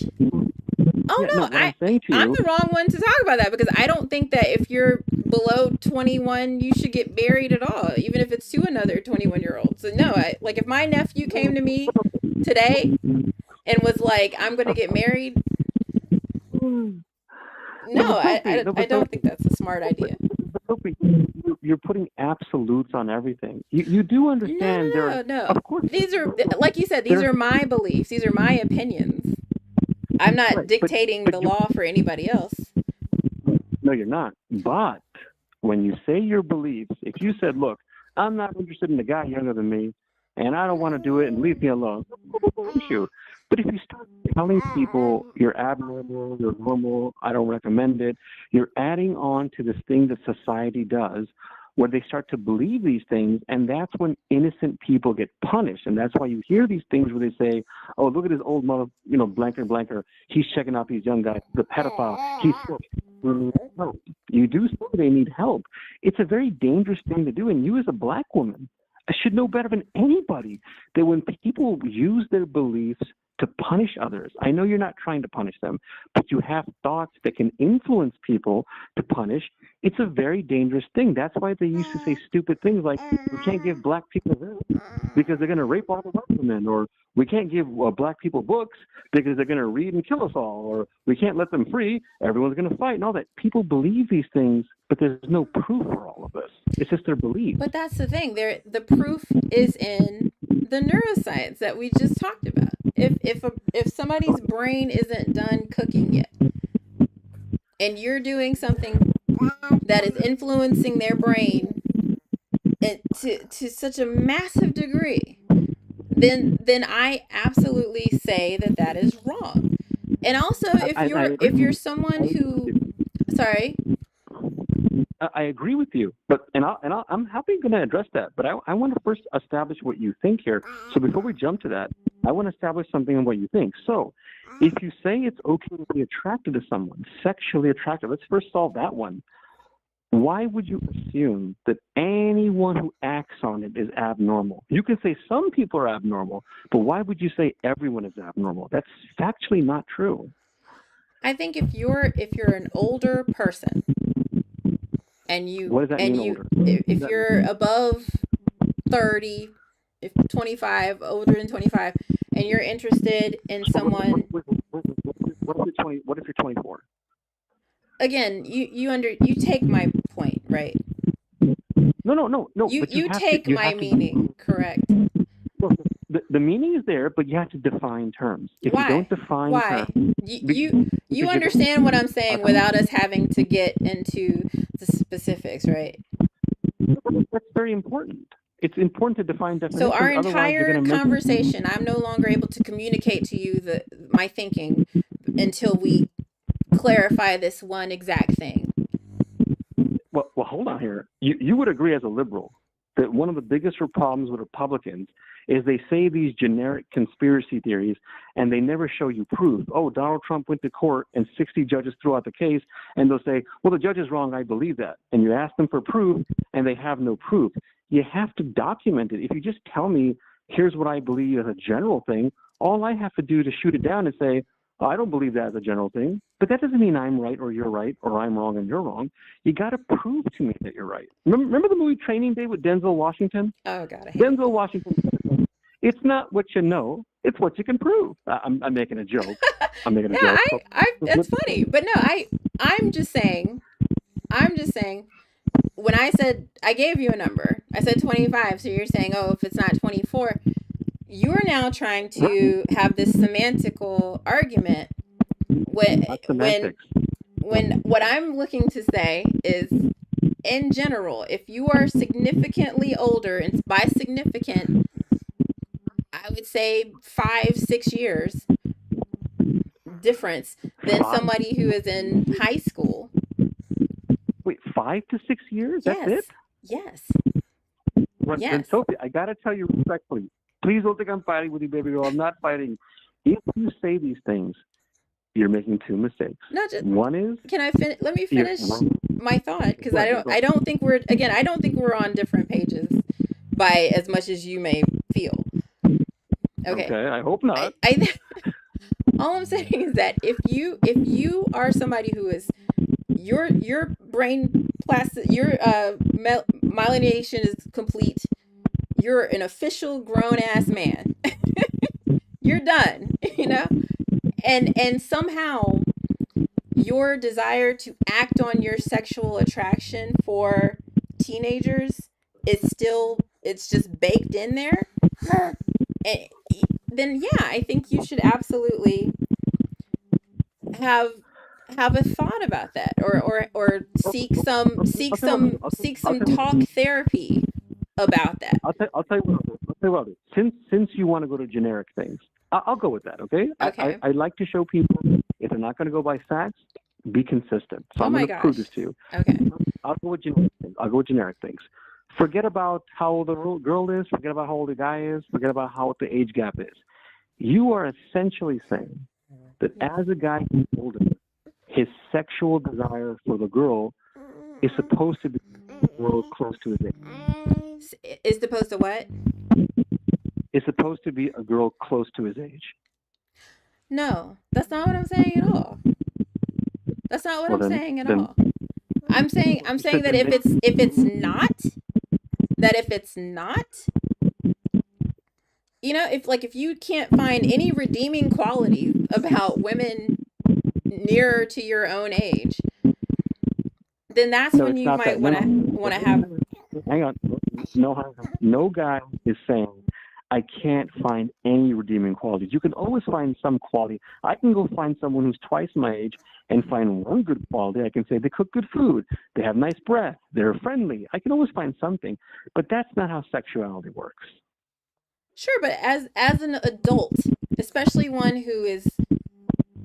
Oh Yeah, no, no, what I'm saying to I'm you, the wrong one to talk about that, because I don't think that if you're below 21 you should get married at all, even if it's to another 21-year-old. So no, like if my nephew came to me today and was like, "I'm going to get married," no, no, but Sophie, no, I but don't Sophie, think that's a smart but, idea. but Sophie, you're putting absolutes on everything. You do No, understand there are, no, no, no. of course, These are, like you said, these there, are my beliefs. These are my opinions. I'm not right, dictating but the you, law for anybody else. no, you're not. But when you say your beliefs, if you said, look, I'm not interested in a guy younger than me, and I don't want to do it, and leave me alone, no issue. But if you start telling people you're abnormal, you're normal, I don't recommend it, you're adding on to this thing that society does where they start to believe these things, and that's when innocent people get punished. And that's why you hear these things where they say, oh, look at this old mother, blanker, blanker, he's checking out these young guys, the pedophile, he's sick. We need help. You do say they need help. It's a very dangerous thing to do, and you as a black woman should know better than anybody that when people use their beliefs to punish others, I know you're not trying to punish them, but you have thoughts that can influence people to punish. It's a very dangerous thing. That's why they used to say stupid things like, we can't give black people this because they're going to rape all the white women, or we can't give black people books because they're going to read and kill us all, or we can't let them free, everyone's going to fight, and all that. People believe these things, but there's no proof for all of this. It's just their beliefs. But that's the thing. The proof is in the neuroscience that we just talked about. If somebody's brain isn't done cooking yet, and you're doing something that is influencing their brain to such a massive degree, then I absolutely say that that is wrong. And also, I if agree. you're someone who, sorry, I agree with you, but I'm happy going to address that. But I want to first establish what you think here. So before we jump to that, I want to establish something on what you think. So, if you say it's okay to be attracted to someone, sexually attracted, let's first solve that one. Why would you assume that anyone who acts on it is abnormal? You can say some people are abnormal, but why would you say everyone is abnormal? That's factually not true. I think if you're an older person, and What does that mean, older? if you're above 30, if 25, older than 25, and you're interested in So someone, what if you're 24? again, you take my point, right? No. You But you you have to take my meaning, correct? well, the meaning is there, but you have to define terms. If you don't Why? define Why? terms, You because you're understand what I'm saying okay, without us having to get into the specifics, right? that's very important. It's important to define So our definitions. Otherwise, you're entire going to make conversation, I'm no longer able to communicate to you my thinking until we clarify this one exact thing. well. Hold on here. You would agree as a liberal that one of the biggest problems with Republicans is they say these generic conspiracy theories and they never show you proof. Oh, Donald Trump went to court and 60 judges threw out the case, and they'll say, well, the judge is wrong, I believe that. And you ask them for proof and they have no proof. You have to document it. If you just tell me, here's what I believe as a general thing, all I have to do to shoot it down is say, oh, I don't believe that as a general thing, but that doesn't mean I'm right or you're right or I'm wrong and you're wrong. You got to prove to me that you're right. Remember the movie Training Day with Denzel Washington? Oh God, I hate Denzel Washington, it's not what you know, it's what you can prove. I'm making a joke. I'm making a Yeah, joke. that's funny. But no, I'm just saying, when I said, I gave you a number, I said 25. So you're saying, oh, if it's not 24, you are now trying to have this semantical argument when Not when semantics. when what I'm looking to say is, in general, if you are significantly older, and by significant, I would say 5-6 years difference than Five, somebody who is in high school. wait, 5 to 6 years? That's Yes, it? yes, Then yes. Sophie, I got to tell you respectfully, please don't think I'm fighting with you, baby girl. I'm not fighting. If you say these things, you're making two mistakes. No, just One is can I finish? Let me you're finish my thought, because go ahead, I don't think we're, again, I don't think we're on different pages by as much as you may feel. Okay, okay. I hope not. I all I'm saying is that if you are somebody who is, your brain plastic, your myelination is complete, you're an official grown ass man. You're done, and somehow your desire to act on your sexual attraction for teenagers is still, it's just baked in there. And then yeah, I think you should absolutely have a thought about that, or seek some I'll tell you what. talk therapy about that. I'll tell you what. I'll tell you what. Since you want to go to generic things, I'll go with that. Okay. Okay. I like to show people if they're not going to go by facts, be consistent. So Oh I'm my going to prove gosh. this to you. Okay. I'll go with generic things. I'll go with generic things. Forget about how old the girl is. Forget about how old the guy is. Forget about how the age gap is. You are essentially saying that as a guy gets older, his sexual desire for the girl is supposed to be a girl close to his age. Is supposed to what? Is supposed to be a girl close to his age. No, that's not what I'm saying at all. That's not what Well, I'm then, saying at then all. I'm saying that if it's not, if you can't find any redeeming qualities about women nearer to your own age, then that's no, when it's you not might that. want to have. Hang on. No guy is saying I can't find any redeeming qualities. You can always find some quality. I can go find someone who's twice my age and find one good quality. I can say they cook good food, they have nice breath, they're friendly. I can always find something, but that's not how sexuality works. Sure, but as an adult, especially one who is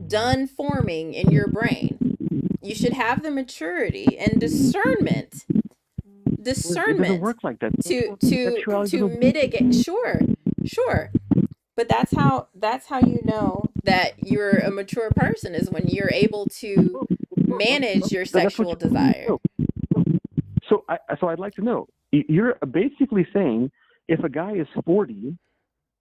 done forming in your brain, you should have the maturity and It doesn't discernment work like that. Sexuality to doesn't work. mitigate. Sure, but that's how you know that you're a mature person, is when you're able to manage your That's what sexual desire. you So I'd like to know. You're basically saying if a guy is 40,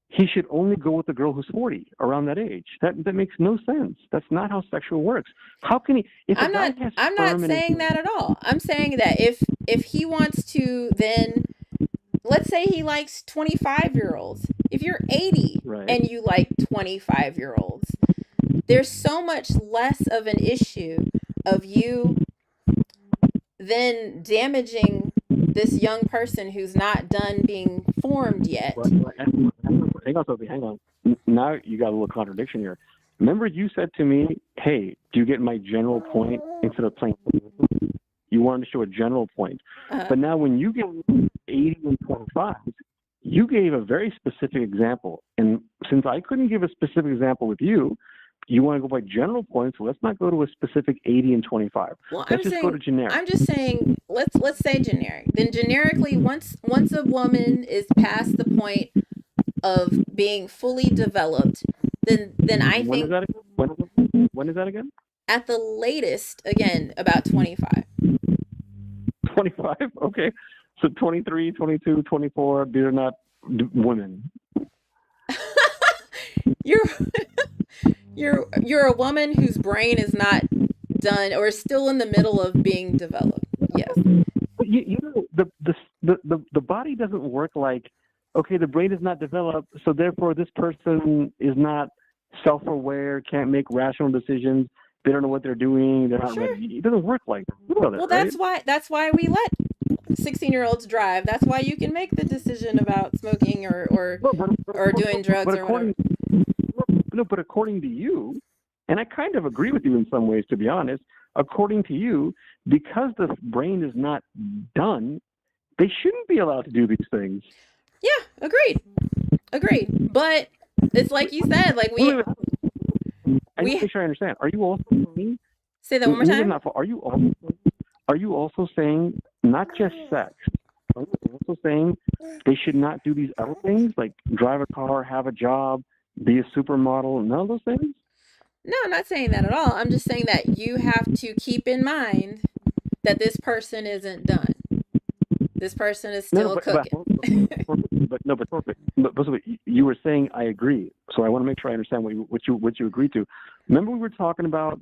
he should only go with a girl who's 40, around that age. That makes no sense. That's not how sexual works. How can he? If a I'm guy not has I'm not sperm in his saying that at all. I'm saying that if he wants to, then let's say he likes 25-year-olds. If you're 80 right, and you like 25-year-olds, there's so much less of an issue of you then damaging this young person who's not done being formed yet. hang on, Sophie, hang on. Now you got a little contradiction here. Remember, you said to me, "Hey, do you get my general point?" Instead of playing, you wanted to show a general point. But now, when you get 80 and 25, you gave a very specific example. And since I couldn't give a specific example with you, you want to go by general points. So let's not go to a specific 80 and 25. Well, Let's just go to generic. I'm just saying let's say generic. Then generically, once a woman is past the point of being fully developed, then I When is think that again? When is that again? at the latest, again, about 25. 25? Okay. So 23, 22, 24, these are not women. you're you're a woman whose brain is not done or is still in the middle of being developed. Yes. But you know, the body doesn't work like, okay, the brain is not developed, so therefore this person is not self-aware, can't make rational decisions, they don't know what they're doing, they're not Sure. ready. It doesn't work like that. You know that, Well, right? that's why we let 16-year-olds drive. That's why you can make the decision about smoking No, but, or doing drugs but or whatever. according no, but according to you, and I kind of agree with you in some ways, to be honest. According to you, because the brain is not done, they shouldn't be allowed to do these things. Yeah, agreed. Agreed. But it's like you said, like Wait, wait, I need to we make sure I understand. Are you also saying, say that one more maybe I'm time. not, are you also saying not just sex? Are you also saying they should not do these other things like drive a car, have a job, be a supermodel, none of those things? No, I'm not saying that at all. I'm just saying that you have to keep in mind that this person isn't done. This person is No, no, still cooking. but you were saying I agree. So I want to make sure I understand what you agreed to. Remember we were talking about,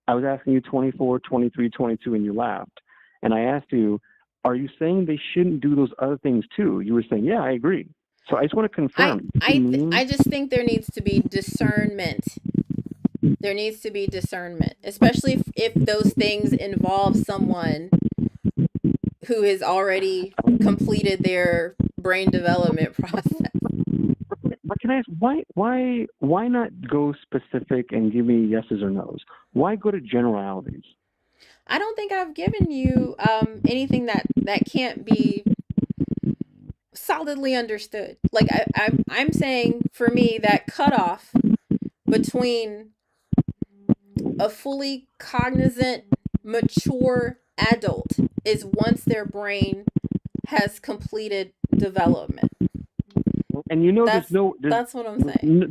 I was asking you 24, 23, 22, and you laughed. And I asked you, are you saying they shouldn't do those other things too? You were saying, yeah, I agree. So I just want to confirm. I just think there needs to be discernment. There needs to be discernment, especially if those things involve someone who has already completed their brain development process. But can I ask why not go specific and give me yeses or nos? Why go to generalities? I don't think I've given you anything that can't be solidly understood. Like I'm saying, for me, that cutoff between a fully cognizant, mature adult is once their brain has completed development. And you know, That's that's what I'm saying.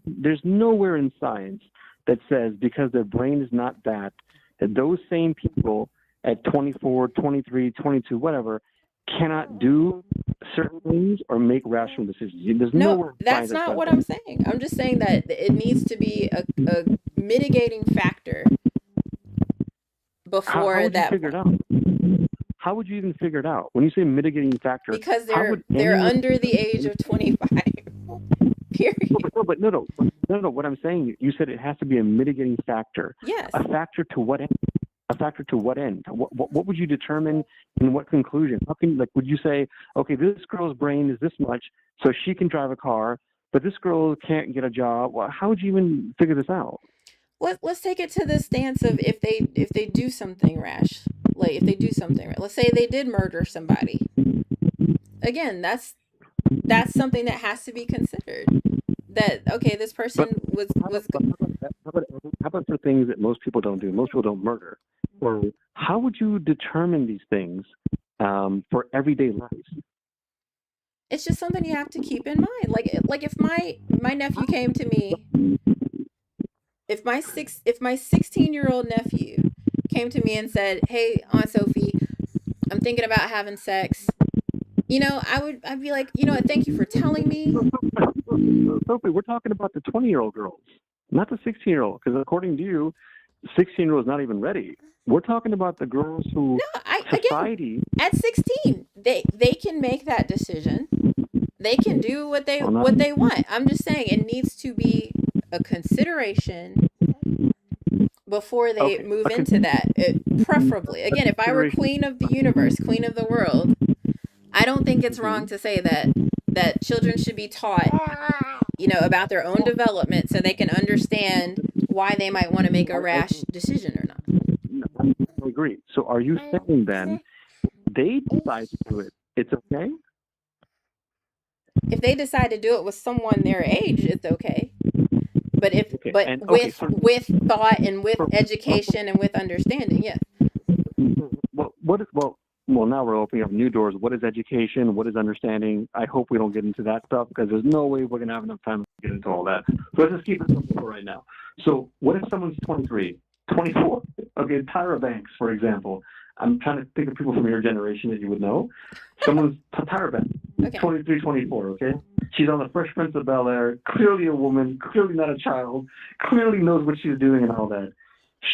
there's nowhere in science that says because their brain is not that those same people at 24, 23, 22, whatever, cannot do certain things or make rational decisions. There's No, nowhere in science that's that not says what I'm that. saying. I'm just saying that it needs to be a mitigating factor How before would you that figure it point, out? How would you even figure it out? When you say mitigating factor, because how would they're anyone? under the age of 25. No, Period. no. What I'm saying, you said it has to be a mitigating factor. Yes. A factor to what end? A factor to what end? What would you determine in what conclusion? How can, like, would you say, okay, this girl's brain is this much, so she can drive a car, but this girl can't get a job? Well, how would you even figure this out? Let's take it to the stance of if they do something rash, like if they do something, let's say they did murder somebody. Again, that's something that has to be considered. That okay, this But person was how about for things that most people don't do? Most people don't murder. Or how would you determine these things for everyday life? it's just something you have to keep in mind. Like if my nephew came to me, if my 16-year-old nephew came to me and said, "Hey, Aunt Sophie, I'm thinking about having sex." I'd be like, you know what, thank you for telling me. Sophie, we're talking about the 20-year-old girls, not the 16-year-old, because according to you, the 16-year-old is not even ready. We're talking about the girls who No, I again, society. at 16, they can make that decision. They can do Well, not. what they want. I'm just saying it needs to be a consideration before they Okay, move into that. Preferably, again, if I were consideration. queen of the universe, queen of the world, I don't think it's wrong Mm-hmm. to say that children should be taught, about their own development so they can understand why they might want to make a rash decision or not. I agree. So, are you saying then they decide to do it? It's okay. If they decide to do it with someone their age, it's okay. But but and okay, with so thought and with for, education and with understanding. Yes. what is well now we're opening up new doors. What is education? What is understanding? I hope we don't get into that stuff because there's no way we're gonna have enough time to get into all that. So let's just keep it simple for right now. So what if someone's 23, 24? Okay, Tyra Banks, for example. I'm trying to think of people from your generation that you would know. Someone's Tyra Banks, Okay. 23, 24, okay? She's on the Fresh Prince of Bel-Air, clearly a woman, clearly not a child, clearly knows what she's doing and all that.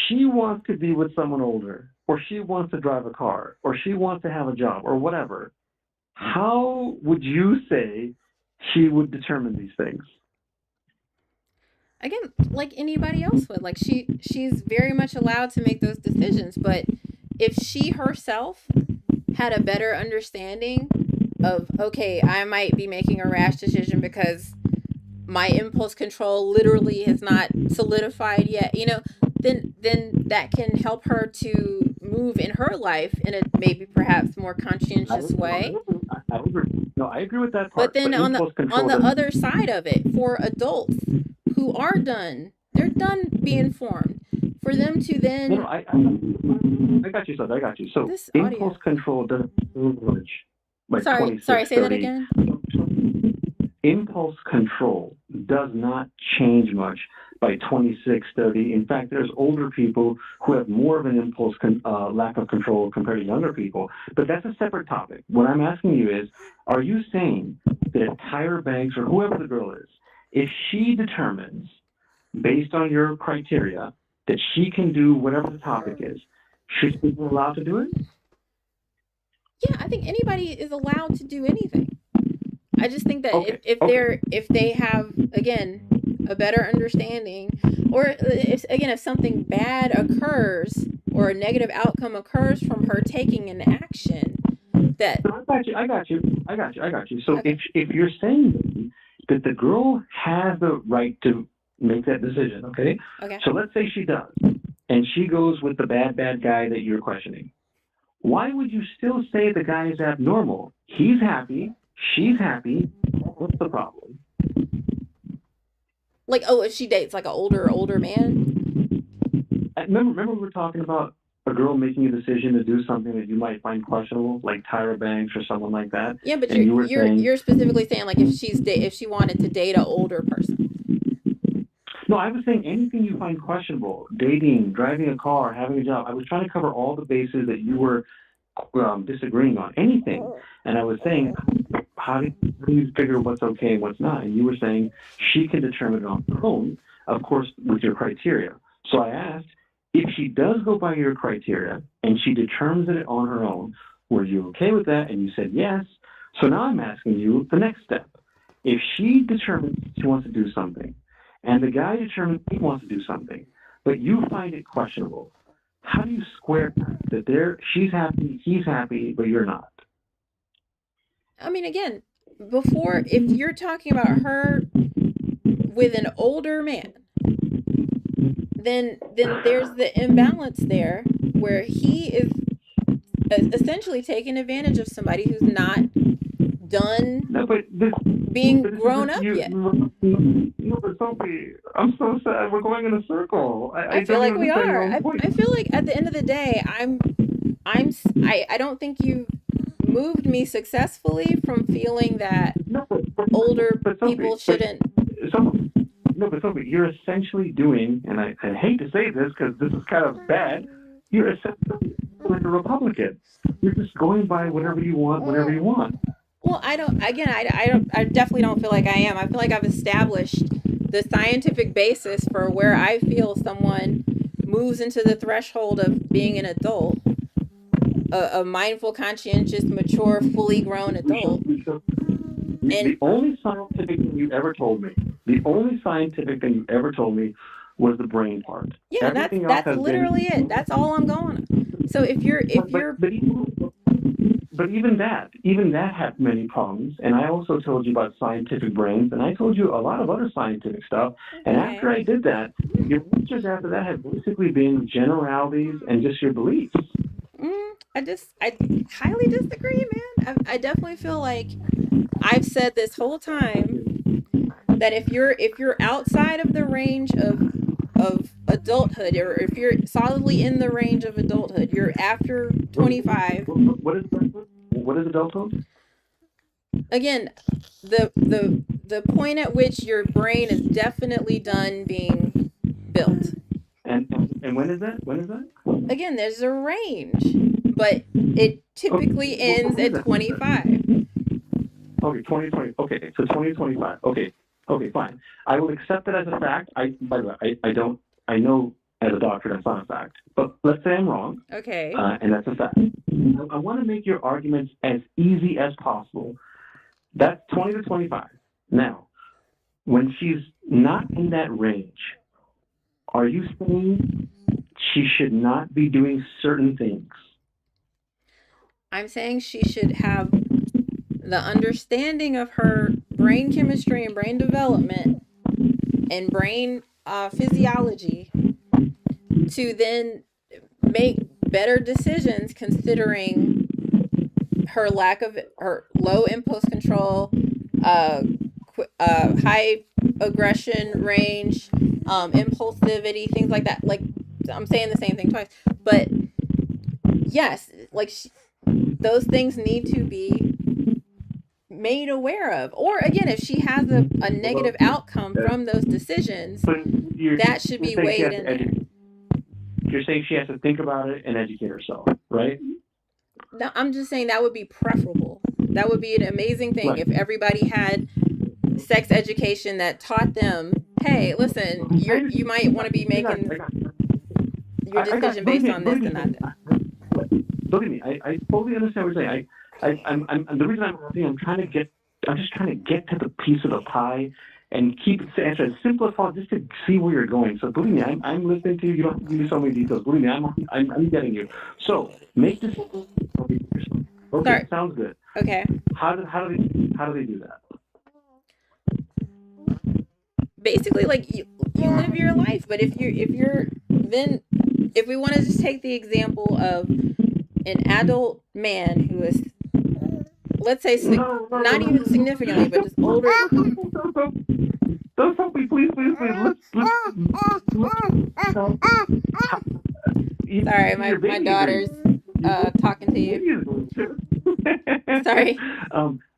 She wants to be with someone older, or she wants to drive a car, or she wants to have a job, or whatever. How would you say she would determine these things? Again, like anybody else would. Like she's very much allowed to make those decisions, but if she herself had a better understanding of, okay, I might be making a rash decision because my impulse control literally has not solidified yet, then that can help her to move in her life in a maybe perhaps more I, conscientious way. I agree. No, I agree with that But part. then But on the impulse control doesn't. other side of it, for adults who are done, they're done being formed. For them to No, no, then I got you, son. I got you. So this impulse audio. control doesn't change by Sorry, 26, say that 30. again. Impulse control does not change much by 26, 30. In fact, there's older people who have more of an lack of control compared to younger people. But that's a separate topic. What I'm asking you is, are you saying that if Tyra Banks or whoever the girl is, if she determines based on your criteria that she can do whatever the topic is, should she be allowed to do it? Yeah, I think anybody is allowed to do anything. I just think that Okay, okay. if they have, again, a better understanding, or if something bad occurs or a negative outcome occurs from her taking an action, that So I got you. So okay, if you're saying that the girl has the right to make that decision, okay? okay. So let's say she does, and she goes with the bad guy that you're questioning. Why would you still say the guy is abnormal? He's happy, she's happy. What's the problem? Like, oh, if she dates like an older man. Remember we were talking about a girl making a decision to do something that you might find questionable, like Tyra Banks or someone like that, Yeah, but and you were saying, you're specifically saying like if she wanted to date an older person. no, I was saying anything you find questionable, dating, driving a car, having a job. I was trying to cover all the bases that you were disagreeing on, anything. And I was saying, how do you figure what's okay and what's not? And you were saying she can determine it on her own, of course, with your criteria. So I asked, if she does go by your criteria and she determines it on her own, were you okay with that? And you said yes. So now I'm asking you the next step. If she determines she wants to do something, and the guy determines he wants to do something, but you find it questionable, how do you square that? She's happy, he's happy, but you're not. I mean, again, before, if you're talking about her with an older man, then there's the imbalance there where he is essentially taking advantage of somebody who's not done No, being but this is grown just up you. yet. No, but Sophie, I'm so sad. We're going in a circle. I I feel don't like even we understand your are. own point. I feel like at the end of the day, I don't think you've moved me successfully from feeling that No, older but Sophie, people shouldn't. Sophie, no, but Sophie, you're essentially doing, and I hate to say this because this is kind of bad. You're essentially like a Republican. You're just going by whatever you want, whenever you want. Well, I don't. Again, I definitely don't feel like I am. I feel like I've established the scientific basis for where I feel someone moves into the threshold of being an adult, a mindful, conscientious, mature, fully grown adult. And The only scientific thing you ever told me, the only scientific thing you ever told me was the brain part. yeah, Everything else that's has literally it. been, That's all I'm going on. So if but, but, you're but, even, but even that had many problems. And I also told you about scientific brains, and I told you a lot of other scientific stuff. And after okay, I did that, your answers after that had basically been generalities and just your beliefs. I highly disagree, man. I definitely feel like I've said this whole time that if you're outside of the range of adulthood, or if you're solidly in the range of adulthood, you're after 25. What is adulthood? Again, the point at which your brain is definitely done being built. And when is that? When is that? Again, there's a range, but it Okay, typically ends what is at that? What is 25. that? Okay, 2020. Okay, so 2025. Okay, okay, fine. I will accept it as a fact. By the way, I don't. I know as a doctor that's not a fact, but let's say I'm wrong, Okay. and that's a fact. I want to make your arguments as easy as possible. That's 20 to 25. Now, when she's not in that range, are you saying she should not be doing certain things? I'm saying she should have the understanding of her brain chemistry and brain development and brain physiology to then make better decisions, considering her low impulse control, uh, high aggression range, impulsivity, things like that. Like, I'm saying the same thing twice, but yes, like those things need to be made aware of. Or again, if she has a negative outcome Uh, from those decisions, but that should you're be saying she weighed has to in there. educate. You're saying she has to think about it and educate herself, right? Now, I'm just saying that would be preferable. That would be an amazing thing Right. if everybody had sex education that taught them, hey, listen, you might want to be I got, making I got, your I got. decision based on this and not that. Believe me, I totally understand what you're saying. The reason I'm asking, I'm just trying to get to the piece of the pie and keep the answer as simple as possible, just to see where you're going. So believe me, I'm listening to you. You don't have to give me so many details. Believe me, I'm getting you. So make this. Okay, Sorry. sounds good. Okay. How do they do that? Basically, like you live your life, but if you're then if we want to just take the example of an adult man who is, let's say, No, no, no, not even significantly, but just older. don't help me, please, please, please. Let's Sorry, your my baby agrees. daughter's talking to Your you. baby agrees. Sorry.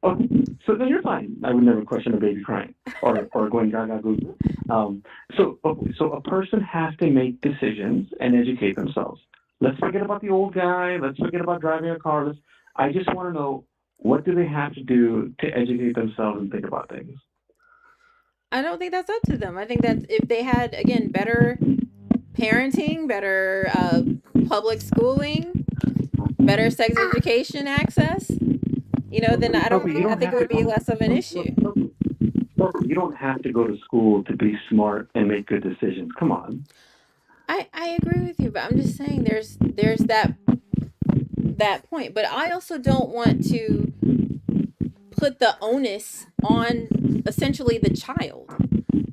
Okay, so then you're fine. I would never question a baby crying or going gaga goo. So a person has to make decisions and educate themselves. Let's forget about the old guy. Let's forget about driving a car. I just want to know, what do they have to do to educate themselves and think about things? I don't think that's up to them. I think that if they had, again, better parenting, better public schooling, better sex education access, then I don't. Sophie, you I don't think it have would be less of an to. issue. You don't have to go to school to be smart and make good decisions. Come on. I agree with you, but I'm just saying there's that point. But I also don't want to put the onus on essentially the child,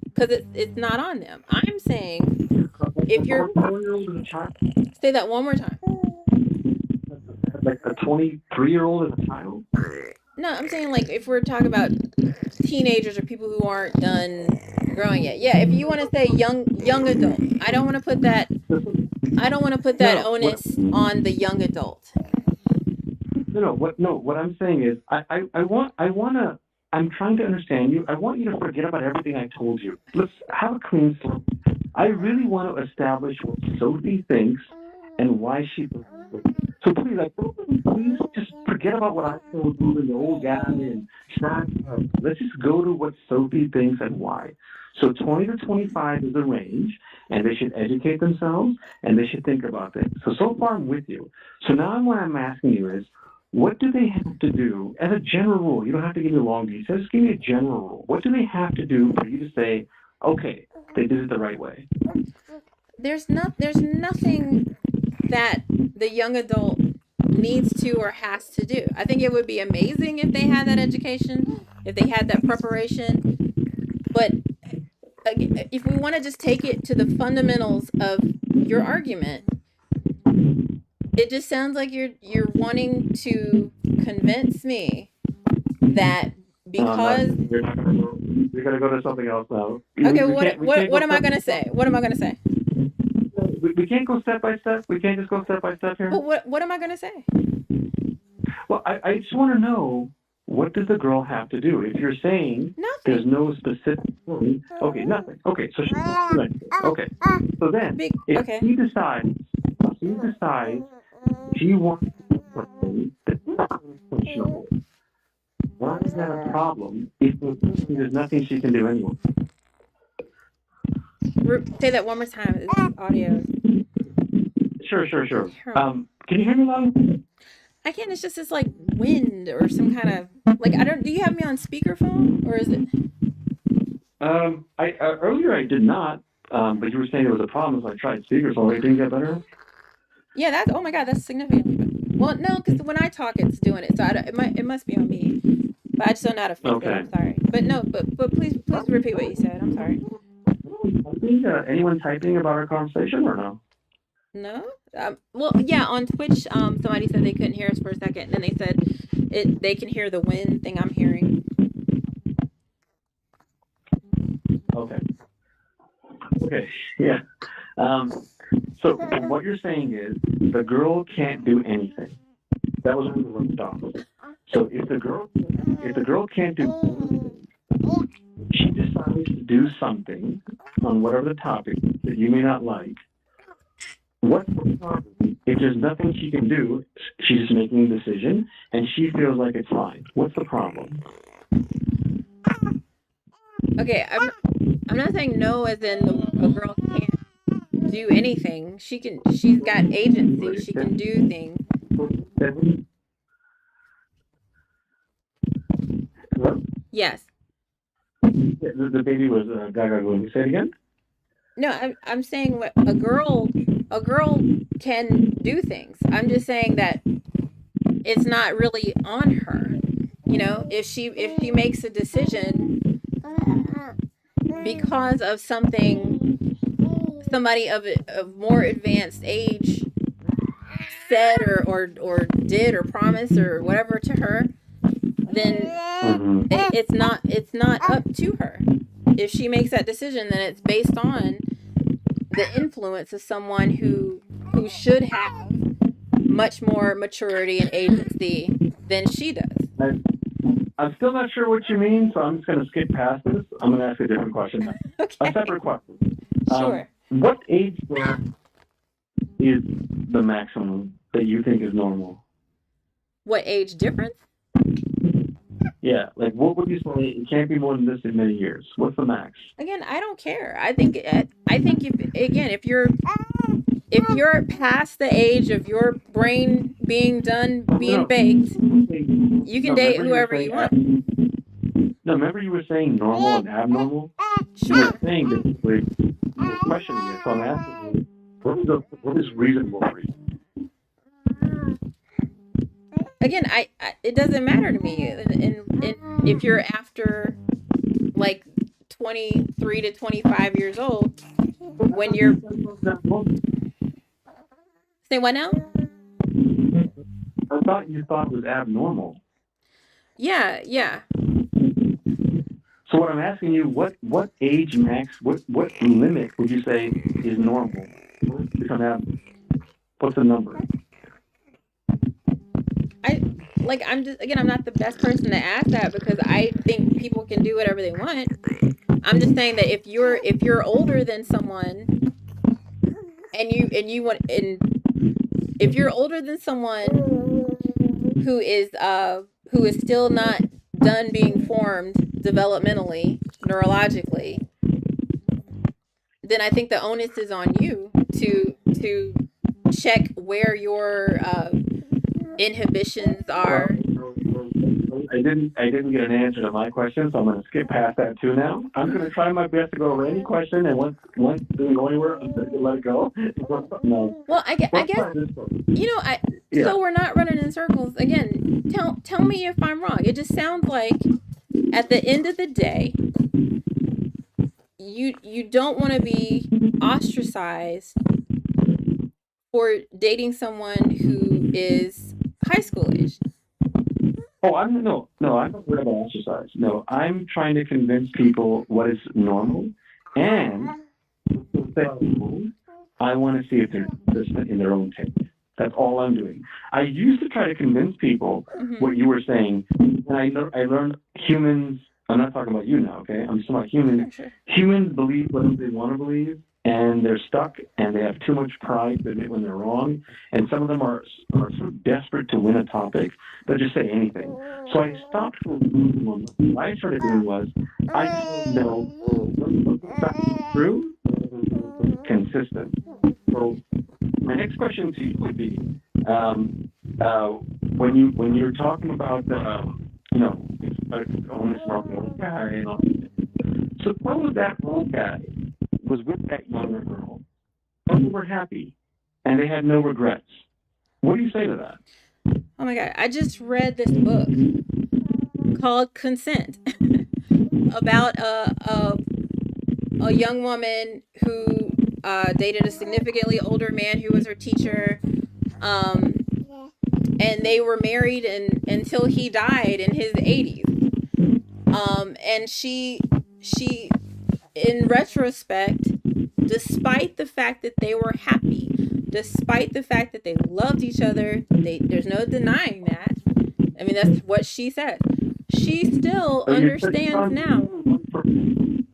because it's not on them. I'm saying if A you're 24-year-old is a child. say that one more time. Like a 23-year-old is a child. No, I'm saying, like, if we're talking about teenagers or people who aren't done growing yet. Yeah, if you want to say young adult, I don't want to put No, that no. onus on the young adult. What I'm saying is, I'm trying to understand you. I want you to forget about everything I told you. Let's have a clean slate. I really want to establish what Sophie thinks and why she believes it. So please just forget about what I told you and the old guy and shut up. Let's just go to what Sophie thinks and why. So 20 to 25 is the range, and they should educate themselves and they should think about things. So far I'm with you. So now what I'm asking you is, what do they have to do as a general rule? You don't have to give me long details. Just give me a general rule. What do they have to do for you to say, okay, they did it the right way? There's nothing that the young adult needs to or has to do. I think it would be amazing if they had that education, if they had that preparation, but if we want to just take it to the fundamentals of your argument, it just sounds like you're wanting to convince me that No, I'm not. because You're not. We gotta go to something else now. Okay, We can't what go am I step. gonna say? What am I gonna say? We can't go step by step. We can't just go step by step here. But what am I gonna say? Well, I just want to know, what does the girl have to do? If you're saying there's Nothing. no specific thing, okay, nothing. Okay, so she won't do anything. Okay, so then Big. if Okay. she decides she wants to do something that's not questionable, why is that a problem if there's nothing she can do anyway? Say that one more time. This audio is Sure, sure, sure. terrible. Can you hear me loud? I can't. It's just this like wind or some kind of like I don't. Do you have me on speakerphone or is it? I earlier I did not, but you were saying there was a problem, so I tried speakerphone. It didn't get better. Yeah. That's. Oh my God. That's significantly better. Well, no, because when I talk, it's doing it. So it must be on me. But I just don't know how to fix it. Okay. I'm sorry. But no. But please repeat what you said. I'm sorry. I think anyone typing about our conversation or no? No. Well, yeah. On Twitch, somebody said they couldn't hear us for a second, and then they said it. They can hear the wind thing I'm hearing. Okay. Okay. Yeah. Um, so what you're saying is the girl can't do anything. That was when the room stopped. So if the girl can't do anything, she decides to do something on whatever the topic that you may not like. What's the problem? If there's nothing she can do, she's just making a decision, and she feels like it's fine. What's the problem? Okay. I'm not saying no, as in a girl can't do anything. She can. She's got agency. She can do things. Hello? Yes. The baby was gaga going. Say it again. No, I'm saying what a girl can do things. I'm just saying that it's not really on her. You know, if she makes a decision because of somebody of more advanced age said or did or promised or whatever to her, then it's not up to her. If she makes that decision, then it's based on the influence of someone who should have much more maturity and agency than she does. I, I'm still not sure what you mean, so I'm just going to skip past this. I'm going to ask a different question now. A Okay. separate question. Sure. What age is the maximum that you think is normal? What age difference? Yeah, like what would you say? It can't be more than this in many years. What's the max? Again, I don't care. I think if you're past the age of your brain being done being No, baked, you can no. date Remember you were whoever you saying want. no. Remember you were saying normal and abnormal. You were Sure. saying basically you were questioning it. So I'm asking you, what is reasonable for you? Again, it doesn't matter to me. And if you're after like 23 to 25 years old, when you're say what now? I thought you thought it was abnormal. Yeah, yeah. So what I'm asking you, what age max, what limit would you say is normal? Become abnormal? What's the number? I I'm just again I'm not the best person to ask that because I think people can do whatever they want. I'm just saying that if you're older than someone and you want and if you're older than someone who is still not done being formed developmentally, neurologically, then I think the onus is on you to check where your inhibitions Well, are. I didn't get an answer to my question, so I'm going to skip past that too now. I'm going to try my best to go over any question, and once it doesn't go anywhere, I'm going to let it go. No. Well, I Let's guess try this one. I Yeah. so we're not running in circles again. Tell me if I'm wrong. It just sounds like at the end of the day, you don't want to be ostracized for dating someone who is high school age. Oh, I'm not worried about exercise. No, I'm trying to convince people what is normal, and I want to see if they're consistent in their own take. That's all I'm doing. I used to try to convince people what Mm-hmm. you were saying, and I learned humans. I'm not talking about you now, okay? I'm just talking about humans. Sure, sure. Humans believe what they want to believe, and they're stuck, and they have too much pride to admit when they're wrong. And some of them are so desperate to win a topic, they'll just say anything. So I stopped believing them. What I started doing was I don't know what's true, consistent. So my next question to you would be, um, uh, when you're talking about you know, on this old guy and all, suppose that old guy was with that younger girl, and they were happy, and they had no regrets. What do you say to that? Oh my God. I just read this book called Consent about a young woman who dated a significantly older man who was her teacher. Um, and they were married until he died in his 80s. And she in retrospect, despite the fact that they were happy, despite the fact that they loved each other, there's no denying that. I mean, that's what she said. She still So you said understands now.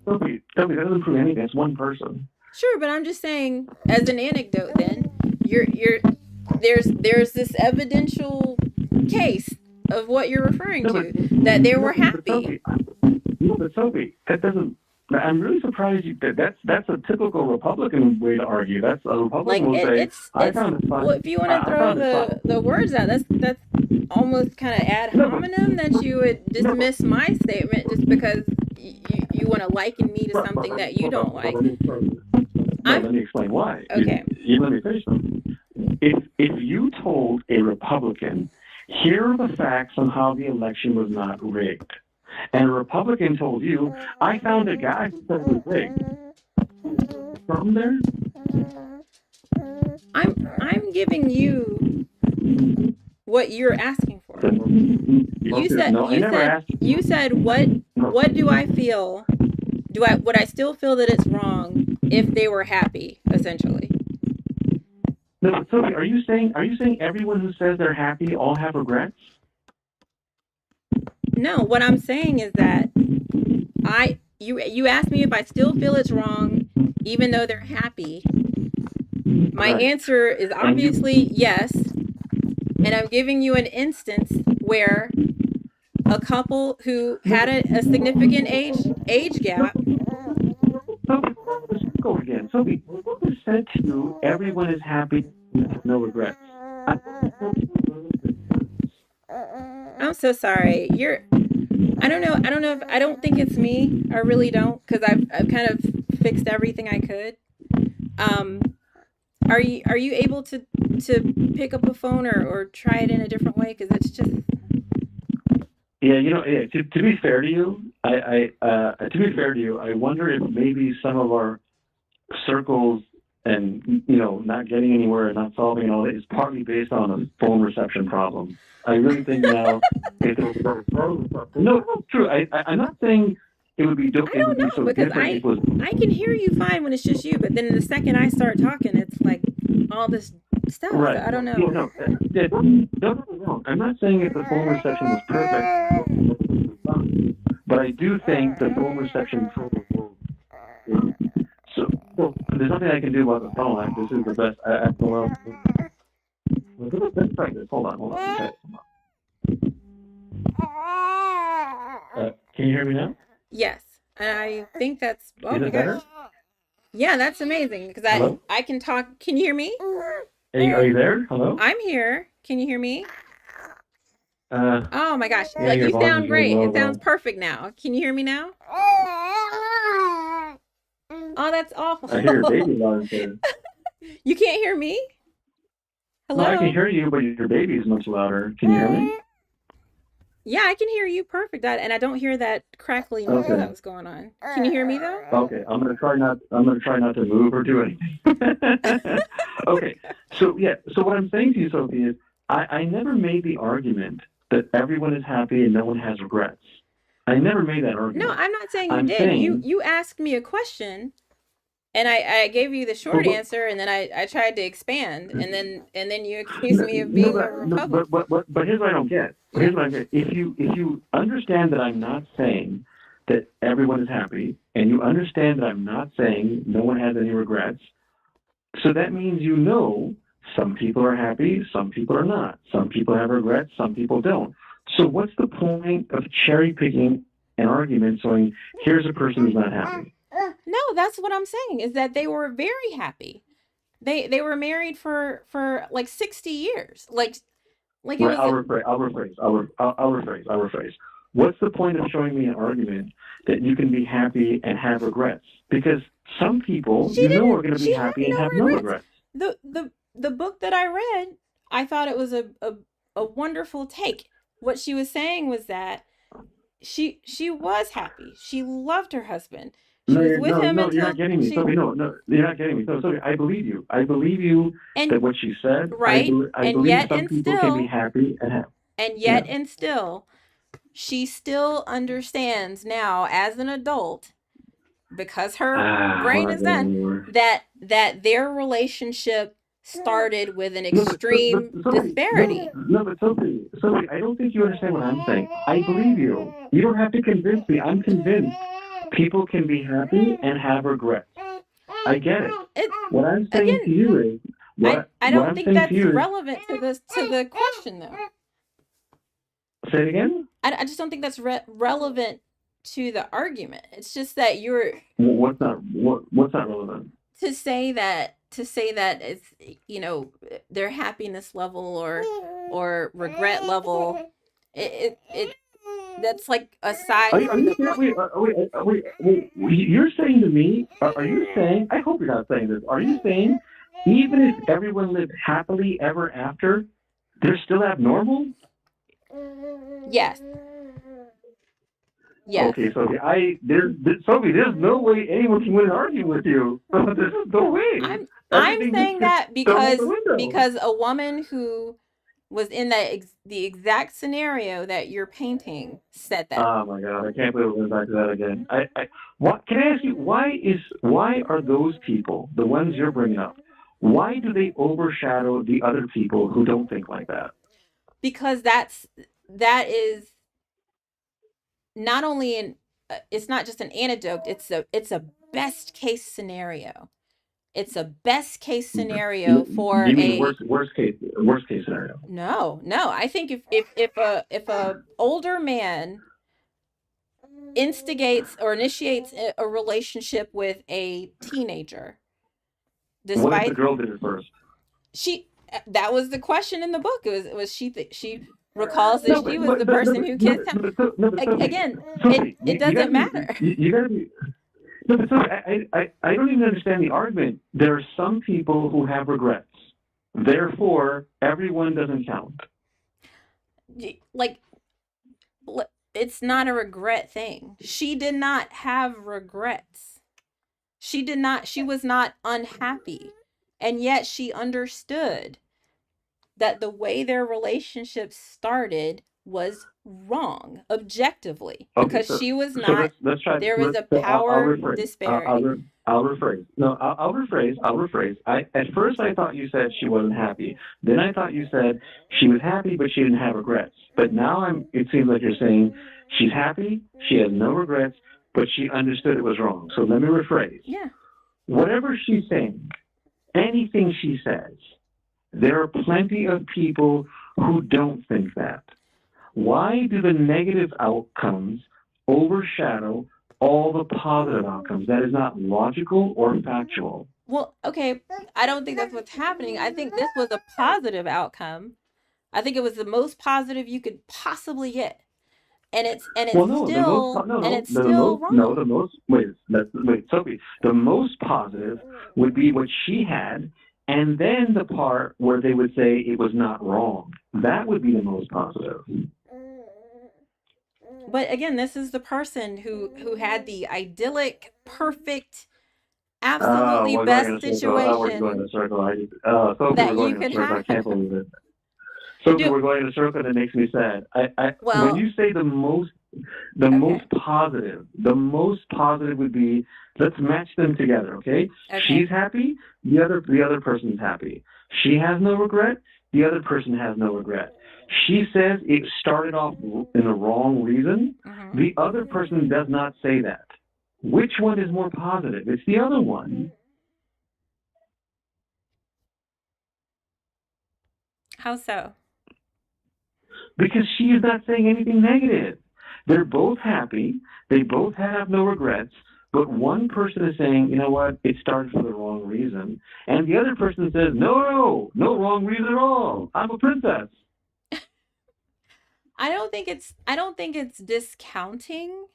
Sophie, that doesn't prove anything. It's one person. Sure, but I'm just saying, as an anecdote, then you're there's this evidential case of what you're referring No, but to, that they were no, but happy. Sophie, no, but Sophie, that doesn't. I'm really surprised that's a typical Republican way to argue. That's a Republican Like will say, "I it's found it well, fine. if you want to I throw found it fine." the words out, that's almost kind of ad No, but hominem, that you would no, but dismiss my statement just because you want to liken me to something that you don't like. no, I'm let me explain why. okay. You let me finish them. If you told a Republican, here are the facts on how the election was not rigged, and a Republican told you, I found a guy who said it was rigged, from there, I'm giving you what you're asking for. You okay, said no, I you never said asked you you. said No, what do I feel? Do I would I still feel that it's wrong if they were happy, essentially? no, Sophie, are you saying everyone who says they're happy all have regrets? No, what I'm saying is that you asked me if I still feel it's wrong even though they're happy. My Right. answer is And you, obviously yes, and I'm giving you an instance where a couple who no, had a significant age no, gap. Sophie, let's go again. Sophie, who said to you everyone is happy and has no regrets? I, I'm so sorry. You're I don't know if I don't think it's me. I really don't, because I've kind of fixed everything I could. Um are you able to pick up a phone or try it in a different way, cuz it's just yeah, yeah, to be fair to you, to be fair to you, I wonder if maybe some of our circles and not getting anywhere and not solving and all that is partly based on a phone reception problem. I really think now if there was a phone reception, no, it's true. I'm not saying I it would don't be know, so because different if it was I can hear you fine when it's just you, but then the second I start talking, it's like all this stuff. So right. I don't Yeah, know. no, don't get me wrong. I'm not saying if the phone reception was perfect, but I do think the phone reception. So, well, there's nothing I can do about the phone. This is the best. Well, let's try this. Hold on. Okay. Can you hear me now? Yes. And I think that's, oh Is my it gosh. better? Yeah, that's amazing, because Hello? I can talk. Can you hear me? Are you there? Hello? I'm here. Can you hear me? Uh, Oh my gosh. yeah, Like, your you volume sound is really great. low It sounds though. perfect now. Can you hear me now? Oh, that's I hear your awful. baby loud and clear. You can't hear me? No, I can Hello? hear you, but your baby is much louder. Can you hear me? Yeah, I can hear you perfect. And I don't hear that crackly noise that Okay. was going on. Can you hear me though? Okay. I'm gonna try not to move or do anything. Okay. So yeah. So what I'm saying to you, Sophie, is I never made the argument that everyone is happy and no one has regrets. I never made that No, argument. I'm not saying you I'm did. You saying, you asked me a question and I gave you the but, short but answer and then I tried to expand and then you accused no, me of no, being a but, no, Republican. but here's what I don't get. Yeah. Here's what I get. If you understand that I'm not saying that everyone is happy, and you understand that I'm not saying no one has any regrets, so that means you know some people are happy, some people are not. Some people have regrets, some people don't. So what's the point of cherry picking an argument saying here's a person who's not happy? No, that's what I'm saying is that they were very happy. They were married for like 60 years. Like it Right, was I'll rephrase. What's the point of showing me an argument that you can be happy and have regrets? Because some people, she you know, didn't are going to she be had happy and no have no regrets. regrets. The book that I read, I thought it was a wonderful take. What she was saying was that she was happy. She loved her husband. She No, was with him you're not until getting me, she Sophie. No, no, you're not getting me. No, Sophie, I believe you. I believe you and that what she said. right I believe some people can be still happy and have. and Yeah. yet and still she still understands now as an adult because her We're brain not is getting done anywhere. that their relationship started with an No, but extreme Sophie, disparity. Sophie, I don't think you understand what I'm saying. I believe you. You don't have to convince me. I'm convinced. People can be happy and have regrets. I get it. It What I'm saying to again, you is I what don't I'm think saying to that's you is relevant to the question though. say it again. I just don't think that's relevant to the argument. It's just that you're What's not relevant? to say that it's their happiness level or regret level. It that's like aside Are from you the serious? point. You're saying to me, are you saying, I hope you're not saying this, are you saying even if everyone lived happily ever after, they're still abnormal? Yes. Yes. Okay, Sophie, Sophie, there's no way anyone can win an argument with you. There's no way. I'm Everything just saying gets that thrown out the window. because a woman who was in the exact scenario that you're painting said that. Oh my God, I can't believe we're going back to that again. What can I ask you? Why are those people, the ones you're bringing up, why do they overshadow the other people who don't think like that? Because that is not only an it's not just an antidote, it's a best case scenario. It's a best case scenario for You mean a worst case scenario? no. I think if a older man instigates or initiates a relationship with a teenager, What if the despite girl did it first? she that was the question in the book. Was she recalls that No, she was the person who kissed him. Sophie, Again, Sophie, it you doesn't gotta be, matter. you gotta be. No, but Sophie, I don't even understand the argument. There are some people who have regrets. Therefore, everyone doesn't count. Like it's not a regret thing. She did not have regrets. She was not unhappy. And yet she understood that the way their relationship started was wrong objectively Okay, because she was so not let's try. there was Let's a I'll power rephrase. disparity. I'll rephrase. No, I'll rephrase. I'll rephrase. At first I thought you said she wasn't happy. Then I thought you said she was happy but she didn't have regrets. But now it seems like you're saying she's happy, she has no regrets, but she understood it was wrong. So let me rephrase. Yeah. Whatever she's saying, anything she says, there are plenty of people who don't think that. Why do the negative outcomes overshadow all the positive outcomes? That is not logical or factual. Well, okay, I don't think that's what's happening. I think this was a positive outcome. I think it was the most positive you could possibly get. Well, no, no, and no, it's still wrong. the most, wait, Sophie, the most positive would be what she had, and then the part where they would say it was not wrong. That would be the most positive. But again, this is the person who had the idyllic, perfect, absolutely We're going in best a circle. We're going in situation a circle. Sophie, we're that going you in a could circle. I have. can't believe it. Sophie, Do we're going in a circle that makes me sad. When well, you say okay. the most positive would be let's match them together. Okay, Okay. she's happy, the other person's happy. She has no regret, the other person has no regret. She says it started off in the wrong reason. Mhm. The other person does not say that. Which one is more positive? It's the other one. How so? Because she is not saying anything negative. They're both happy. They both have no regrets. But one person is saying, you know what, it started for the wrong reason. And the other person says, no wrong reason at all. I'm a princess. I don't think it's discounting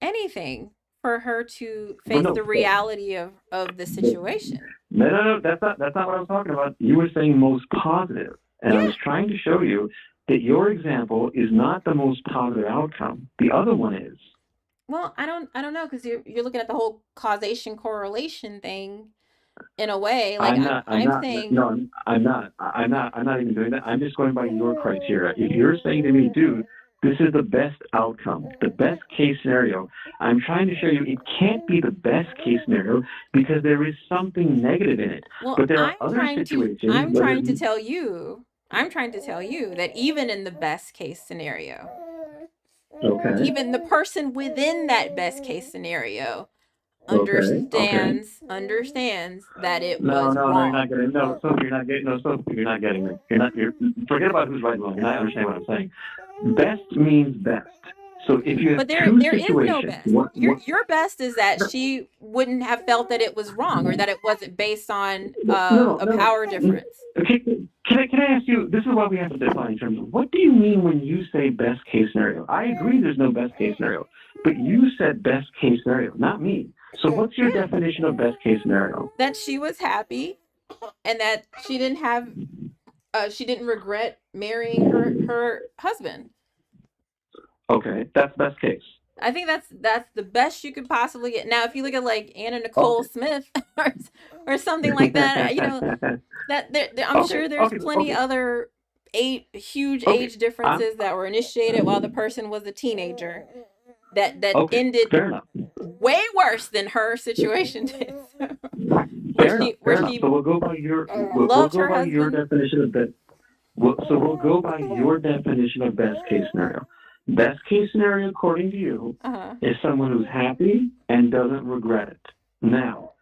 anything for her to But face no, the reality of the situation. no, that's not what I was talking about. You were saying most positive. And I was Yeah. trying to show you that your example is not the most positive outcome. The other one is. Well, I don't know, because you're looking at the whole causation correlation thing in a way. Like I'm I'm not, saying, no, I'm not even doing that. I'm just going by your criteria. If you're saying to me, dude, this is the best outcome, the best case scenario, I'm trying to show you it can't be the best case scenario because there is something negative in it. well, But there are other situations, whether, I'm trying to tell you that even in the best case scenario, okay, even the person within that best case scenario okay. understands that it was No, you're not wrong. getting, no, Sophie, you're not getting, no, Sophie, you're not getting me. You're not, you're, forget about who's right and wrong. You're not understanding what I'm saying. Best means best. So if you have But two there is no situations, best. Your best is that she wouldn't have felt that it was wrong, or that it wasn't based on no, a no. power difference. Okay, can I ask you? This is what we have to define in terms of what do you mean when you say best case scenario? I agree, there's no best case scenario, but you said best case scenario, not me. So what's your Yeah, definition of best case scenario? that she was happy and that she didn't regret marrying her husband. Okay, that's best case. I think that's the best you could possibly get. Now, if you look at like Anna Nicole Okay. Smith or something like that, you know, I'm sure there's plenty Okay, other huge okay. age I'm differences that were initiated while the person was a teenager that okay. ended Fair enough. way worse than her situation did. Where Fair enough. So she we'll loved go her by your husband. definition of best. So we'll go by your definition of best case scenario. Best case scenario, according to you, Uh-huh. is someone who's happy and doesn't regret it. Now,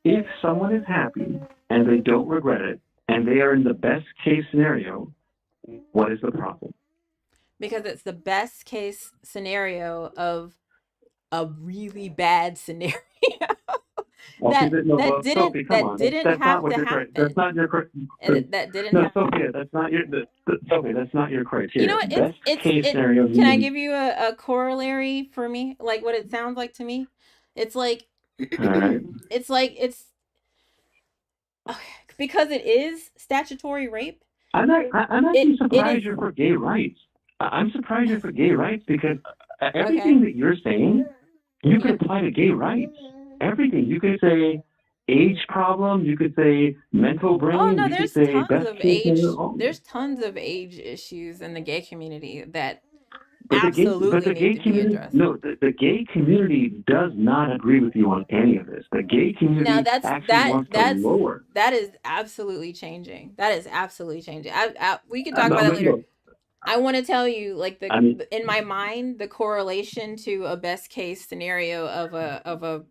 if someone is happy and they don't regret it, and they are in the best case scenario, what is the problem? Because it's the best case scenario of a really bad scenario Okay, no, well, Sophie, come that on, didn't that's not have what to your that's happen. not your That didn't no, have to Sophia, happen. that's not your Sophie, that's not your You know criteria. what? Best case scenario Can I means give you a corollary for me? Like what it sounds like to me? It's like all right. it's because it is statutory rape. I'm actually It is surprised you're for gay rights. I'm surprised you're for gay rights because okay. everything that you're saying, you Yeah. could apply to gay rights. Everything. You could say age problem. You could say mental Oh brain. no, You could say best case scenario. Oh, there's tons of age issues in the gay community that but absolutely the need gay to be community, addressed. no, the gay community does not agree with you on any of this. The gay Now community actually wants to lower. that is absolutely changing. That is absolutely changing. We can talk No, about that but later. look, I want to tell you, like I mean, in my mind, the correlation to a best case scenario of a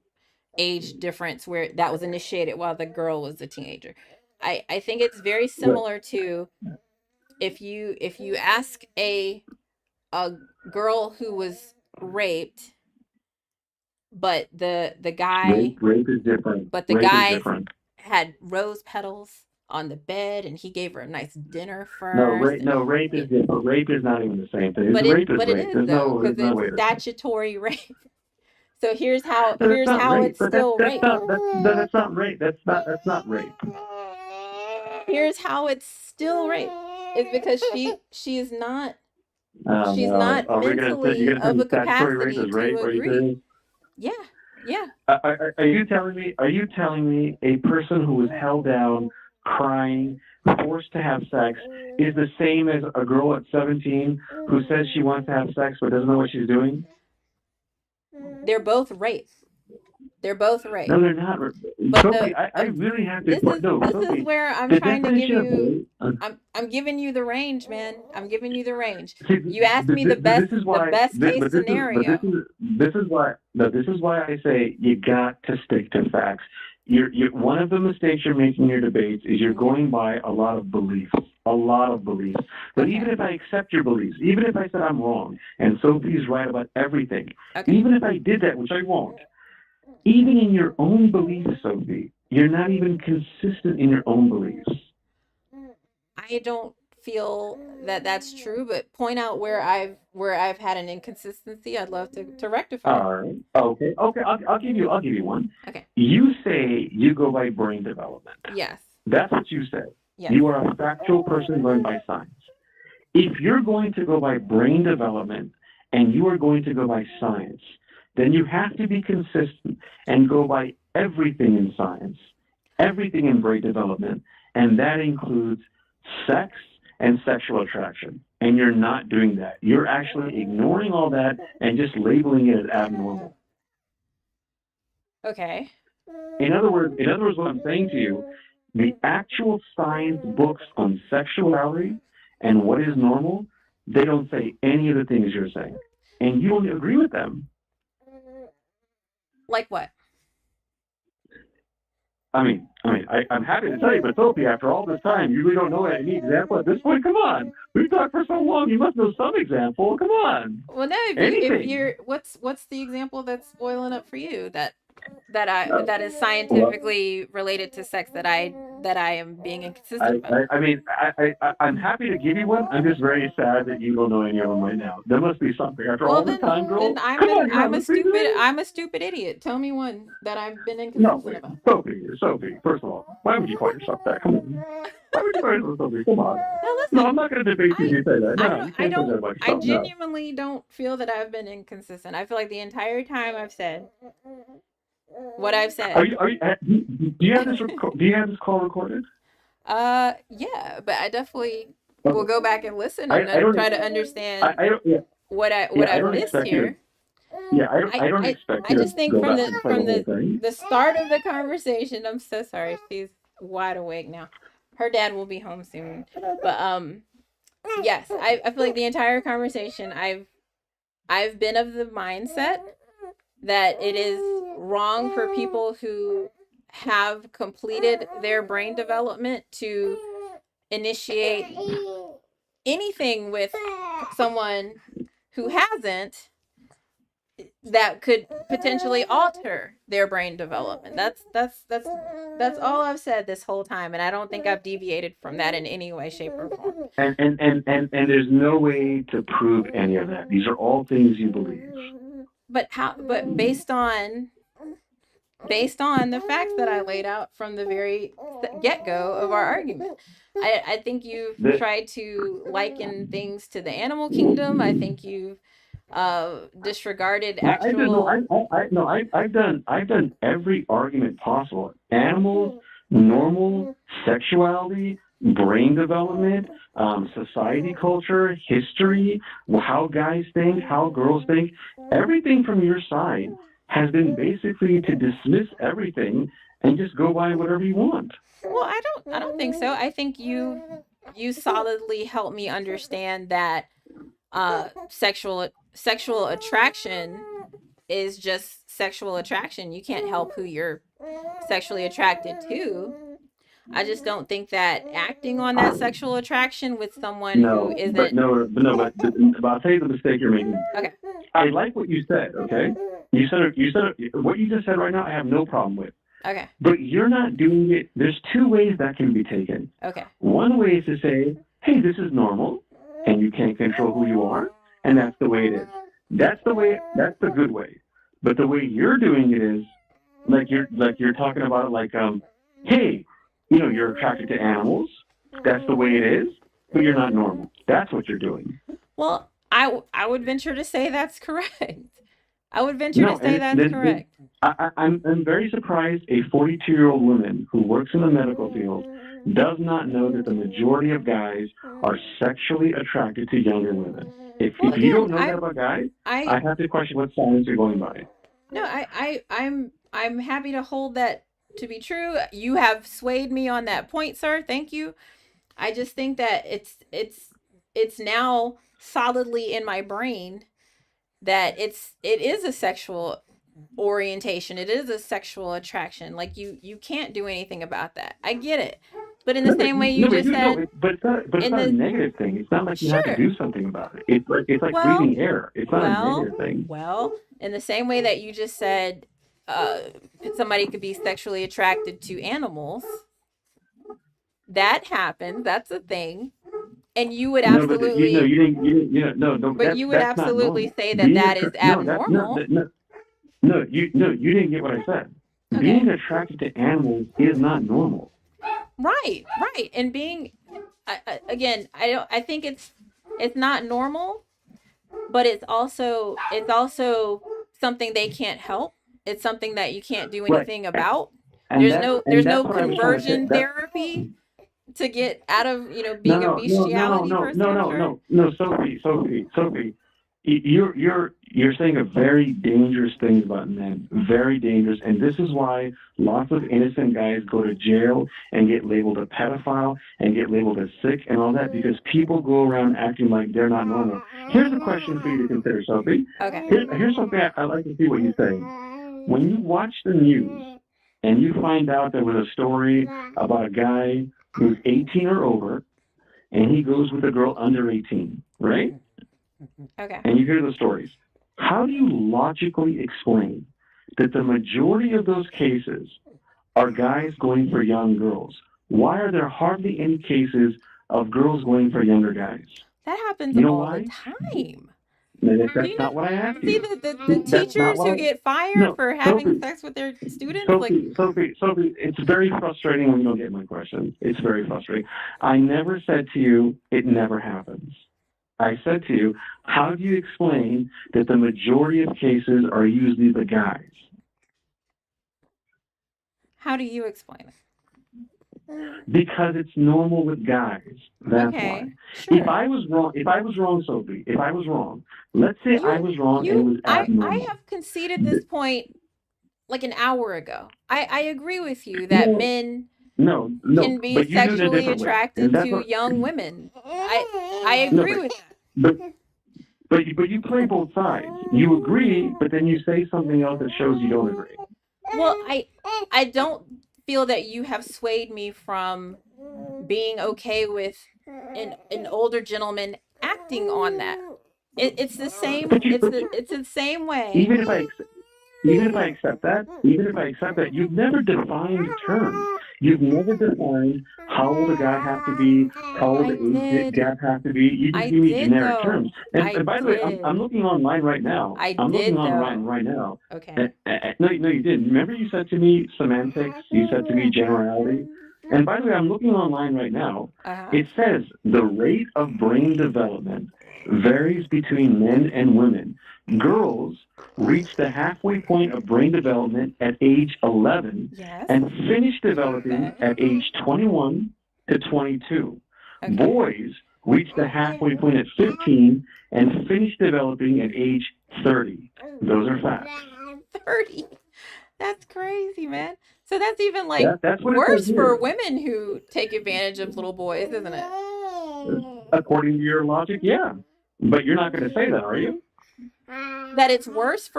age difference where that was initiated while the girl was a teenager. I think it's very but similar to if you ask a girl who was raped, but rape is different. the Rape is guy different. had rose petals on the bed and he gave her a nice dinner No, first and rape is it, different. Rape is not even the same thing. Rape is but it rape. is though, There's because no it's way to say. statutory rape. So No, that's not rape. it's But still rape. that's not rape. That's not rape. Here's how it's still rape. It's because she's No, not are we gonna say mentally you're gonna of say a statutory rape capacity is to rape? Are you agree. serious? Yeah. Yeah. Are you telling me? Are you telling me a person who was held down crying, forced to have sex is the same as a girl at 17 who says she wants to have sex but doesn't know what she's doing? They're both rape. They're both rape. No, they're not. But Sophie, I really have to. No, this is Sophie, where I'm the trying to give definition of you. rape. I'm giving you the range, man. I'm giving you the range. See, You asked me the this is the why. best case But scenario. this is why. No, this is why I say you got to stick to facts. One of the mistakes you're making in your debates is you're going by a lot of beliefs, a lot of beliefs. But Okay. even if I accept your beliefs, even if I said I'm wrong and Sophie's right about everything, Okay. even if I did that, which I won't, even in your own beliefs, Sophie, you're not even consistent in your own beliefs. I don't feel that that's true, but point out where I've had an inconsistency. I'd love to rectify it. All right. Okay. Okay. I'll give you one. Okay. You say you go by brain development. Yes. That's what you say. Yes. You are a factual person going by science. If you're going to go by brain development and you are going to go by science, then you have to be consistent and go by everything in science, everything in brain development, and that includes sex and sexual attraction. And you're not doing that. You're actually ignoring all that and just labeling it as abnormal. Okay. In other words, what I'm saying to you, the actual science books on sexuality and what is normal, they don't say any of the things you're saying, and you don't agree with them. Like what? I'm happy to tell you, but Sophie, after all this time, you really don't know any example at this point. Come on, we've talked for so long. You must know some example. Come on, Well, no. If anything. you're what's the example that's boiling up for you Uh, that is well, scientifically related to sex that I am being inconsistent I, about? I'm happy to give you one. I'm just very sad that you don't know any of them right now. There must be something. After Well, all this time, then girl, come on, you're not listening to me? I'm a stupid idiot. Tell me one that I've been No, inconsistent wait, about. Sophie. First of all, why would you call yourself that? Come on. Why would you call yourself Sophie? Come on. Now No, listen, I'm not going to debate you if you say that. No, you can't say that about I yourself. No. genuinely don't feel that I've been inconsistent. I feel like the entire time I've said what I've said. Do you have this? Do you have this call recorded? Yeah, but I definitely will Okay. go back and listen and I don't. try to understand I don't. Yeah. what Yeah. I I've don't missed expect you to. here. Yeah. I don't expect I you to just think go back and play the from whole thing. the start of the conversation, I'm so sorry. She's wide awake now. Her dad will be home soon. But yes, I feel like the entire conversation I've been of the mindset that it is wrong for people who have completed their brain development to initiate anything with someone who hasn't, that could potentially alter their brain development. That's all I've said this whole time, and I don't think I've deviated from that in any way, shape, or form. And there's no way to prove any of that. These are all things you believe. But how? But based on the facts that I laid out from the very get go of our argument. I think you've The, tried to liken things to the animal kingdom. I think you've disregarded I don't know. actual. No, I've done every argument possible. Animals, normal, sexuality, brain development, society, culture, history, how guys think, how girls think. Everything from your side has been basically to dismiss everything and just go by whatever you want. Well, I don't think so. I think you solidly helped me understand that sexual attraction is just sexual attraction. You can't help who you're sexually attracted to. I just don't think that acting on that sexual attraction with someone who No, isn't. but I'll tell you the mistake you're making. Okay. I like what you said. Okay, you said what you just said right now. I have no problem with. Okay. But you're not doing it. There's two ways that can be taken. Okay. One way is to say, hey, this is normal, and you can't control who you are, and that's the way it is. That's the good way. But the way you're doing it is like you're talking about it like hey, you're attracted to animals. That's the way it is, but you're not normal. That's what you're doing. Well, I would venture to say that's correct. I would venture to No, say and that's correct. I'm very surprised a 42-year-old woman who works in the medical field does not know that the majority of guys are sexually attracted to younger women. Well, If you again, don't know that about guys, I I have to question what science you're going by. no, I'm happy to hold that to be true. You have swayed me on that point, sir. Thank you. I just think that it's now solidly in my brain that it is a sexual orientation. It is a sexual attraction. Like you can't do anything about that. I get it. But in the same way you No, but just you no, said but it's in not a the negative thing. It's not like you have to sure. do something about it. It's like Well, breathing air. It's not a well, negative thing. well, in the same way that you just said uh somebody could be sexually attracted to animals, that happens. That's a thing. And you would No, but absolutely you didn't, no, no, but you would that's not absolutely normal. say that Being that is no, that no, abnormal. no, no, you didn't get what I said. Okay. Being attracted to animals is not normal. Right, right. And being again, I think it's not normal, but it's also something they can't help. It's something that you can't do Right. anything about. And There's that's no what I was trying to say. conversion That therapy to get out of, no, being a no, no, no, no, bestiality no, person, no, I'm no, sure. no, no, Sophie. You're saying a very dangerous thing about men. Very dangerous, and this is why lots of innocent guys go to jail and get labeled a pedophile and get labeled as sick and all that because people go around acting like they're not normal. Here's a question for you to consider, Sophie. Okay. Here's something I'd like to see what you say. When you watch the news and you find out there was a story about a guy who's 18 or over and he goes with a girl under 18, right? Okay. And you hear the stories. How do you logically explain that the majority of those cases are guys going for young girls? Why are there hardly any cases of girls going for younger guys? That happens You know all the why? time. Do That's you know? not what I asked See you. the That's not teachers what who I. get fired No, for having Sophie, sex with their students? Like, Sophie, it's very frustrating when you don't get my question. It's very frustrating. I never said to you it never happens. I said to you, how do you explain that the majority of cases are usually the guys? how do you explain it? Because it's normal with guys. That's why. Okay, sure. If I was wrong, Sophie, if I was wrong, let's say I You was wrong and it you was I abnormal. have conceded this point like an hour ago. I agree with you that No, men no, can be but you do it a sexually different way, and attracted to that's what. young women. I No, agree with that. but but you play both sides. You agree, but then you say something else that shows you don't agree. Well, I don't feel that you have swayed me from being okay with an older gentleman acting on that. It's the same. But you, It's the same way. even if I even if I accept that, you've never defined terms. You've never defined how old a guy has to be, how old I the age did. gap has to be. You just I give me did generic terms. though. I And by the way, I'm did. looking online right now. I I'm looking did online though. right now. Okay. No, no, you didn't. Remember you said to me semantics? You said to me generality? And by the way, I'm looking online right now. Uh huh. It says the rate of brain development varies between men and women. Girls reach the halfway point of brain development at age 11 Yes. and finish developing Okay. at age 21 to 22. Okay. Boys reach the halfway point at 15 and finish developing at age 30. Those are facts. 30. That's crazy, man. So that's even like That's what it says worse for here. women who take advantage of little boys, isn't it? According to your logic, yeah. But you're not going to say that, are you? That it's worse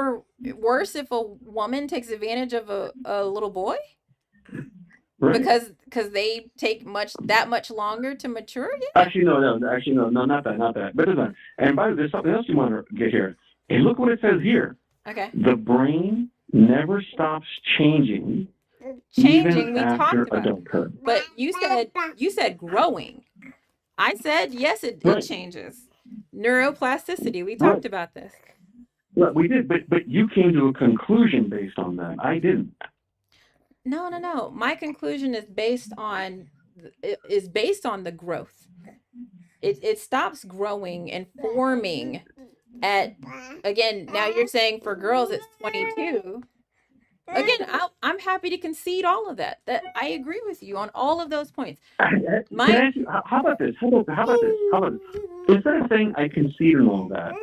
if a woman takes advantage of a little boy Right. because they take much longer to mature. Yeah. Actually, no, not that, not that. But listen, and by the way, there's something else you want to get here. And look what it says here. Okay. The brain never stops changing Changing. even We talked after about it, adulthood. but you said growing. I said yes. It Right, changes. Neuroplasticity. We right. talked about this. Well, we did, but you came to a conclusion based on that. I didn't. No, no, no. My conclusion is based on the growth. It stops growing and forming at, again, now you're saying for girls it's 22. Again, I'm happy to concede all of that. That I agree with you on all of those points. Can My I ask you, how about this? How about this? Instead of saying I concede and all that,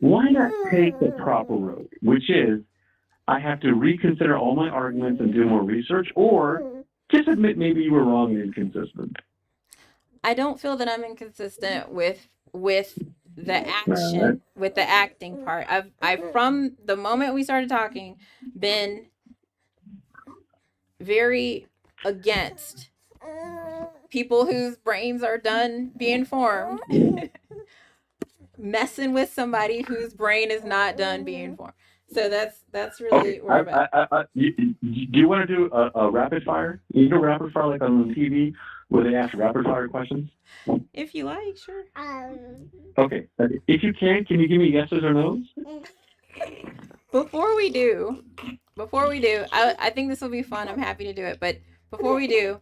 why not take the proper road, which is I have to reconsider all my arguments and do more research, or just admit maybe you were wrong and inconsistent. I don't feel that I'm inconsistent with the Uh, action, with the acting part. I've from the moment we started talking been very against people whose brains are done being formed messing with somebody whose brain is not done being formed. So that's okay, really where I'm at. do you want to do a rapid fire? You know, rapid fire like on TV where they ask rapid fire questions. If you like, sure. Okay, if you can you give me yeses or nos? Before we do, I think this will be fun. I'm happy to do it. But before we do,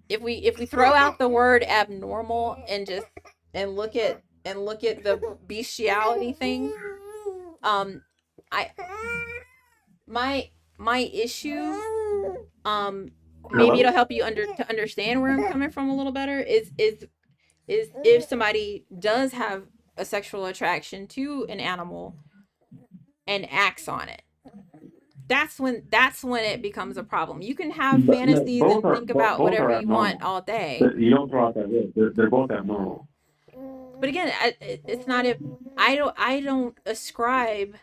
if we throw out the word abnormal and just look at the bestiality thing, um, I my my issue, um, maybe it'll Hello. help you to understand where I'm coming from a little better. Is if somebody does have a sexual attraction to an animal and acts on it, that's when it becomes a problem. You can have But no, fantasies and think about both whatever are you want abnormal. all day. You don't throw out that word. They're both abnormal. But again, it's not if I don't ascribe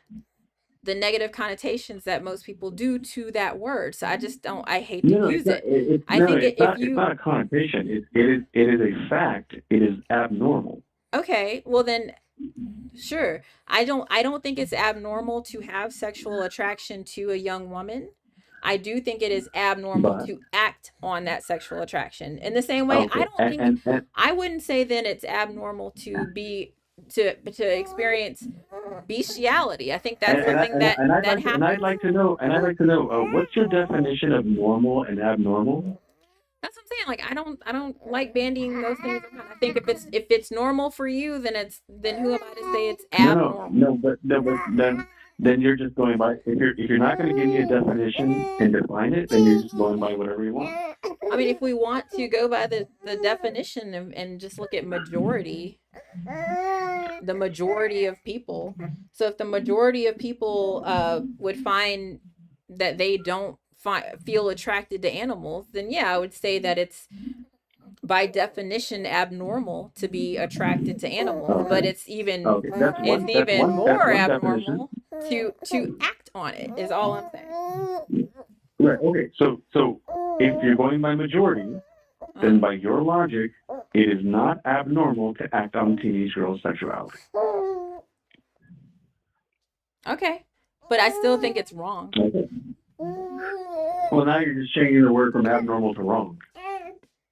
the negative connotations that most people do to that word. So I just don't. I hate to No, it's use not. it. I No, think if It's you not a connotation. It is a fact. It is abnormal. okay, well then sure. I don't think it's abnormal to have sexual attraction to a young woman. I do think it is abnormal But to act on that sexual attraction. In the same way, I okay, don't think I wouldn't say then it's abnormal to be to experience bestiality. I think that's something that I'd happens. like to know what's your definition of normal and abnormal? That's what I'm saying. Like I don't like bandying those things around. I think if it's normal for you, then who am I to say it's abnormal? But then you're just going by if you're not going to give me a definition and define it, then you're just going by whatever you want. I mean, if we want to go by the definition and just look at majority, the majority of people. So if the majority of people would find that they don't feel attracted to animals, then yeah, I would say that it's by definition abnormal to be attracted to animals, Okay, but okay, it's even that's more one definition. abnormal to act on it is all I'm saying. Right. Okay. So if you're going by majority, then by your logic, it is not abnormal to act on teenage girls' sexuality. Okay, but I still think it's wrong. Okay. Well, now you're just changing the word from abnormal to wrong.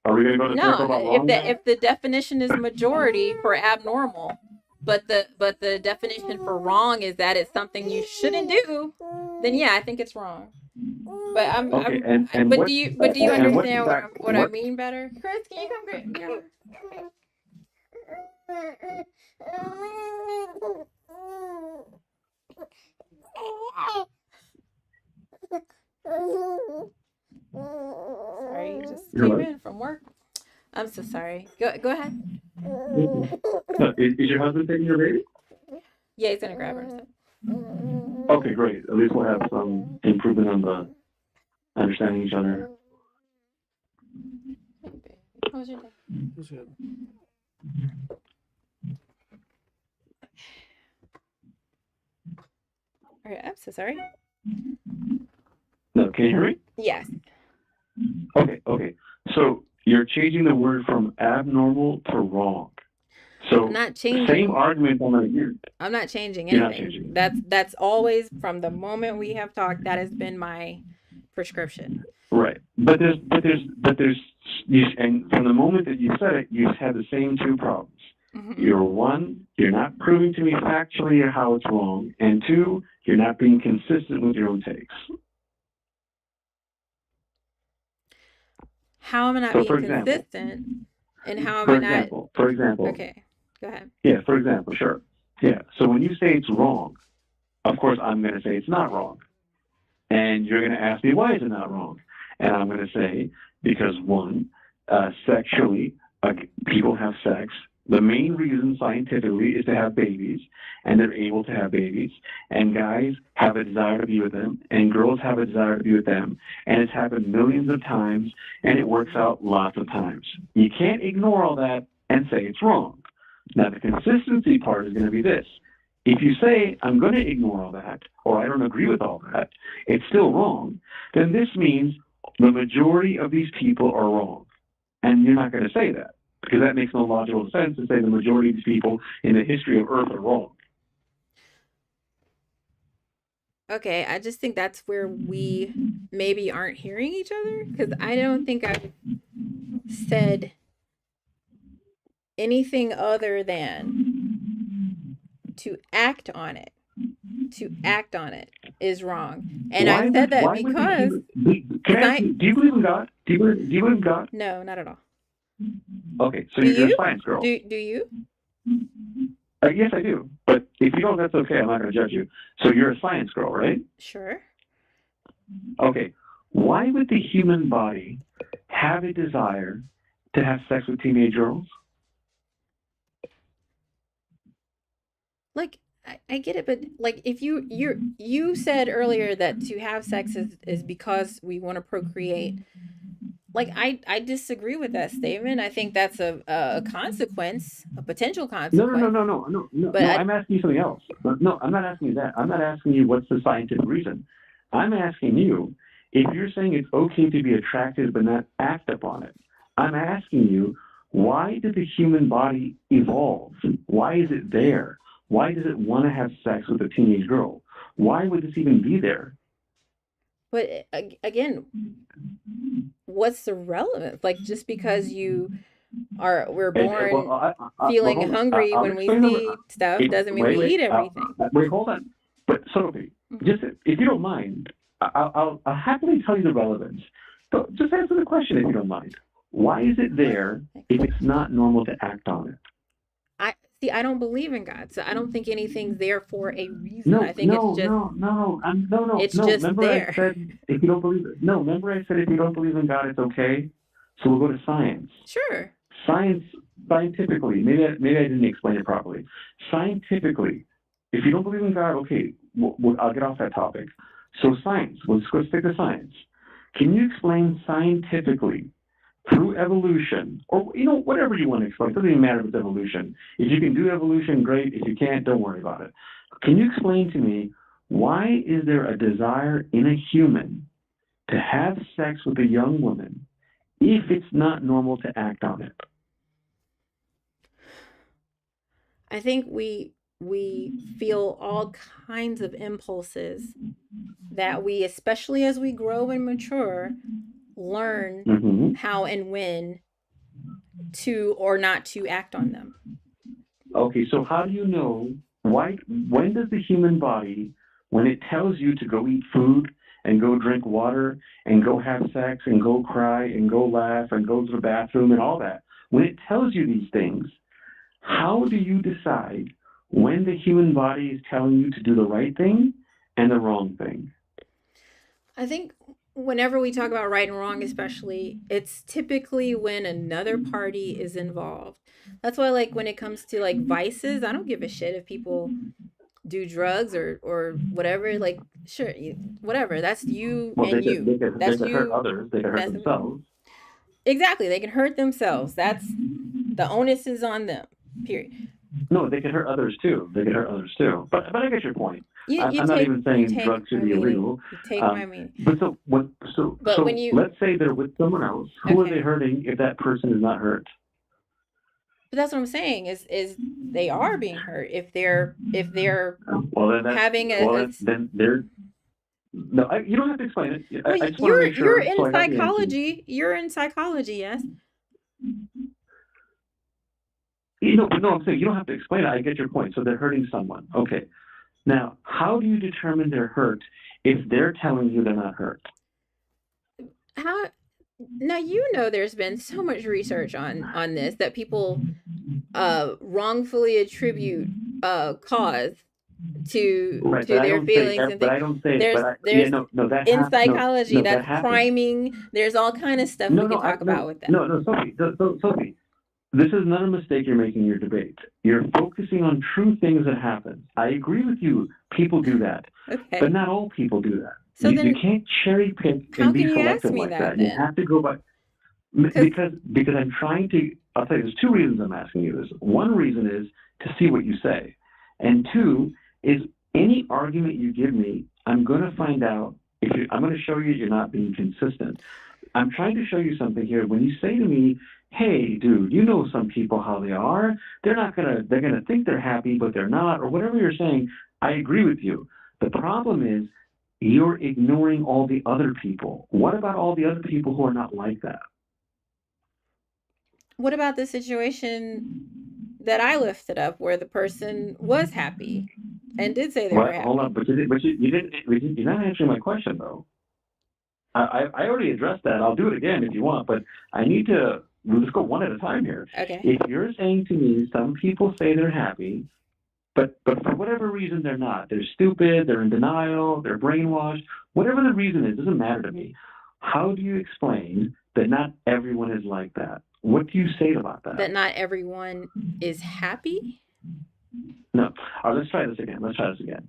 Are we going to go to circle No, about wrong now? if the definition is majority for abnormal, but the definition for wrong is that it's something you shouldn't do, then yeah, I think it's wrong. But Okay. but do you And what's the understand back? what I What? mean better? Chris, can you come get Sorry, you just You're came what? in from work. I'm so sorry. Go ahead. Is your husband taking your baby? Yeah, he's gonna grab her. Okay, great. At least we'll have some improvement on the understanding each other. How was your day? It was good. All right, I'm so sorry. No, can you hear me? Yes. Okay. So you're changing the word from abnormal to wrong. I'm So not same changing. argument I'm going to use. I'm not changing You're not anything. changing. That's always from the moment we have talked. That has been my prescription. Right. And from the moment that you said it, you've had the same two problems. You're not proving to me factually how it's wrong, and two, you're not being consistent with your own takes. How am I not So, being for example, consistent? And how am I not? for example, Okay, go ahead. yeah, for example, sure. Yeah. So when you say it's wrong, of course I'm going to say it's not wrong. And you're going to ask me, why is it not wrong? And I'm going to say, because one, sexually, people have sex. The main reason scientifically is to have babies, and they're able to have babies. And guys have a desire to be with them, and girls have a desire to be with them. And it's happened millions of times, and it works out lots of times. You can't ignore all that and say it's wrong. Now, the consistency part is going to be this. If you say, I'm going to ignore all that, or I don't agree with all that, it's still wrong, then this means the majority of these people are wrong. And you're not going to say that, because that makes no logical sense to say the majority of these people in the history of Earth are wrong. Okay, I just think that's where we maybe aren't hearing each other because I don't think I've said anything other than to act on it. To act on it is wrong. And I said that Why would the because human, can I ask science. you, do you believe in God? Do you believe in God? No, not at all. Okay, so Do you're a you? science girl. Do you? Yes, I do. But if you don't, that's okay. I'm not going to judge you. So you're a science girl, right? Sure. Okay. Why would the human body have a desire to have sex with teenage girls? Like I get it, but like if you said earlier that to have sex is because we want to procreate. Like I disagree with that statement. I think that's a consequence, a potential No, no, no, consequence. no, no, no, no, But no. I I'm asking you something else. No, I'm not asking you that. I'm not asking you what's the scientific reason. I'm asking you if you're saying it's okay to be attracted but not act upon it. I'm asking you, why did the human body evolve? Why is it there? Why does it want to have sex with a teenage girl? Why would this even be there? but again, what's the relevance? Like just because we're Well, born feeling hold on. hungry I'll when we explain the. see stuff doesn't mean Wait, we wait, eat everything. wait. Hold on. But Sophie, Mhm. just if you don't mind, I'll happily tell you the relevance. So just answer the question if you don't mind. Why is it What? there if it's not normal to act on it? I see. I don't believe in God, so I don't think anything's there for a reason. I No, think no, no, no, no, no, it's no. just Remember I there. said if you don't believe it. No, remember I said if you don't believe in God, it's okay. So we'll go to science. Sure. Science, scientifically, maybe I didn't explain it properly. Scientifically, if you don't believe in God, okay, I'll get off that topic. So science, let's go stick to science. Can you explain scientifically through evolution, or whatever you want to explain? It doesn't even matter if it's evolution. If you can do evolution, great. If you can't, don't worry about it. Can you explain to me why is there a desire in a human to have sex with a young woman if it's not normal to act on it? I think we feel all kinds of impulses that we, especially as we grow and mature, learn Mm-hmm. how and when to or not to act on them. Okay, so how do you know when does the human body, when it tells you to go eat food and go drink water and go have sex and go cry and go laugh and go to the bathroom and all that, when it tells you these things, how do you decide when the human body is telling you to do the right thing and the wrong thing? I think whenever we talk about right and wrong, especially, it's typically when another party is involved. That's why, like, when it comes to like vices, I don't give a shit if people do drugs or whatever. Like, sure, whatever. That's you Well, and you. they That's could hurt you others, they could hurt messing with themselves. exactly. They can hurt themselves. That's the onus is on them. Period. No, they could hurt others too. They could hurt others too. But I get your point. You I'm not even you saying take drugs should my be meaning. illegal. You take my meaning. But But when so you let's say they're with someone else. Who are they okay, hurting if that person is not hurt? but that's what I'm saying is they are being hurt if they're Well, then that's having well a then they're no. You don't have to explain it. well I just want to you're make sure so in I got the answer. psychology. You're in psychology, yes. No, I'm saying you don't have to explain it. I get your point. So they're hurting someone. Okay. Now, how do you determine they're hurt if they're telling you they're not hurt? How now there's been so much research on this that people wrongfully attribute cause to Right, but I their don't say, feelings and but things. I don't say, There's yeah, there's no, in psychology, no, that that's happens. priming. There's all kind of stuff we No, could no, talk about with that. no, Sophie, Sophie, this is not a mistake you're making in your debate. You're focusing on true things that happen. I agree with you. People do that, but Okay. not all people do that. So You then can't cherry pick how and can be you ask selective me like that that. You then? have to go by Cuz because I'm trying to. I'll tell you, there's two reasons I'm asking you this. One reason is to see what you say, and two is any argument you give me, I'm going to find out if I'm going to show you you're not being consistent. I'm trying to show you something here. When you say to me, "Hey, dude, you know some people how they are. They're gonna think they're happy, but they're not," or whatever you're saying. I agree with you. The problem is you're ignoring all the other people. What about all the other people who are not like that? what about the situation that I lifted up where the person was happy and did say they were What? Hold on, happy? you didn't. You're not answering my question though. I already addressed that. I'll do it again if you want, but I need to. Let's go one at a time here. Okay. If you're saying to me, some people say they're happy, but for whatever reason they're not. They're stupid. They're in denial. They're brainwashed. Whatever the reason is, doesn't matter to me. How do you explain that not everyone is like that? What do you say about that? That not everyone is happy? No. All right, let's try this again. Let's try this again.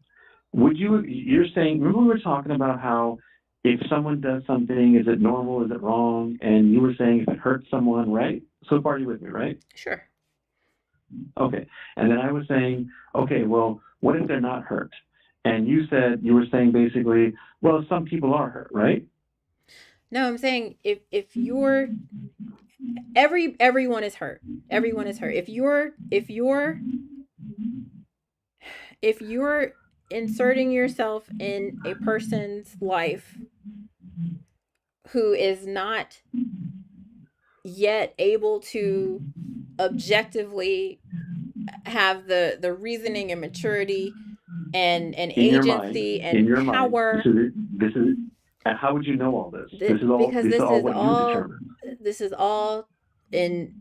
Would you? You're saying. Remember we were talking about how if someone does something, is it normal? Is it wrong? And you were saying if it hurts someone, right? So far, you with me, right? Sure. Okay. And then I was saying, okay, well, what if they're not hurt? And you were saying basically, well, some people are hurt, right? No, I'm saying if you're everyone is hurt. Everyone is hurt. If you're inserting yourself in a person's life who is not yet able to objectively have the reasoning and maturity and agency In and your mind, power, this is, and how would you know all this? because This is all what you determine. this is all in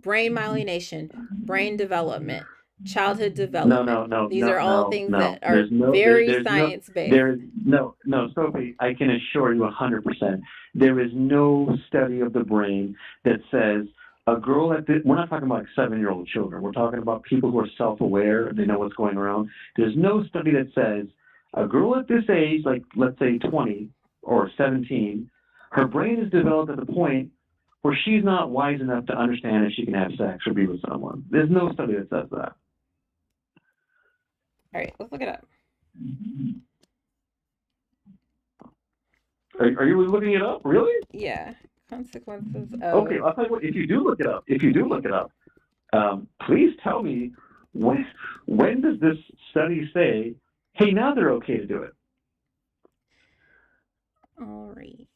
brain myelination, brain development, childhood No, development. These are all things no. that are very science based. Sophie, I can assure you 100%. There is no study of the brain that says a girl at we're not talking about like 7-year-old children. We're talking about people who are self-aware. They know what's going around. There's no study that says a girl at this age, like let's say 20 or 17, her brain is developed at the point where she's not wise enough to understand if she can have sex or be with someone. There's no study that says that. All right, let's look it up. Are you looking it up? Really? Yeah, consequences Okay, of I'll tell you what. If you do look it up, please tell me when does this study say, "Hey, now they're okay to do it"? all right.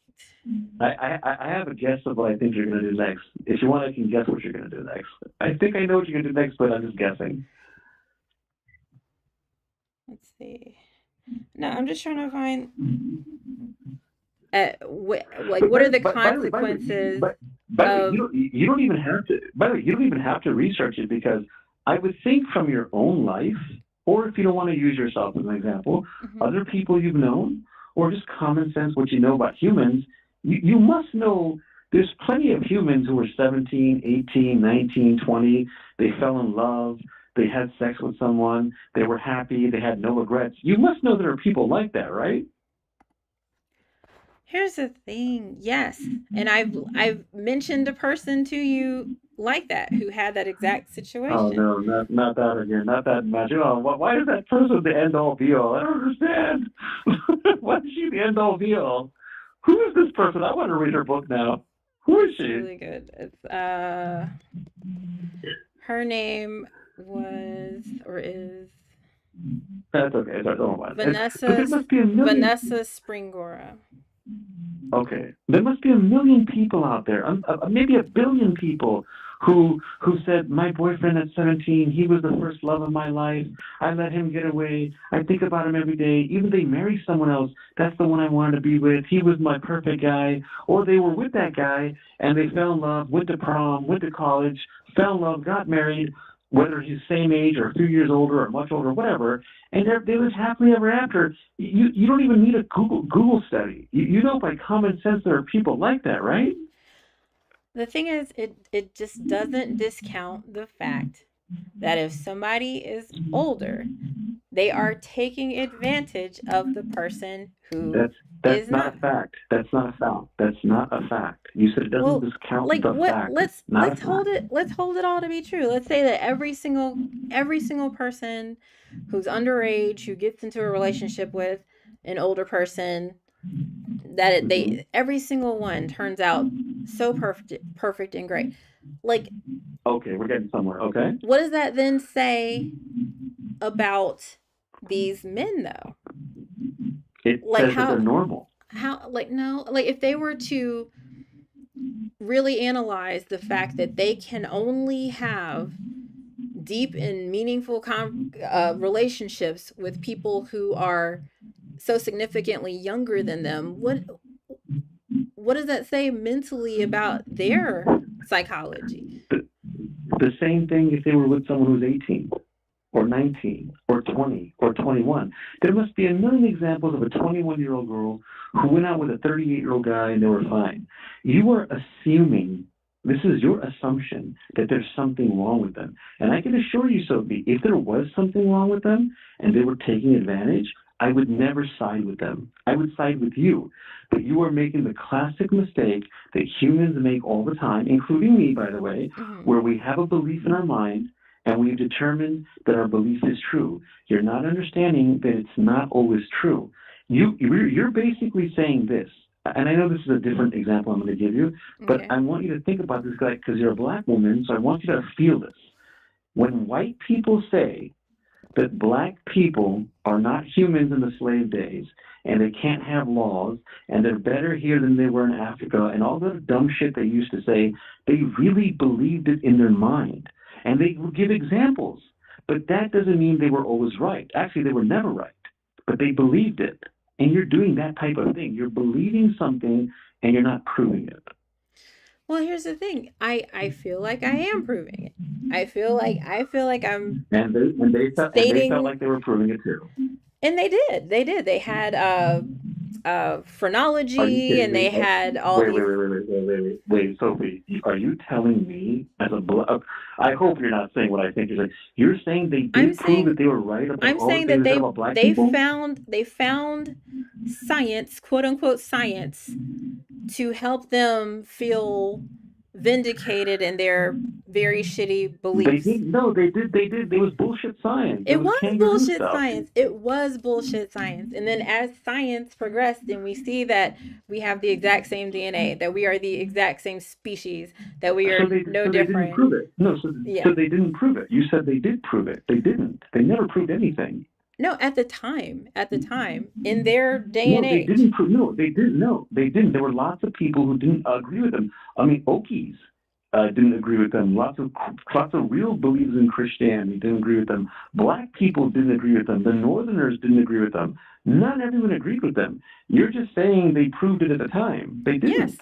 I have a guess of what I think you're going to do next. If you want, I can guess what you're going to do next. I think I know what you're going to do next, but I'm just guessing. Let's see. No, I'm just trying to find what are the But by the way, consequences by the way, of. you don't even have to. By the way, you don't even have to research it because I would think from your own life, or if you don't want to use yourself as an example, Mhm. other people you've known, or just common sense, what you know about humans, you must know. There's plenty of humans who were 17, 18, 19, 20. They fell in love. They had sex with someone. They were happy. They had no regrets. You must know there are people like that, right? Here's the thing. Yes. And I've mentioned a person to you like that who had that exact Oh situation. no, not that again, not that much. Oh, why is that person the end all be all? I don't understand. Why is she the end all be all? Who is this person? I want to read her book now. Who is It's she? really good. It's her name was or is That's okay. Sorry, don't mind. But Vanessa there must be a million. Vanessa Springora. Okay, there must be a million people out there, maybe a billion people who said, "My boyfriend at 17, he was the first love of my life. I let him get away. I think about him every day. Even they marry someone else, that's the one I wanted to be with. He was my perfect guy." Or they were with that guy and they fell in love, went to prom, went to college, fell in love, got married. whether he's same age or a few years older or much older, whatever, and they live happily ever after. You don't even need a Google study. You know by common sense there are people like that, right? The thing is, it just doesn't discount the fact that if somebody is older, they are taking advantage of the person who That's that's is not a not. fact. That's not a fact. That's not a fact. You said it doesn't Well, discount like the what fact. Not a let's hold fact. it all to be true. Let's say that every single person who's underage who gets into a relationship with an older person, Hmm. they every single one turns out so perfect and great. Like, Okay, we're getting somewhere. Okay, what does that then say about these men though? it Like says that they're normal. like no, like if they were to really analyze the fact that they can only have deep and meaningful relationships with people who are so significantly younger than them, what does that say mentally about their psychology? The, the same thing if they were with someone who's 18 or 19 or 20 or 21. There must be a million examples of a 21-year-old girl who went out with a 38-year-old guy and they were fine. You are assuming, this is your assumption, that there's something wrong with them. And I can assure you, Sophie, if there was something wrong with them and they were taking advantage, I would never side with them. I would side with you. But you are making the classic mistake that humans make all the time, including me, by the way, Mm-hmm. where we have a belief in our mind and we've determined that our belief is true. You're not understanding that it's not always true. You're basically saying this, and I know this is a different example I'm going to give you, but Okay. I want you to think about this guy because you're a black woman, so I want you to feel this. When white people say that black people are not humans in the slave days and they can't have laws and they're better here than they were in Africa and all the dumb shit they used to say, they really believed it in their mind. And they would give examples. But that doesn't mean they were always right. Actually, they were never right. But they believed it. And you're doing that type of thing. You're believing something and you're not proving it. Well, here's the thing. I feel like I am proving it. I feel like I'm And they felt stating, like they were proving it too. and they did. They did. They had Are you phrenology, kidding and me? they had all Wait, these. wait, Sophie. Are you telling me as a I hope you're not saying what I think you're saying. You're saying they I'm did prove saying that they were right about I'm all the saying things that they said about black people? they found science, quote unquote science, to help them feel vindicated in their very shitty They beliefs. did. No, they did. They did. It was bullshit science. It It was was kangaroo bullshit stuff. science. It was bullshit science. And then as science progressed and we see that we have the exact same DNA, that we are the exact same species, that we So are they no so they didn't different. prove it. No, Yeah. so they didn't prove it. You said they did prove it. They didn't. They never proved anything. No, at the time, in their day and No, they age. didn't prove. No, they didn't. No, they didn't. There were lots of people who didn't agree with them. I mean, Okies didn't agree with them. Lots of real believers in Christianity didn't agree with them. Black people didn't agree with them. The Northerners didn't agree with them. Not everyone agreed with them. You're just saying they proved it at the time. They didn't. Yes.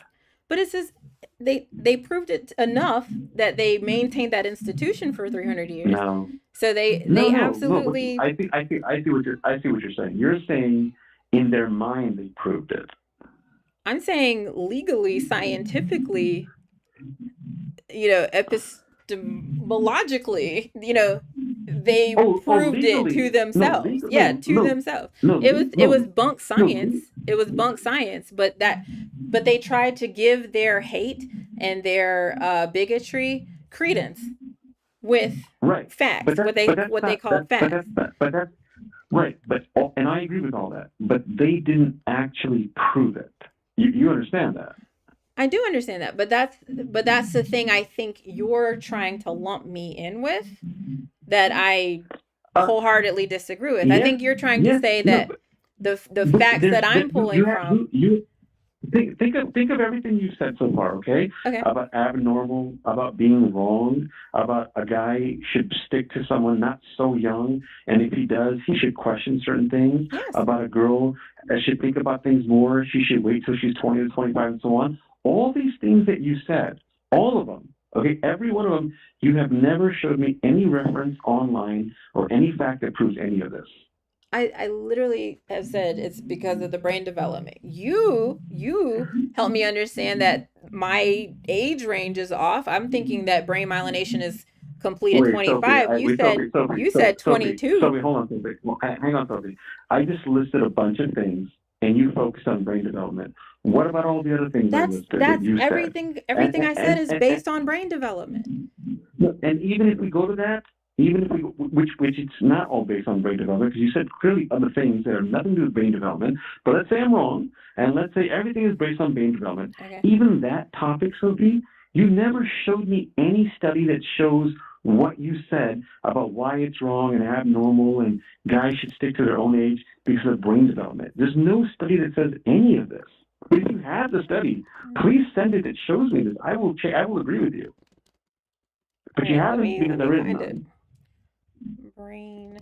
But it says they proved it enough that they maintained that institution for 300 years. No, So they no, they no, no. But absolutely. I see what you're saying. You're saying in their mind they proved it. I'm saying legally, scientifically, epistemologically, they Oh, proved it to legally. No, themselves. legal. Yeah, No, to no, themselves. no, It was no, bunk no. science. It was bunk science, but they tried to give their hate and their bigotry credence with Right. facts, But that's what but they that's what they not called that. facts. But that's right. And I agree with all that. But they didn't actually prove it. You understand that? I do understand that, but that's the thing I think you're trying to lump me in with, that I Uh, wholeheartedly disagree with. I yes, think you're trying to yes. say No, that the but facts that I'm you pulling have from. you think of everything you said so far, okay? Okay. About abnormal, about being wrong, about a guy should stick to someone not so young, and if he does, he should question certain things. Yes. About a girl that should think about things more, she should wait till she's 20 to 25, and so on. All these things that you said, all of them, Okay, every one of them, you have never showed me any reference online or any fact that proves any of this. I literally have said it's because of the brain development. You help me understand that my age range is off. I'm thinking that brain myelination is complete at Wait, Sophie, 25. You wait, said Sophie, Sophie, you said Sophie, 22. Sophie, hold on, Sophie. Well, hang on, Sophie. I just listed a bunch of things, and you focused on brain development. What about all the other things I listed that That's you said? everything. And Everything I said is based on brain development. and even if we go to that, even if we, which it's not all based on brain development, because you said clearly other things that have nothing to do with brain development. But let's say I'm wrong, and let's say everything is based on brain development. Okay. Even that topic, Sophie, you never showed me any study that shows what you said about why it's wrong and abnormal and guys should stick to their own age because of brain development. There's no study that says any of this. But if you have the study, please send it that shows me this. I will agree with you. All But you right, haven't let because me there is find it. none. Brain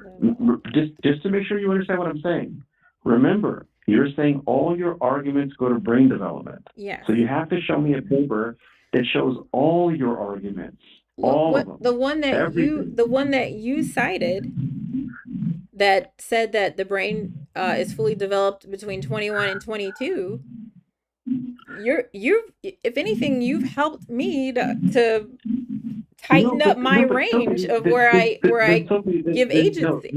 development. Just to make sure you understand what I'm saying. Remember, you're saying all your arguments go to brain development. Yes. So you have to show me a paper that shows all your arguments, Look, all of what them, everything. the one that you cited that said that the brain is fully developed between 21 and 22. You've if anything, you've helped me to No, tighten up my but range Sophie, of where then I Sophie, give no, agency. Sophie,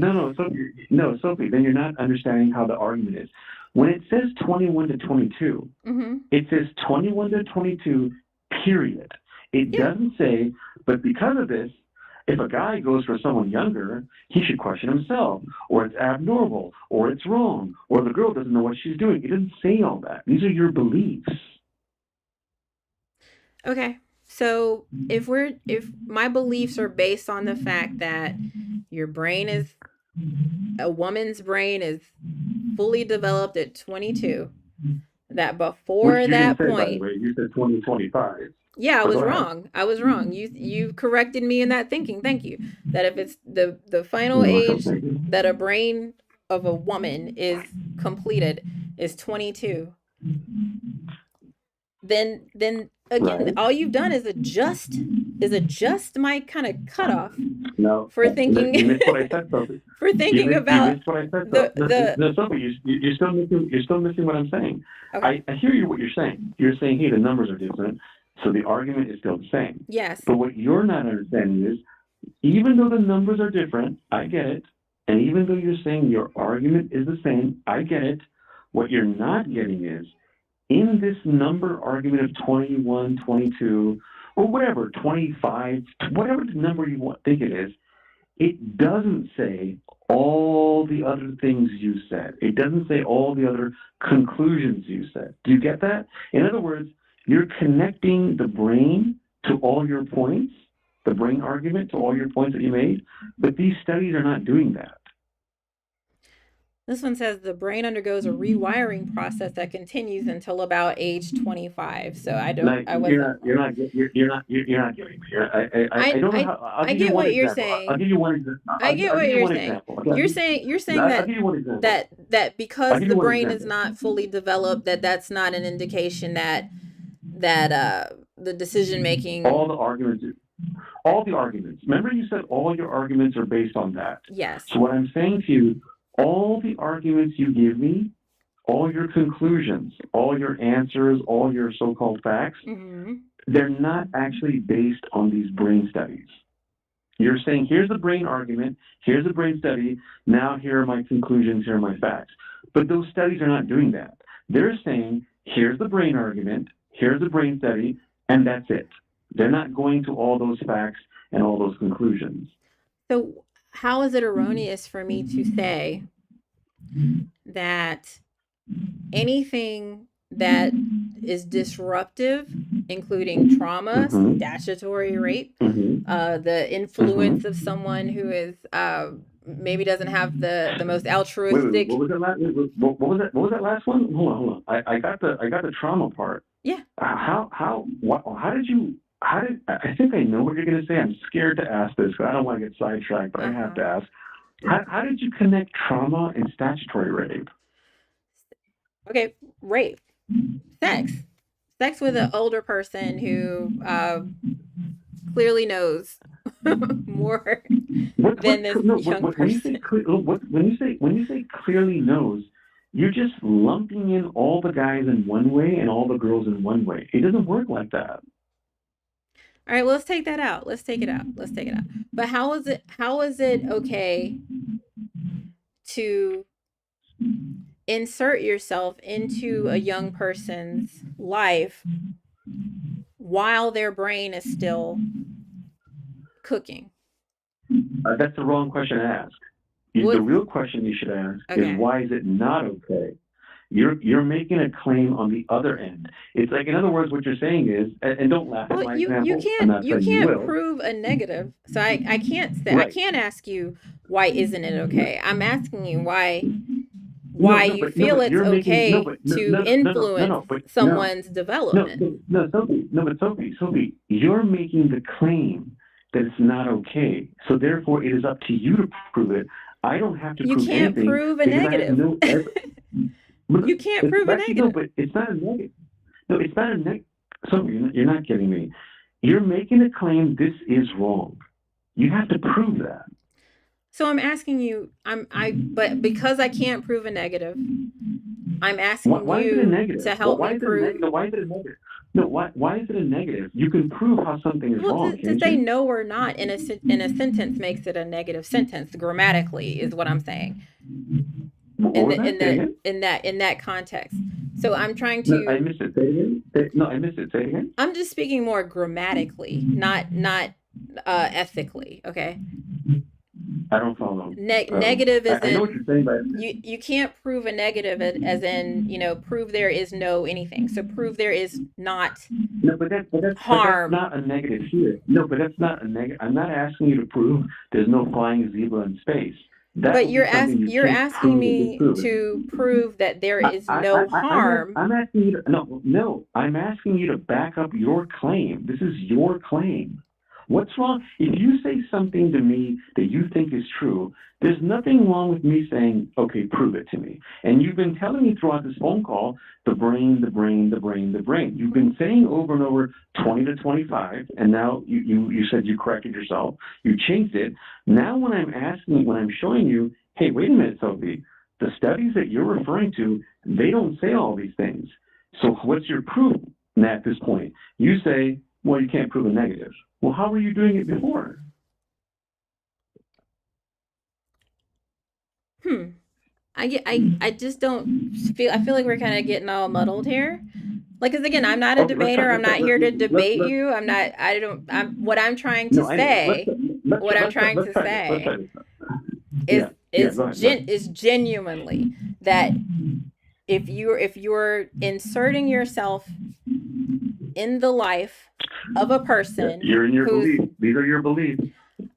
no, Sophie, then you're not understanding how the argument is. When it says 21 to 22, Mm-hmm. it says 21 to 22, period. It Yeah. doesn't say, but because of this, if a guy goes for someone younger, he should question himself, or it's abnormal, or it's wrong, or the girl doesn't know what she's doing. It doesn't say all that. These are your beliefs. Okay. So if my beliefs are based on the fact that your brain is a woman's brain is fully developed at 22, that Which before you didn't that say, by the point, way. You said 2025. yeah, I But was go ahead. wrong. I was wrong. You corrected me in that thinking. Thank you. That if it's the final You're welcome. age Thank you. that a brain of a woman is completed is 22, then again, Right. all you've done is adjust my kind of cutoff No, for thinking you missed what I said, Sophie. for thinking You about missed what I said, though. the No, Sophie, you're still missing. You're still missing what I'm saying. okay. I hear you. What you're saying. You're saying, hey, the numbers are different, so the argument is still the same. Yes. But what you're not understanding is, even though the numbers are different, I get it. And even though you're saying your argument is the same, I get it. What you're not getting is, in this number argument of 21, 22, or whatever, 25, whatever the number you think it is, it doesn't say all the other things you said. It doesn't say all the other conclusions you said. Do you get that? In other words, you're connecting the brain to all your points, the brain argument to all Mm-hmm. your points that you made, but these studies are not doing that. This one says the brain undergoes a rewiring process that continues until about age 25. So Like I wasn't wrong. you're not getting me. I don't know I how. I'll I give you get one what you're example. I'll saying. give you one example. I get I'll give what you you're one saying. example. Okay, You're saying I'll give you one example. that I'll because give the you one brain is example. not fully developed, that's not an indication that the decision making. All the arguments, all the arguments. Remember, you said all your arguments are based on that. Yes. So what I'm saying to you, all the arguments you give me, all your conclusions, all your answers, all your so-called facts, Mm-hmm. they're not actually based on these brain studies. You're saying, here's the brain argument, here's the brain study, now here are my conclusions, here are my facts. But those studies are not doing that. They're saying, here's the brain argument, here's the brain study, and that's it. They're not going to all those facts and all those conclusions. So how is it erroneous for me to say that anything that is disruptive, including trauma, Mm-hmm. statutory rape, Mm-hmm. the influence of Mm-hmm. someone who is maybe doesn't have the most Wait, altruistic. what was that last? What was that? What was that last one? Hold on. I got the trauma part. Yeah. How did you? How did? I think I know what you're going to say. I'm scared to ask this because I don't want to get sidetracked, but I have Uh-huh. to ask. How did you connect trauma and statutory rape? Okay, rape, sex. sex with an older person who clearly knows more than this no, young when you say person. when you say clearly knows, you're just lumping in all the guys in one way and all the girls in one way. It doesn't work like that. All right, well, let's take that out. Let's take it out. Let's take it out. But how is it okay to insert yourself into a young person's life while their brain is still cooking? That's the wrong question to ask. The What? real question you should ask is Okay. why is it not okay? You're making a claim on the other end. It's like, in other words, what you're saying is, and don't laugh at Well, my you example. I'm can't not you saying you can't will. prove a negative. So I can't say I Right. can't ask you why isn't it okay. I'm asking you No, why you no, feel but it's you're making no, okay but no, to no, no, no, no, influence no, but no, someone's development. Sophie, no, but Sophie, you're making the claim that it's not okay. So therefore, it is up to you to prove it. I don't have to You prove can't anything prove a because I have negative. no. But You can't it's prove a actually no, negative. but it's not a negative. No, it's not a negative. Sophie, you're not getting me. You're making a claim this is wrong. You have to prove that. So I'm asking you, but because I can't prove a negative, I'm asking Why is it a you negative? to help Why me is it a prove. negative? No, why is it a negative? No, why is it a negative? You can prove how something is Well, wrong, to can't say you? no or not in a sentence makes it a negative sentence grammatically is what I'm saying What in was the that? in Say it the again. in that context. So I'm trying No, I to. missed it. Say it again. No, I missed it. Say it again. I'm just speaking more grammatically, not ethically. Okay. I don't follow. Negative is I know what in you're saying, but you can't prove a negative as in prove there is no anything. So prove there is not no, but that's harm. not a negative here. No, but that's not a negative. I'm not asking you to prove there's no flying zebra in space. That But would be something you you're can't asking prove or me disprove. to prove that there is no harm. I'm asking you to, no, I'm asking you to back up your claim. This is your claim. What's wrong? If you say something to me that you think is true, there's nothing wrong with me saying, okay, prove it to me. And you've been telling me throughout this phone call, the brain, the brain, the brain, the brain. You've been saying over and over 20 to 25, and now you said you corrected yourself. You changed it. Now when I'm showing you, hey, wait a minute, Sophie, the studies that you're referring to, they don't say all these things. So what's your proof at this point? You say, well, you can't prove a negative. Well, how were you doing it before? Hmm. I just don't feel. I feel like we're kind of getting all muddled here. Like, cause again, I'm not a Okay, let's try. debater. I'm not here to debate you. I'm not. I don't. I'm. What I'm trying to No, I know. say. What I'm trying Let's to try this. Let's say try this. is Yeah. Go ahead. Go ahead. genuinely that if you're inserting yourself in the life of a Yeah, person you're in your who's beliefs. These are your beliefs.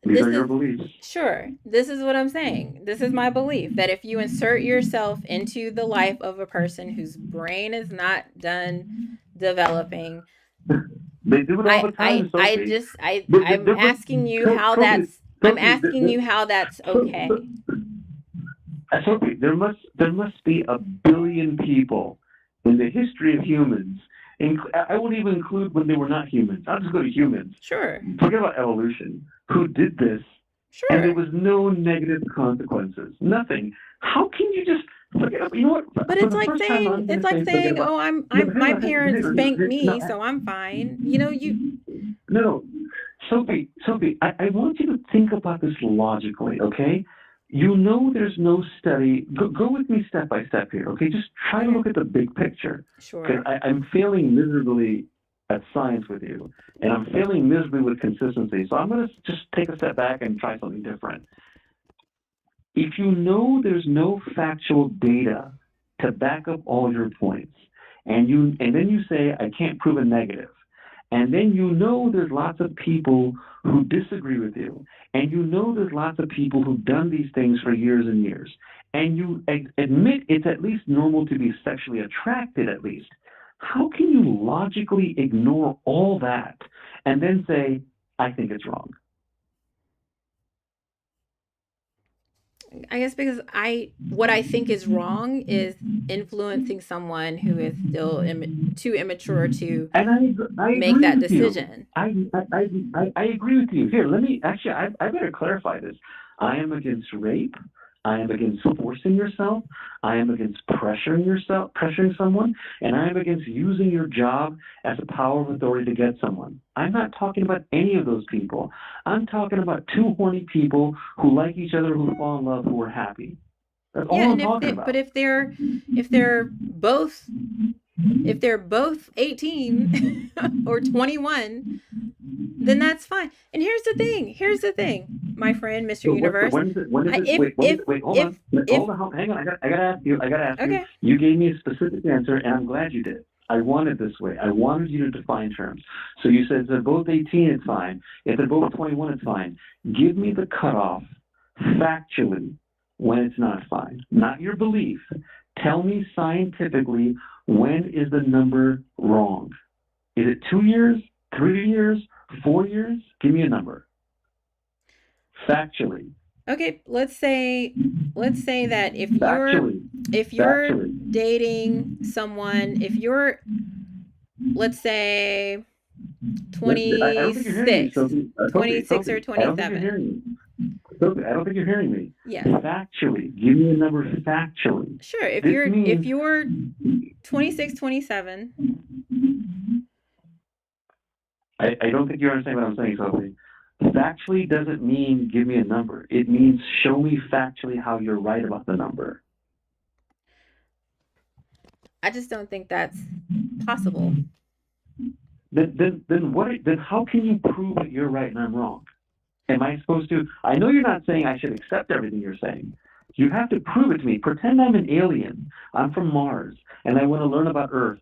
These this are your is beliefs. sure, this is what I'm saying. This is my belief that if you insert yourself into the life of a person whose brain is not done developing, They do it all the time, I Sophie. just I'm But asking you how Sophie, that's I'm asking you how that's So, okay. Sophie, there must be a billion people in the history of humans. I won't even include when they were not humans. I'll just go to humans. Sure. Forget about evolution. Who did this, and there Sure. was no negative consequences. Nothing. How can you just forget? You know what? But For the first time, I'm going it's to like say forget saying, about. "Oh, No, I'm hang my on, parents spanked no, me, so I'm fine." You no, Sophie, I want you to think about this logically, okay? You know there's no study. Go with me step by step here, okay? Just try to okay. look at the big picture, because Sure. I'm failing miserably at science with you, and I'm failing miserably with consistency. So I'm going to just take a step back and try something different. If you know there's no factual data to back up all your points, and then you say I can't prove a negative, and then you know there's lots of people who disagree with you, and you know there's lots of people who've done these things for years and years, and you admit it's at least normal to be sexually attracted at least. How can you logically ignore all that and then say I think it's wrong? I guess because what I think is wrong is influencing someone who is still too immature to And I make agree that with you. decision. I agree with you. Here, let me actually, I better clarify this. I am against rape. I am against forcing yourself. I am against pressuring someone, and I am against using your job as a power of authority to get someone. I'm not talking about any of those people. I'm talking about two horny people who like each other, who fall in love, who are happy. That's Yeah, all I'm and talking but about. if they're both if they're both 18 or 21, then that's fine. And here's the thing. Here's the thing, my friend, Mr. So what? Universe. When is it? When is I it? Wait, when is it? Wait, hold on. if Hold on. Hang on. I gotta ask you. I gotta ask you. okay. You gave me a specific answer, and I'm glad you did. I wanted this way. I wanted you to define terms. So you said if they're both 18, it's fine. If they're both 21, it's fine. Give me the cutoff factually when it's not fine, not your belief. Tell me scientifically when is the number wrong? Is it 2 years, 3 years, 4 years? Give me a number factually. Okay, let's say that Factually, if you're factually. dating someone, if you're, let's say, I don't think you're hearing me, 26, Sophie. 26 or I don't think you're 27. hearing me. Sophie, I don't think you're hearing me. Yes. Factually, give me a number factually. Sure, This if means, you're 26, 27. I don't think you understand what I'm saying, Sophie. Factually doesn't mean give me a number. It means show me factually how you're right about the number. I just don't think that's possible. Then how can you prove that you're right and I'm wrong? Am I supposed to? I know you're not saying I should accept everything you're saying. You have to prove it to me. Pretend I'm an alien. I'm from Mars and I want to learn about Earth.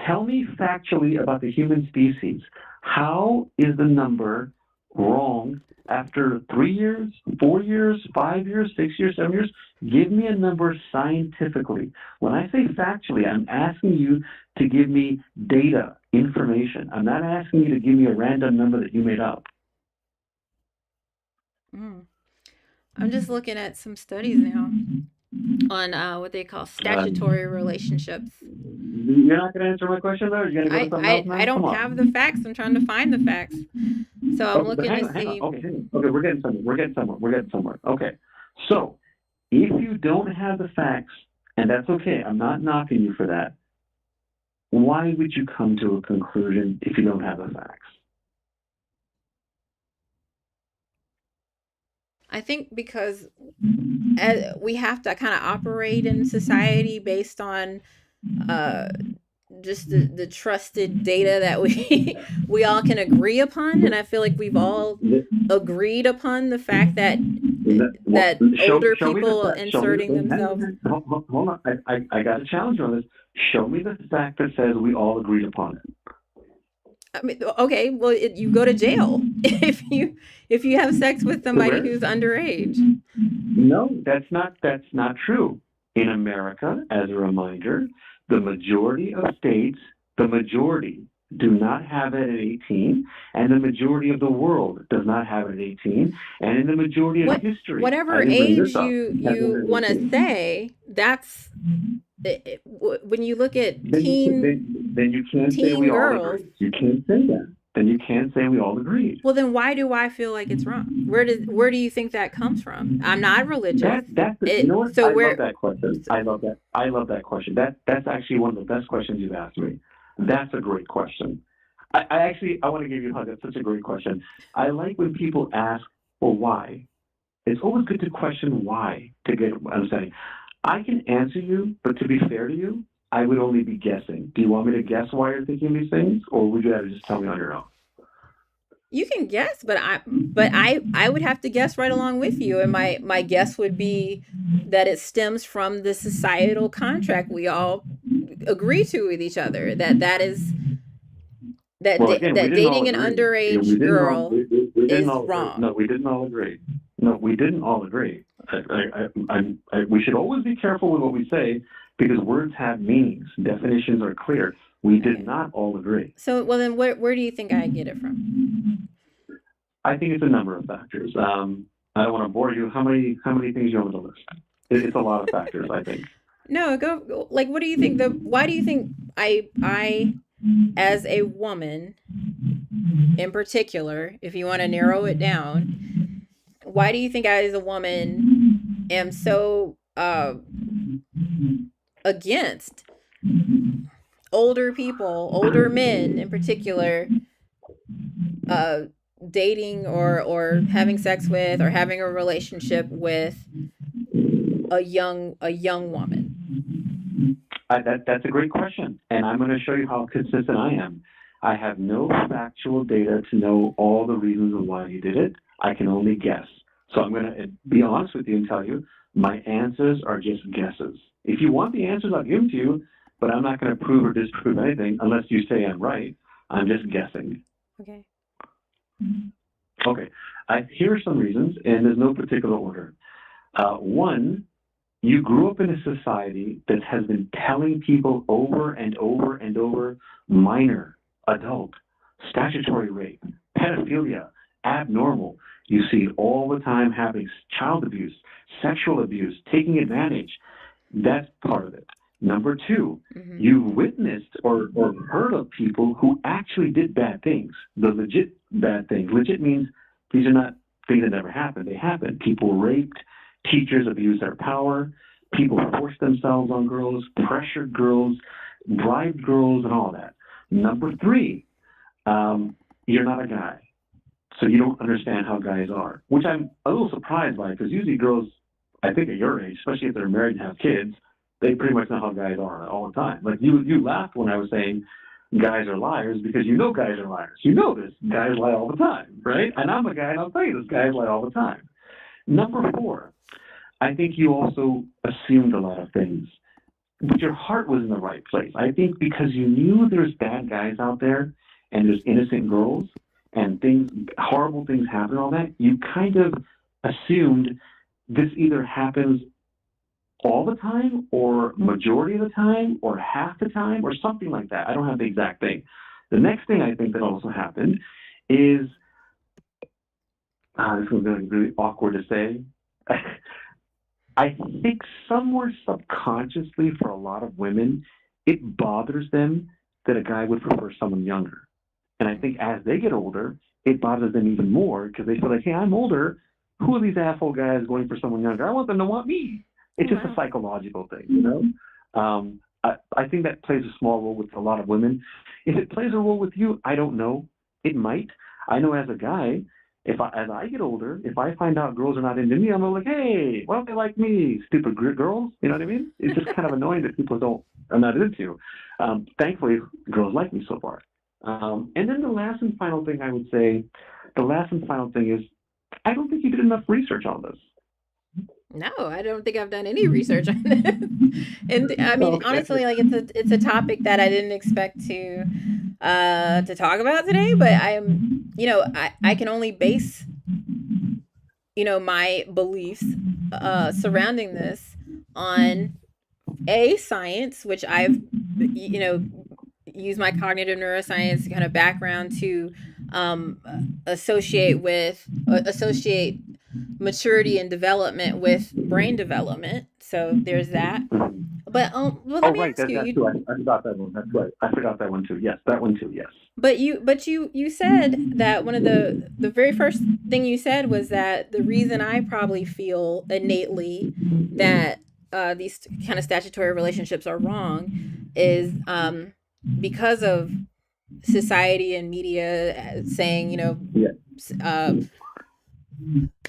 Tell me factually about the human species. How is the number wrong after 3 years, 4 years, 5 years, 6 years, 7 years? Give me a number scientifically. When I say factually, I'm asking you to give me data, information. I'm not asking you to give me a random number that you made up. Mm. I'm just looking at some studies now on what they call Um, statutory relationships. you're not going to answer my question, though? You're going to go to something else I now? Come don't have the on. facts. I'm trying to find the facts. So I'm Okay, but looking to hang on. see. Okay, hang on. Okay, we're getting somewhere. We're getting somewhere. We're getting somewhere. Okay. So, if you don't have the facts, and that's okay, I'm not knocking you for that, why would you come to a conclusion if you don't have the facts? I think because we have to kind of operate in society based on uh, just the trusted data that we all can agree upon, and I feel like we've all agreed upon the fact that Well, older show me the people fact. Show me inserting hang on, themselves. hold on. I got a challenge on this. Show me the fact that says we all agreed upon it. I mean, okay, well, you go to jail if you have sex with somebody Where? who's underage. No, that's not true. In America, as a reminder, the majority of states, the majority do not have it at 18, and the majority of the world does not have it at 18, and in the majority of history, I Whatever didn't bring age this up, has it you at want to 18. say, that's when you look at Then you can't say we teen all girls. agree. You can't say that. Then you can't say we all agreed. Well, then why do I feel like it's wrong? Where do you think that comes from? I'm not religious. You know what? So I love where that question. so, I love that. I love that question. That's actually one of the best questions you've asked me. That's a great question. I want to give you a hug. That's such a great question. I like when people ask, well, why? It's always good to question why to get understanding. I can answer you, but to be fair to you, I would only be guessing. Do you want me to guess why you're thinking these things, or would you rather just tell me on your own? you can guess, but I would have to guess right along with you, and my guess would be that it stems from the societal contract we all agree to with each other, Well, again, we that didn't all dating an agree. Yeah, underage girl we didn't is all agree. No, wrong. we didn't all agree. No, we didn't all agree. We should always be careful with what we say because words have meanings. Definitions are clear. We did Okay. not all agree. So, well, then where do you think I get it from? I think it's a number of factors. I don't want to bore you. How many things you want on the list? It's a lot of factors, I think. No, like what do you think why do you think I as a woman in particular, if you want to narrow it down, why do you think I as a woman am so against older people, older men in particular, uh dating or having sex with or having a relationship with a young woman? That's a great question, and I'm going to show you how consistent I am. I have no factual data to know all the reasons of why you did it. I can only guess. So I'm going to be honest with you and tell you my answers are just guesses. If you want the answers, I'll give them to you, but I'm not going to prove or disprove anything unless you say I'm right. I'm just guessing. Okay. Okay, here are some reasons, and there's no particular order. One, you grew up in a society that has been telling people over and over and over minor, adult, statutory rape, pedophilia, abnormal. You see it all the time happening, child abuse, sexual abuse, taking advantage. That's part of it. Number two, Mm-hmm. you've witnessed or heard of people who actually did bad things, the legit bad things. Legit means these are not things that never happened. They happened. People raped, teachers abused their power, people forced themselves on girls, pressured girls, bribed girls, and all that. Number three, you're not a guy, so you don't understand how guys are, which I'm a little surprised by because usually girls, I think at your age, especially if they're married and have kids, they pretty much know how guys are all the time. Like you laughed when I was saying guys are liars because you know guys are liars. You know this. Guys lie all the time, right? And I'm a guy and I'll tell you this, guys lie all the time. Number four, I think you also assumed a lot of things, but your heart was in the right place. I think because you knew there's bad guys out there and there's innocent girls and things, horrible things happen, all that, you kind of assumed this either happens all the time or majority of the time or half the time or something like that. I don't have the exact thing. The next thing I think that also happened is, this is going to be really awkward to say. I think somewhere subconsciously for a lot of women, it bothers them that a guy would prefer someone younger. And I think as they get older, it bothers them even more because they feel like, hey, I'm older. Who are these asshole guys going for someone younger? I want them to want me. Oh, It's just a wow. psychological thing, you know? I think that plays a small role with a lot of women. If it plays a role with you, I don't know. It might. I know as a guy, as I get older, if I find out girls are not into me, I'm like, hey, why don't they like me? Stupid girls, you know what I mean? It's just kind of annoying that people are not into. Thankfully, girls like me so far. And then the last and final thing I would say, the last and final thing is, I don't think you did enough research on this. No, I don't think I've done any research on this. And I mean, Okay. honestly, like it's a topic that I didn't expect to talk about today, but I can only base, my beliefs surrounding this on a science, which I've you know used my cognitive neuroscience kind of background to um, associate maturity and development with brain development. So there's that. But let Oh, me right. ask you, That's true. I forgot that one. That's right. I forgot that one too. Yes, that one too. Yes. but you said that one of the very first thing you said was that the reason I probably feel innately that these kind of statutory relationships are wrong is because of society and media saying, Yes. uh,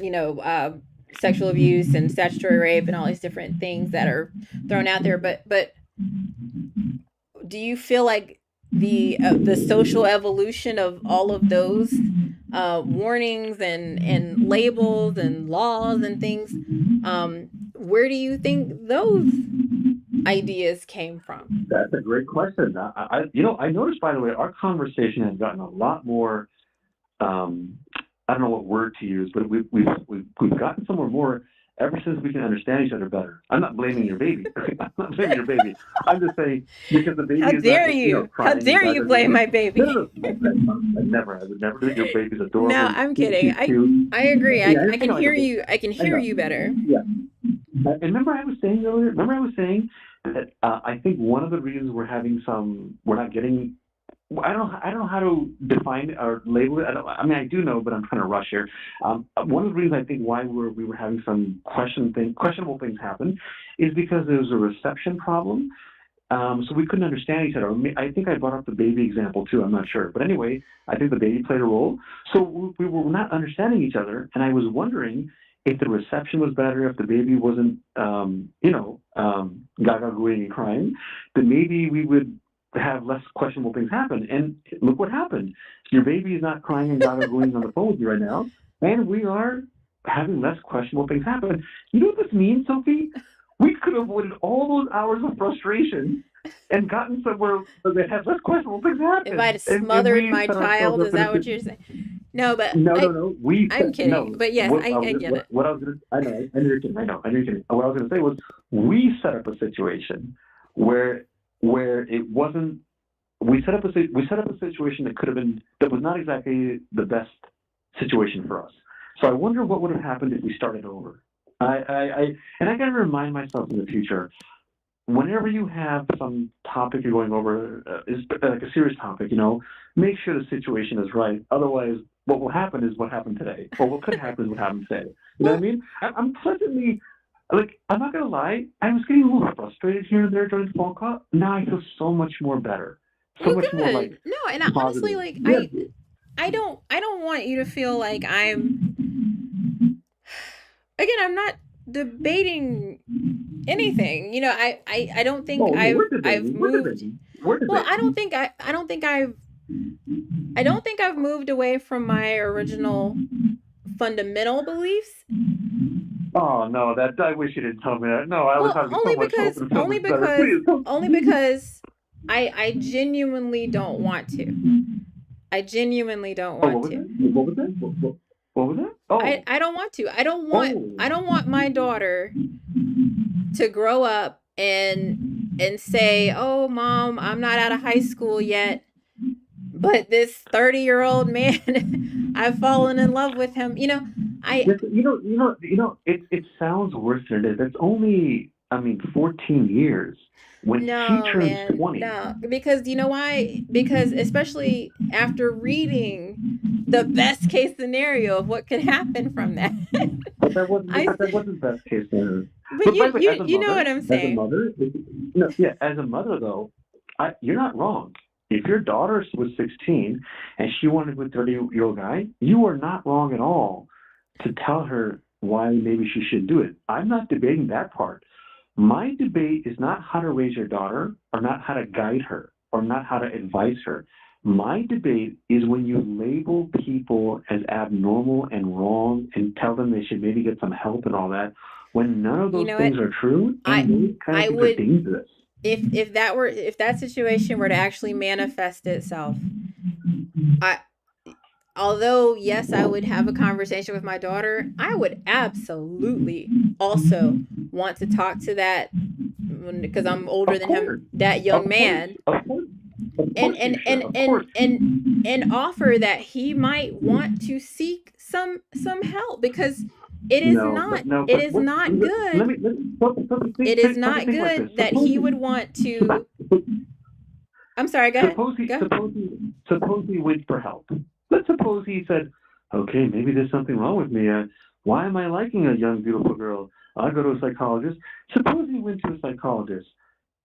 you know, uh, sexual abuse and statutory rape and all these different things that are thrown out there. But do you feel like the social evolution of all of those warnings and labels and laws and things, where do you think those ideas came from? That's a great question. I noticed, by the way, our conversation has gotten a lot more. Um, I don't know what word to use, but we've gotten somewhere more ever since we can understand each other better. I'm not blaming your baby. I'm not blaming your baby. I'm just saying because the How baby is not, dare you? How crying and dare you blame gagging. my No, baby? no, no. I would never do it. Your baby's No, adorable. I'm She's kidding. I cute. I agree. Yeah, I I can know, I know. hear you. I can I hear know. you better. Yeah. And remember I was saying earlier, that I think one of the reasons we're not getting, I don't know how to define it or label it. I mean, I do know, but I'm trying to rush here. One of the reasons I think why we were having some questionable things happen is because there was a reception problem. So we couldn't understand each other. I think I brought up the baby example too. I'm not sure, but anyway, I think the baby played a role. So we were not understanding each other, and I was wondering if the reception was better, if the baby wasn't, gaga gooing and crying, then maybe we would have less questionable things happen. And look what happened. Your baby is not crying and gaga gooing on the phone with you right now, and we are having less questionable things happen. You know what this means, Sophie? We could have avoided all those hours of frustration and gotten somewhere that had less questionable things If I'd happen. And smothered we my set ourselves child, up is in a that what you're saying? No, but no, no, no. I'm kidding. No. But yes, I get it. What I was going to, I know you're kidding. I know you're kidding. What I was going to say was we set up a situation where, it wasn't, we set up a situation that could have been, that was not exactly the best situation for us. So I wonder what would have happened if we started over. And I got to remind myself in the future, whenever you have some topic you're going over, is like a serious topic, make sure the situation is right. Otherwise, what will happen is what happened today, or what could happen is what happened today. You know what I Well, mean? I'm pleasantly, like, I'm not gonna lie, I was getting a little frustrated here and there during the phone call. Now I feel so much more better, so well, much more like good. No, and I honestly positive. like Yeah. I don't want you to feel like I'm again, I'm not debating anything. I don't think Oh, no, we're I've debating. We're moved. debating. We're Well, debating. I don't think I've moved away from my original fundamental beliefs. Oh no, that I wish you didn't tell me that. No, I was Well, having so much hope and so much better. Please. only because I genuinely don't want to. I genuinely don't Oh, want what was to. that? What was that? What was that? Oh, I don't want to. oh. I don't want my daughter to grow up and say, "Oh, mom, I'm not out of high school yet, but this 30-year-old man, I've fallen in love with him." I Yes, it sounds worse than it is. It's only, I mean, 14 years. When she no, turns man, 20, no, because you know why? Because especially after reading the best case scenario of what could happen from that, I but that wasn't best case scenario. but But by the way, you know what I'm saying. yeah, as a mother though, you're not wrong. If your daughter was 16 and she wanted with a 30-year-old guy, you are not wrong at all to tell her why maybe she should do it. I'm not debating that part. My debate is not how to raise your daughter or not how to guide her or not how to advise her. My debate is when you label people as abnormal and wrong and tell them they should maybe get some help and all that, when none of You those know things what? are true I and those kind of I things are would dangerous. if that situation were to actually manifest itself, I although yes, I would have a conversation with my daughter, I would absolutely also want to talk to that because I'm older Of than him, course, that young of course, man, of course, of and course you should. Of course. and offer that he might want to seek some help because No, it but is not good. let me It is something not think like this. good that he would want to. I'm sorry. Go ahead. Go ahead. Suppose he went for help. Let's suppose he said, "Okay, maybe there's something wrong with me. Why am I liking a young, beautiful girl? I'll go to a psychologist." Suppose he went to a psychologist.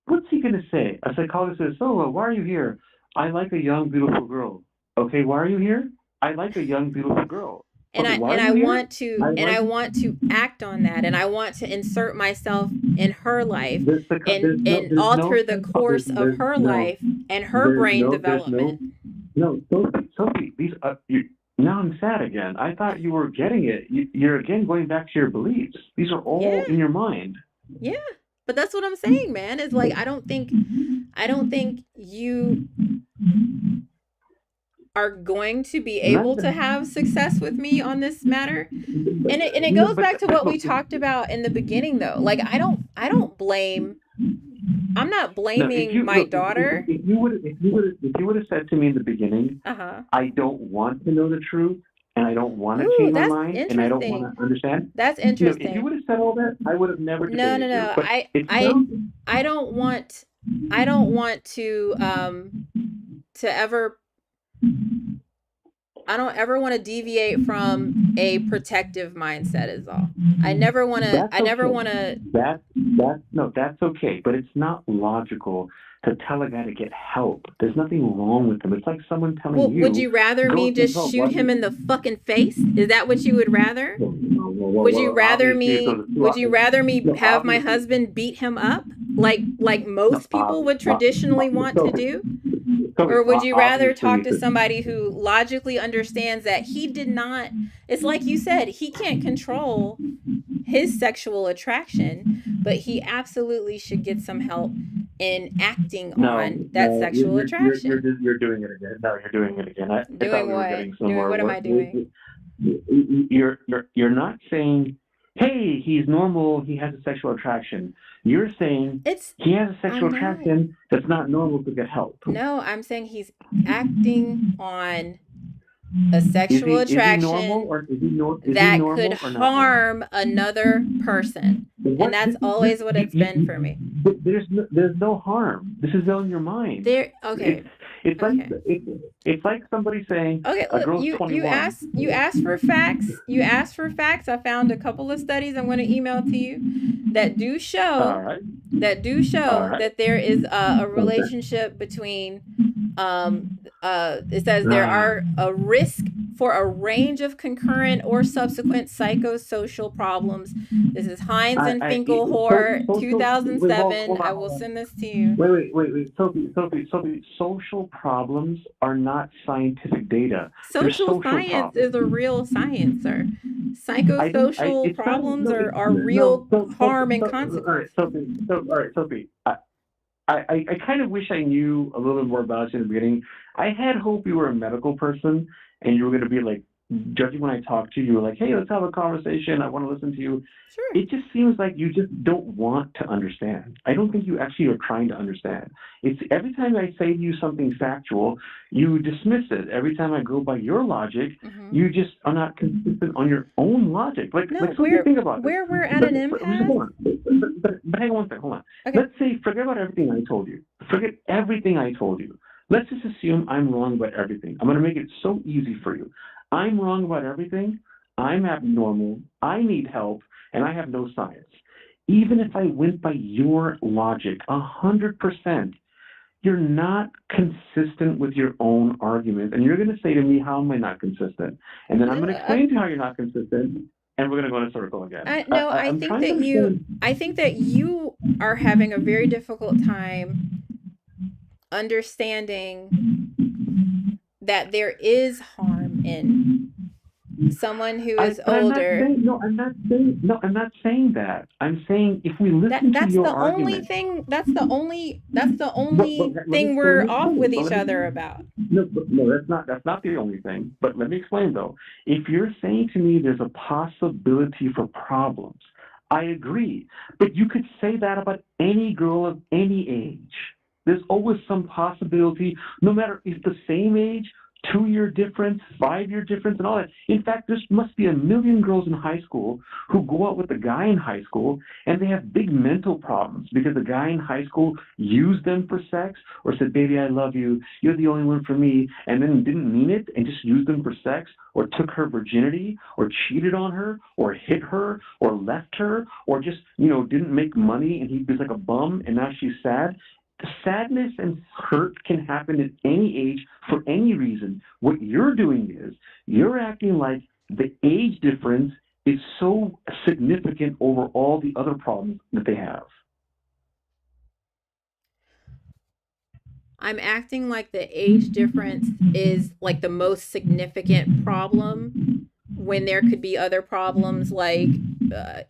What's he going to say? A psychologist says, "So, why are you here? I like a young, beautiful girl." Okay, why are you here? I like a young, beautiful girl. Okay, why are you here? I And like I want to act on that, and I want to insert myself in her life and there's no alter the course of her no life and her brain there's no development. no Sophie, these now I'm sad again. I thought you were getting it. You're again going back to your beliefs. These are all Yeah, in your mind. yeah. But that's what I'm saying, man. Is like I don't think you are going to be Not able to have success with me on this matter. And it no, goes back to what we talked about in the beginning though. Like I don't blame, I'm not no. If blaming you my no, daughter. if you would have said to me in the beginning, Uh-huh. I don't want to know the truth, and I don't want to Ooh, change my that's mind, and I don't want interesting. to understand. That's No, if you interesting. would have said all that, I would have never No, no, debated you. no. But it I sounds I don't want, I don't want to ever, I don't ever want to deviate from a protective mindset is all. that's I never okay. want to. That's no, that's okay. But it's not logical to tell a guy to get help. There's nothing wrong with him. It's like someone telling Well, would you, you rather go me seek just help. shoot Why do him you? in the fucking face? Is that what you would rather? Obviously, if those are two Would you options, rather me no, have my obviously, husband beat him up like no, most people would traditionally want to Sophie, do? Sophie, Or would you rather obviously, talk you to could. somebody who logically understands that he did not, it's like you said, he can't control his sexual attraction, but he absolutely should get some help in acting No, on that no, sexual attraction. you're doing it again. No, you're doing it again. I thought Doing we were what? getting Doing somewhere. what am I doing? You're not saying, hey, he's normal. He has a sexual attraction. You're saying It's, he has a sexual I'm not. attraction that's not normal to get help. No, I'm saying he's acting on a sexual Is he normal attraction or is he that could normal or not normal? harm another person. And What that's this always what it's been for me. there's no harm. This is on your mind. There, It's okay. it's like Okay. it's like somebody saying Okay, a look, girl's you 21. asked, you asked for facts. You asked for facts. I found a couple of studies I'm going to email to you that do All show, right, all right, that there is a okay. relationship between, um it says there Ah, are a risk for a range of concurrent or subsequent psychosocial problems. This is Hines and Finkelhor, wait, hold, 2007. I hold will on. send this to you. Wait. Sophie. Social problems are not scientific data. They're Social social science problems. is a real science, sir. It Psychosocial sounds, problems no, are no, real harm and all right, consequence. All right, Sophie. I kind of wish I knew a little bit more about you in the beginning. I had hoped you were a medical person and you were going to be like, judging when I talked to you, you were like, hey, let's have a conversation. I want to listen to you. Sure. It just seems like you just don't want to understand. I don't think you actually are trying to understand. It's every time I say to you something factual, you dismiss it. Every time I go by your logic, Hmm. you just are not consistent on your own logic. No, Sophie, think about this. where we're at But, an just impasse. hold on. But hang on one second. Hold on. Okay. Let's say, forget about everything I told you. Forget everything I told you. Let's just assume I'm wrong about everything. I'm going to make it so easy for you. I'm wrong about everything. I'm abnormal. I need help, and I have no science. Even if I went by your logic 100%, you're not consistent with your own argument. And you're going to say to me, how am I not consistent? And then I'm No, going to explain to you how you're not consistent, and we're going to go in a circle again. no, I'm trying to understand. I think that you are having a very difficult time understanding that there is harm in someone who is But I'm not older. saying no. I'm not saying that. I'm saying if we listen to That's your the only argument, thing, that's the but only thing let we're me off explain. with each other about. No, that's not the only thing. But let me explain though. If you're saying to me there's a possibility for problems, I agree. But you could say that about any girl of any age. There's always some possibility, no matter if the same age, 2 year difference, 5 year difference, and all that. In fact, there must be a million girls in high school who go out with a guy in high school and they have big mental problems because the guy in high school used them for sex or said, baby, I love you. You're the only one for me. And then didn't mean it and just used them for sex or took her virginity or cheated on her or hit her or left her or just, didn't make money and he was like a bum and now she's sad. Sadness and hurt can happen at any age for any reason. What you're doing is you're acting like the age difference is so significant over all the other problems that they have. I'm acting like the age difference is like the most significant problem when there could be other problems like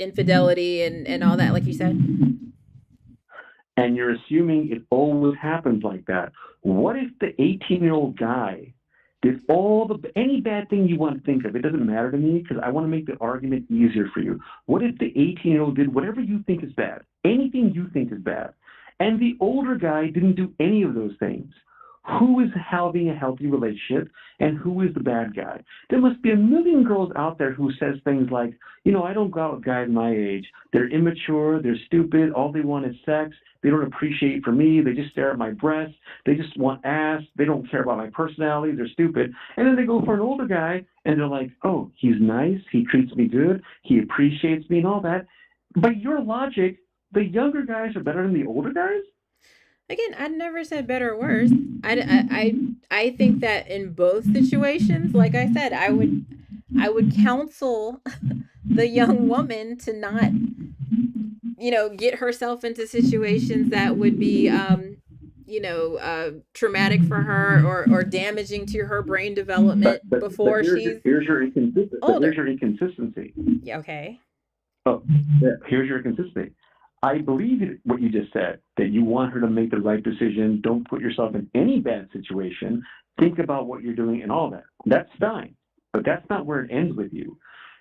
infidelity and all that, like you said. And you're assuming it always happens like that. What if the 18-year-old guy If any bad thing you want to think of, it doesn't matter to me because I want to make the argument easier for you. What if the 18-year-old did whatever you think is bad, anything you think is bad, and the older guy didn't do any of those things? Who is having a healthy relationship and who is the bad guy? There must be a million girls out there who says things like, I don't go out with guys my age. They're immature, they're stupid, all they want is sex, they don't appreciate for me, they just stare at my breasts, they just want ass, they don't care about my personality, they're stupid. And then they go for an older guy and they're like, oh, he's nice, he treats me good, he appreciates me and all that. By your logic, the younger guys are better than the older guys? Again, I never said better or worse. I think that in both situations, like I said, I would counsel the young woman to not, get herself into situations that would be, traumatic for her, or damaging to her brain development But before she's here's older. your inconsistency. Yeah, okay. Oh, yeah, here's your inconsistency. I believe what you just said, that you want her to make the right decision. Don't put yourself in any bad situation. Think about what you're doing and all that. That's fine. But that's not where it ends with you.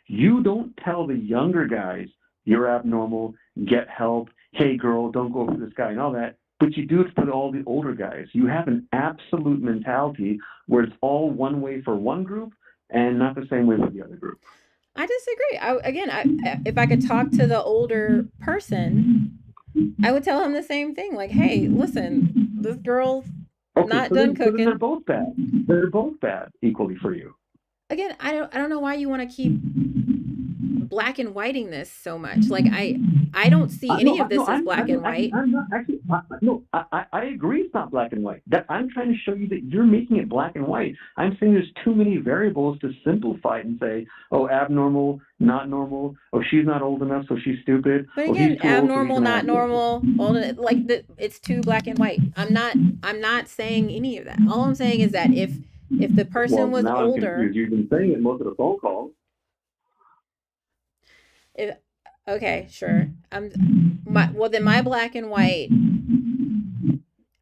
You don't tell the younger guys, you're abnormal, get help, hey girl, don't go for this guy and all that. But you do it for all the older guys. You have an absolute mentality where it's all one way for one group and not the same way for the other group. I disagree. If I could talk to the older person, I would tell him the same thing. Like, hey, listen, this girl's Okay, not done so then they're cooking. both bad. They're both bad equally for you. Again, I don't know why you want to keep black and whiting this so much. Like, I don't see No, any of no, this as black and white. I'm not actually. No, I agree. It's not black and white. That I'm trying to show you that you're making it black and white. I'm saying there's too many variables to simplify it and say, oh, abnormal, not normal. Oh, she's not old enough, so she's stupid. But Oh, again, he's too old, so he's abnormal, an not asshole. normal, all of it, like it's too black and white. I'm not saying any of that. All I'm saying is that if the person Well, was now I'm older, confused. You've been saying it most of the phone calls. if okay, sure. Then my black and white,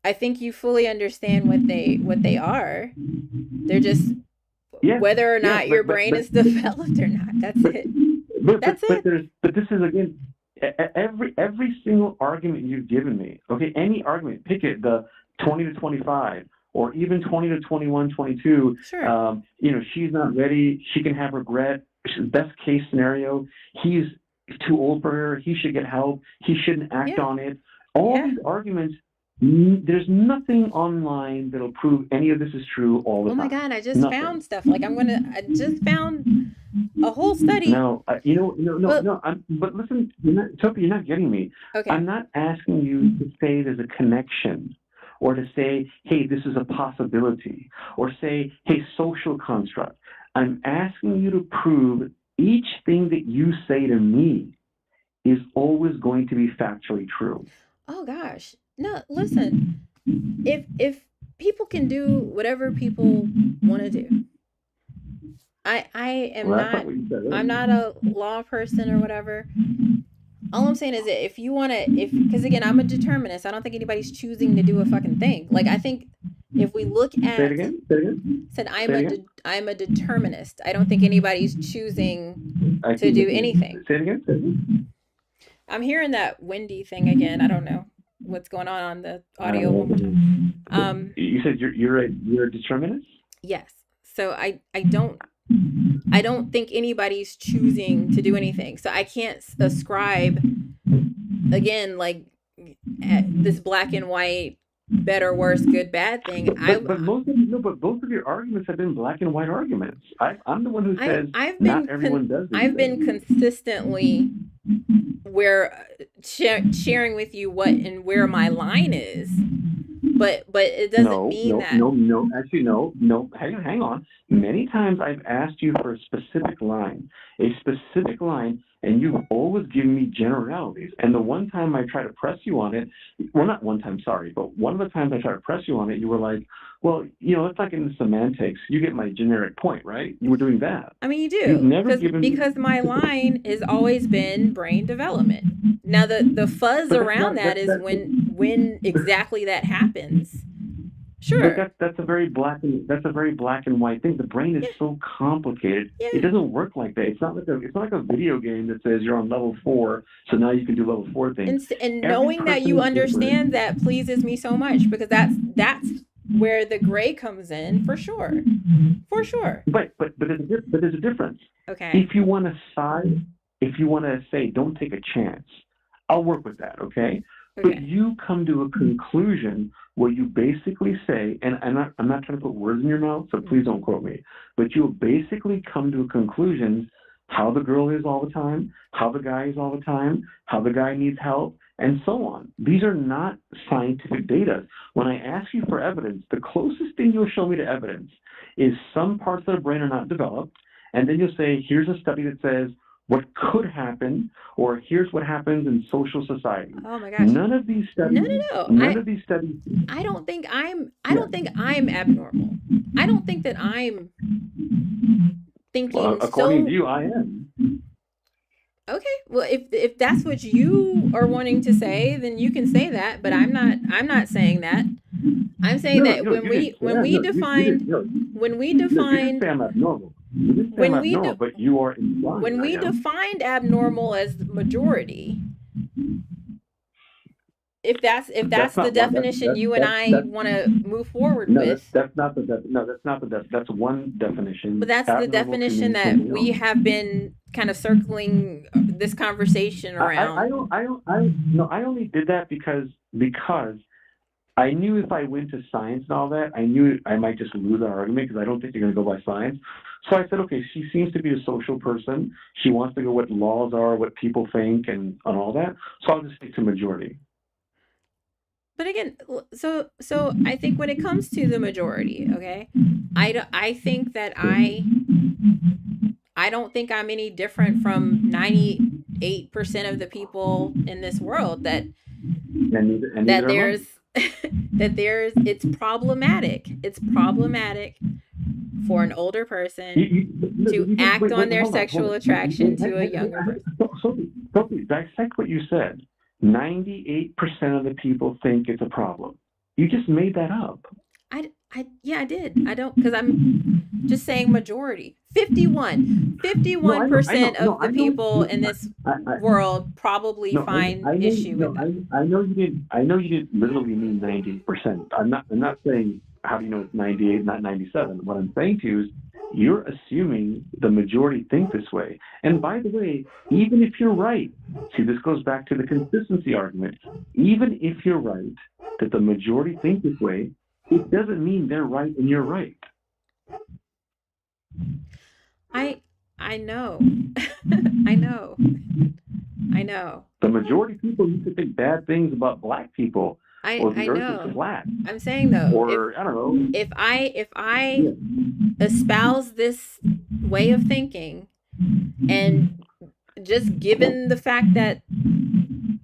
I think you fully understand what they are. They're just Yes, whether or yes, not your brain is developed or not. That's but it. but but That's but it. there's but this is again every single argument you've given me. Okay, any argument, pick it, the 20 to 25 or even 20 to 21, 22. Sure. She's not ready. She can have regret. Best case scenario, he's too old for her. He should get help. He shouldn't act Yeah. on it. All Yeah. these arguments. There's nothing online that'll prove any of this is true all the Oh my time. god, I just Nothing. found stuff. Like I just found a whole study. No, no, Well, no. But listen, Sophie, you're not getting me. okay. I'm not asking you to say there's a connection, or to say, hey, this is a possibility, or say, hey, social construct. I'm asking you to prove each thing that you say to me is always going to be factually true. Oh gosh. No, listen. If people can do whatever people want to do. I am Well, that's not not what you said I'm earlier. not a law person or whatever. All I'm saying is that if you want to, if because again, I'm a determinist. I don't think anybody's choosing to do a fucking thing. Like I think if we look Say it at again. Say it again. said Say it again. I'm a determinist. I don't think anybody's choosing I to keep do missing you. anything. Say it again. Say it again. I'm hearing that windy thing again. I don't know what's going on the audio one more time. Um, You said you're a determinist. yes. So I don't think anybody's choosing to do anything. So I can't ascribe again like this black and white better worse good bad thing. But both of your arguments have been black and white arguments. I'm the one who I says I've not been everyone does these I've been things. consistently where sharing with you what and where my line is, but it doesn't No, mean no, that. no, no. Actually, no, no. Hang on. Many times I've asked you for a specific line, and you've always given me generalities. And the one time I try to press you on it, well, not one time, sorry, but one of the times I try to press you on it, you were like, well, let's not get into semantics. You get my generic point, right? You were doing that. I mean, you You've do never given me, because my line has always been brain development. Now the fuzz but that's around not that is when exactly that happens. But Sure. that's a very black and white thing. The brain is Yeah. so complicated. It Yeah. doesn't work like that. It's not like a video game that says you're on level 4, so now you can do level 4 things. And Every knowing that person you is different. understand that pleases me so much, because that's where the gray comes in, for sure. For sure. But there's a difference. Okay. If you want to side, if you want to say don't take a chance, I'll work with that, okay? But Okay. you come to a conclusion where you basically say, and I'm not trying to put words in your mouth, so please don't quote me, but you'll basically come to a conclusion how the girl is all the time, how the guy is all the time, how the guy needs help, and so on. These are not scientific data. When I ask you for evidence, the closest thing you'll show me to evidence is some parts of the brain are not developed, and then you'll say, here's a study that says what could happen, or here's what happens in social society. Oh my gosh. None of these No, studies, no, no. none of these studies, I yeah. don't think I'm abnormal. I don't think that I'm thinking According to so. you, I am. Okay. Well, if that's what you are wanting to say, then you can say that, but I'm not saying that. I'm saying No, that no, you didn't. when Yeah, we no, you didn't. defined No, when we no, you didn't say defined I'm abnormal. You didn't say I'm when we abnormal, de- but you are implying when I we am. defined abnormal as majority, if that's That's the not one. definition you and I That's want to move forward no, with, that's not no, that's not that's one but definition. that's the Abnormal can definition mean that something we else. have been kind of circling this conversation I around. don't I no I only did that because I knew if I went to science and all that, I knew I might just lose our argument because I don't think they're going to go by science. So I said, okay, she seems to be a social person. She wants to go what laws are, what people think, and all that. So I'll just stick to majority. But again, so I think when it comes to the majority, okay, I think that I don't think I'm any different from 98% of the people in this world And that neither am I. there's it's problematic. It's problematic for an older person No, to act on their hold on, hold sexual on. attraction to a younger person. Sophie, dissect what you said. 98% of the people think it's a problem. You just made that up. Yeah, I did. I don't, because I'm just saying majority. No, I 51% know, no, of the I know, people no, in this I, world probably no, find I know, issue with no, that. I know you didn't. I know you didn't literally mean 98%. I'm not saying how do you know it's 98, not 97. What I'm saying to you is you're assuming the majority think this way. And by the way, even if you're right, see, this goes back to the consistency argument. Even if you're right that the majority think this way, it doesn't mean they're right and you're right. I I know. I know. I know. The majority of people used to think bad things about black people, or I the earth is know. flat, I'm saying though, or I don't know. if I Yeah. espouse this way of thinking, and just given the fact that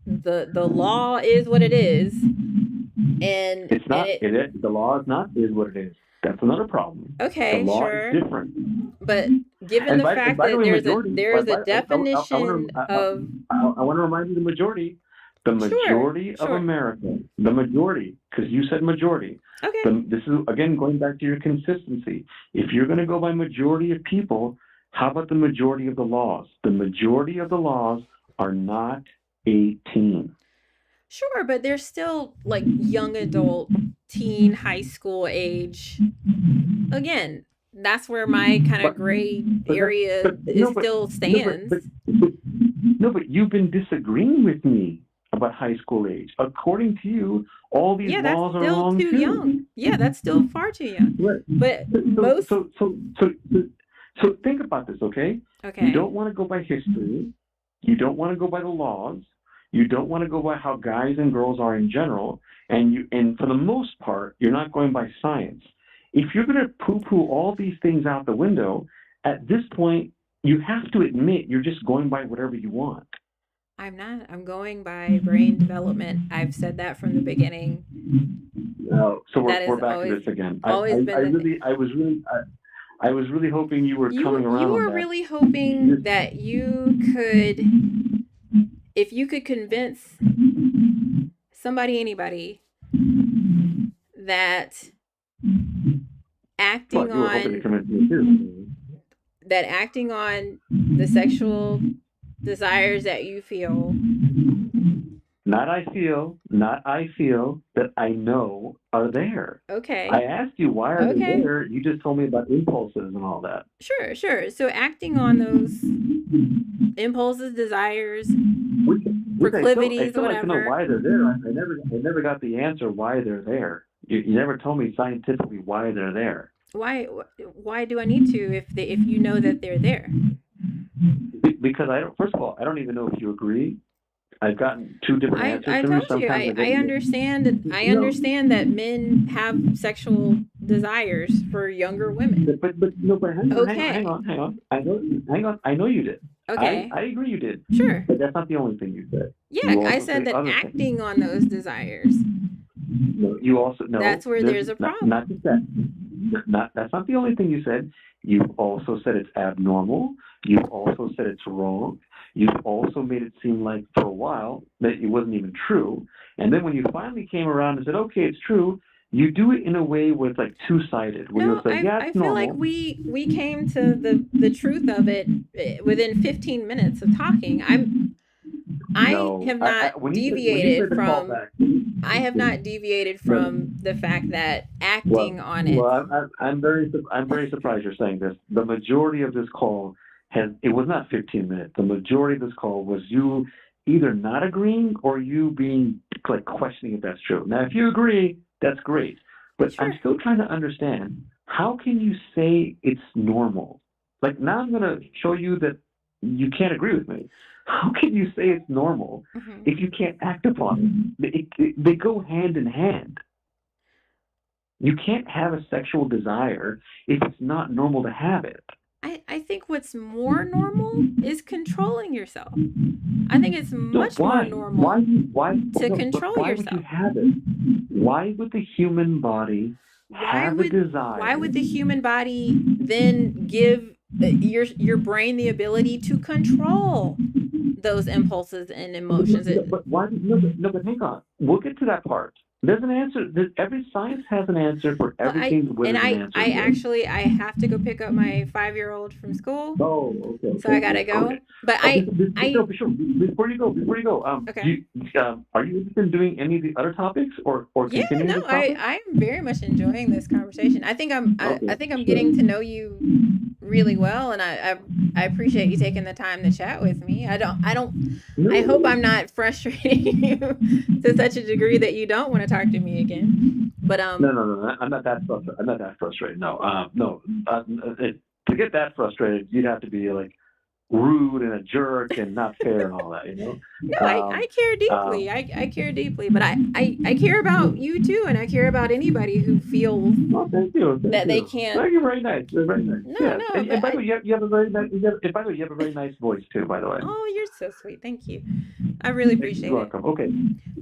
the law is what it is, and It's and not, it the law is not is what it is. That's another problem. The okay, law is sure, different. but given the And fact by the that way, there's a majority, there's a I definition want of I want to remind you the sure, majority of sure, America, the majority, because you said majority. okay. This is, again, going back to your consistency. If you're going to go by majority of people, how about the majority of the laws? The majority of the laws are not 18. Sure, but they're still like young adult, teen, high school age. Again, that's where my kind of But gray but that area but is no still no stands. no but you've been disagreeing with me about high school age. According to you, all these Yeah, that's laws are still wrong too young. too. Yeah, that's still far too young. Right. But So most so so so so, so think about this, okay? You okay. don't want to go by history. You don't want to go by the laws. You don't want to go by how guys and girls are in general. And for the most part, you're not going by science. If you're going to poo-poo all these things out the window, at this point, you have to admit you're just going by whatever you want. I'm not. I'm going by brain development. I've said that from the beginning. So That we're has back to this again. always I been the thing. really I was really hoping you were coming around You on were that. really hoping that you could, if you could convince somebody, anybody, that acting Well, you were hoping to on convince me too. acting on the sexual desires that you feel. Not I feel, that I know are there. I Okay. asked you why are they Okay. there. You just told me about impulses and all that. Sure, sure. So acting on those impulses, desires, Which I proclivities, still like to know whatever. why they're there. I never got the answer why they're there. You never told me scientifically why they're there. Why do I need to if you know that they're there? Because I don't. First of all, I don't even know if you agree. I've gotten two different answers I from you. told you Sometimes I get I no, understand that men have sexual desires for younger women. but no, but Okay. hang on. I know you did. Okay. I agree you did. Sure. But that's not the only thing you said. Yeah, You I also said said that other things. acting on those desires, No, you also no. that's where There's there's a not problem. just that. Not that's not the only thing you said. You've also said it's abnormal. You've also said it's wrong. You've also made it seem like for a while that it wasn't even true. And then when you finally came around and said, okay, it's true, you do it in a way where it's like two-sided, where you'll No, say, yeah, I it's feel like normal. we came to the truth of it within 15 minutes of talking. I No, have not when you said deviated the from callback, I have not deviated from the fact that well, acting on it. I'm very surprised you're saying this. The majority of this call it was not 15 minutes. The majority of this call was you either not agreeing or you being like questioning if that's true. Now, if you agree, that's great. But I'm Sure. still trying to understand, how can you say it's normal? Like, now I'm going to show you that you can't agree with me. How can you say it's normal Hmm. if you can't act upon it? They go hand in hand. You can't have a sexual desire if it's not normal to have it. I think what's more normal is controlling yourself. I think it's So much more normal to no, but control why would you yourself. have it? Why would the human body have a Why desire? would the human body then give your brain the ability to control those impulses and emotions? But why? No, but hang on. We'll get to that part. There's an answer. Every science has an answer for Well, everything where there's an answer I to it. actually I have to go pick up my 5-year-old from school, Oh, okay, so I gotta okay. go. But Oh, I before you go, okay. are you interested in doing any of the other topics or Yeah, continuing no, this topic? I'm very much enjoying this conversation. I Okay, think I'm sure. getting to know you really well, and I appreciate you taking the time to chat with me. I No, hope I'm not frustrating you to such a degree that you don't want to talk to me again. But no. I'm not that frustrated. I'm not that frustrated. No, no. To get that frustrated, you'd have to be like rude and a jerk and not fair and all that. no, I Um, care deeply. um, I care deeply, but I care about you too, and I care about anybody who feels well, thank that they you. can't. Thank you. Very nice. You're very nice. No, Yes. no, but And by the way, you have a very nice. And by the way, you have a very nice voice too. By the way. oh, you're so sweet. Thank you. I really You're appreciate it. welcome. Okay.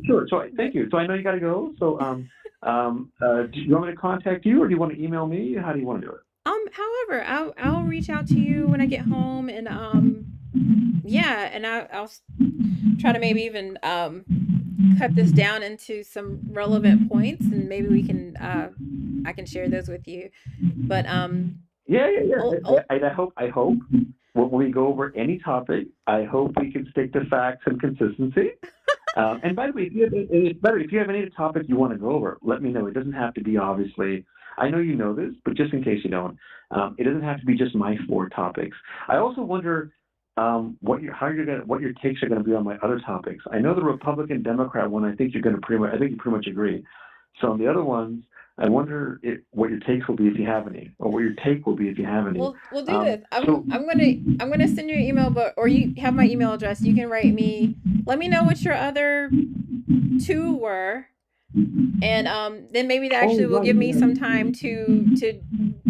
Sure. So thank But you. So I know you got to go. So do you want me to contact you, or do you want to email me? How do you want to do it? however, I'll reach out to you when I get home, and yeah, and I'll try to maybe even cut this down into some relevant points, and maybe we can I can share those with you. But Yeah. oh, oh And I hope when we go over any topic, I hope we can stick to facts and consistency. And by the way, it's better if you have any topic you want to go over, let me know. It doesn't have to be obviously. I know you know this, but just in case you don't, it doesn't have to be just my four topics. I also wonder what your takes are going to be on my other topics. I know the Republican Democrat one. I think you pretty much agree. So on the other ones, I wonder what your takes will be if you have any, or what your take will be if you have any. we'll do this. So I'm gonna send you an email, but or you have my email address. You can write me. Let me know what your other two were, and then maybe that oh actually will right, give me some yeah. time to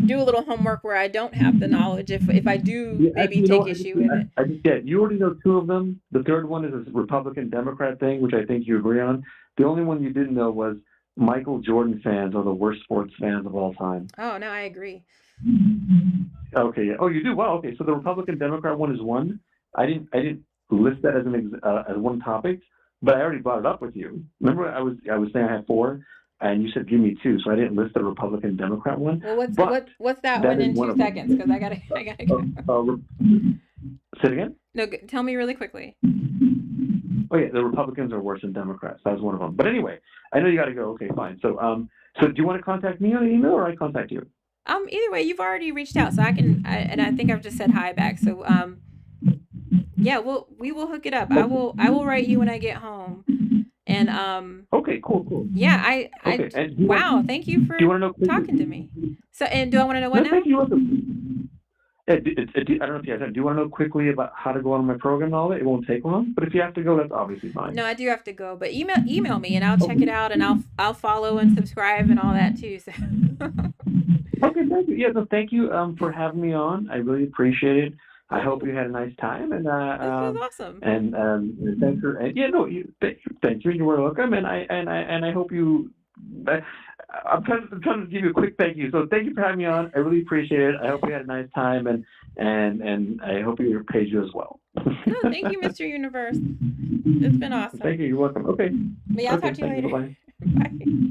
do a little homework where I don't have the knowledge if I do Yeah, maybe actually, you know take what? issue with it. I just, yeah, you already know two of them. The third one is a Republican Democrat thing, which I think you agree on. The only one you didn't know was Michael Jordan fans are the worst sports fans of all time. Oh no, I agree. Okay, yeah. Oh, you do? Wow. Okay, so the Republican Democrat one is one. I didn't list that as as one topic, but I already brought it up with you. Remember, I was saying I had four. and you said give me two, so I didn't list the Republican Democrat one, Well, but what's that that one is in one two of seconds? Because them. I gotta Uh, go. say it again. No, tell me really quickly. Oh yeah, the Republicans are worse than Democrats. That's one of them. But anyway, I know you got to go. Okay, fine. So do you want to contact me on the email, or I contact you? Either way, you've already reached out, so and I think I've just said hi back. So, yeah, we will hook it up. I will write you when I get home. And Okay, cool, cool. yeah, Okay, and wow, thank you do you for want to know quickly? talking to me. So, and do I want to know what No, now? thank you. I don't know if you guys do you want to know quickly about how to go on my program and all that? It won't take long, but if you have to go, that's obviously fine. No, I do have to go, but email me and I'll check it Okay. out and I'll follow and subscribe and all that too. So Okay, thank you. Yeah, no, thank you for having me on. I really appreciate it. I hope you Yay. had a nice time, This was awesome. thanks for yeah, no, thank you. You were welcome, and I hope you. I, I'm trying to give you a quick thank you. So thank you for having me on. I really appreciate it. I hope you had a nice time, and I hope your page you as well. No, thank you, Mr. Universe. It's been awesome. Thank you. You're welcome. Okay. But yeah, I'll talk Okay. to you Thank you. later. Bye bye. Bye.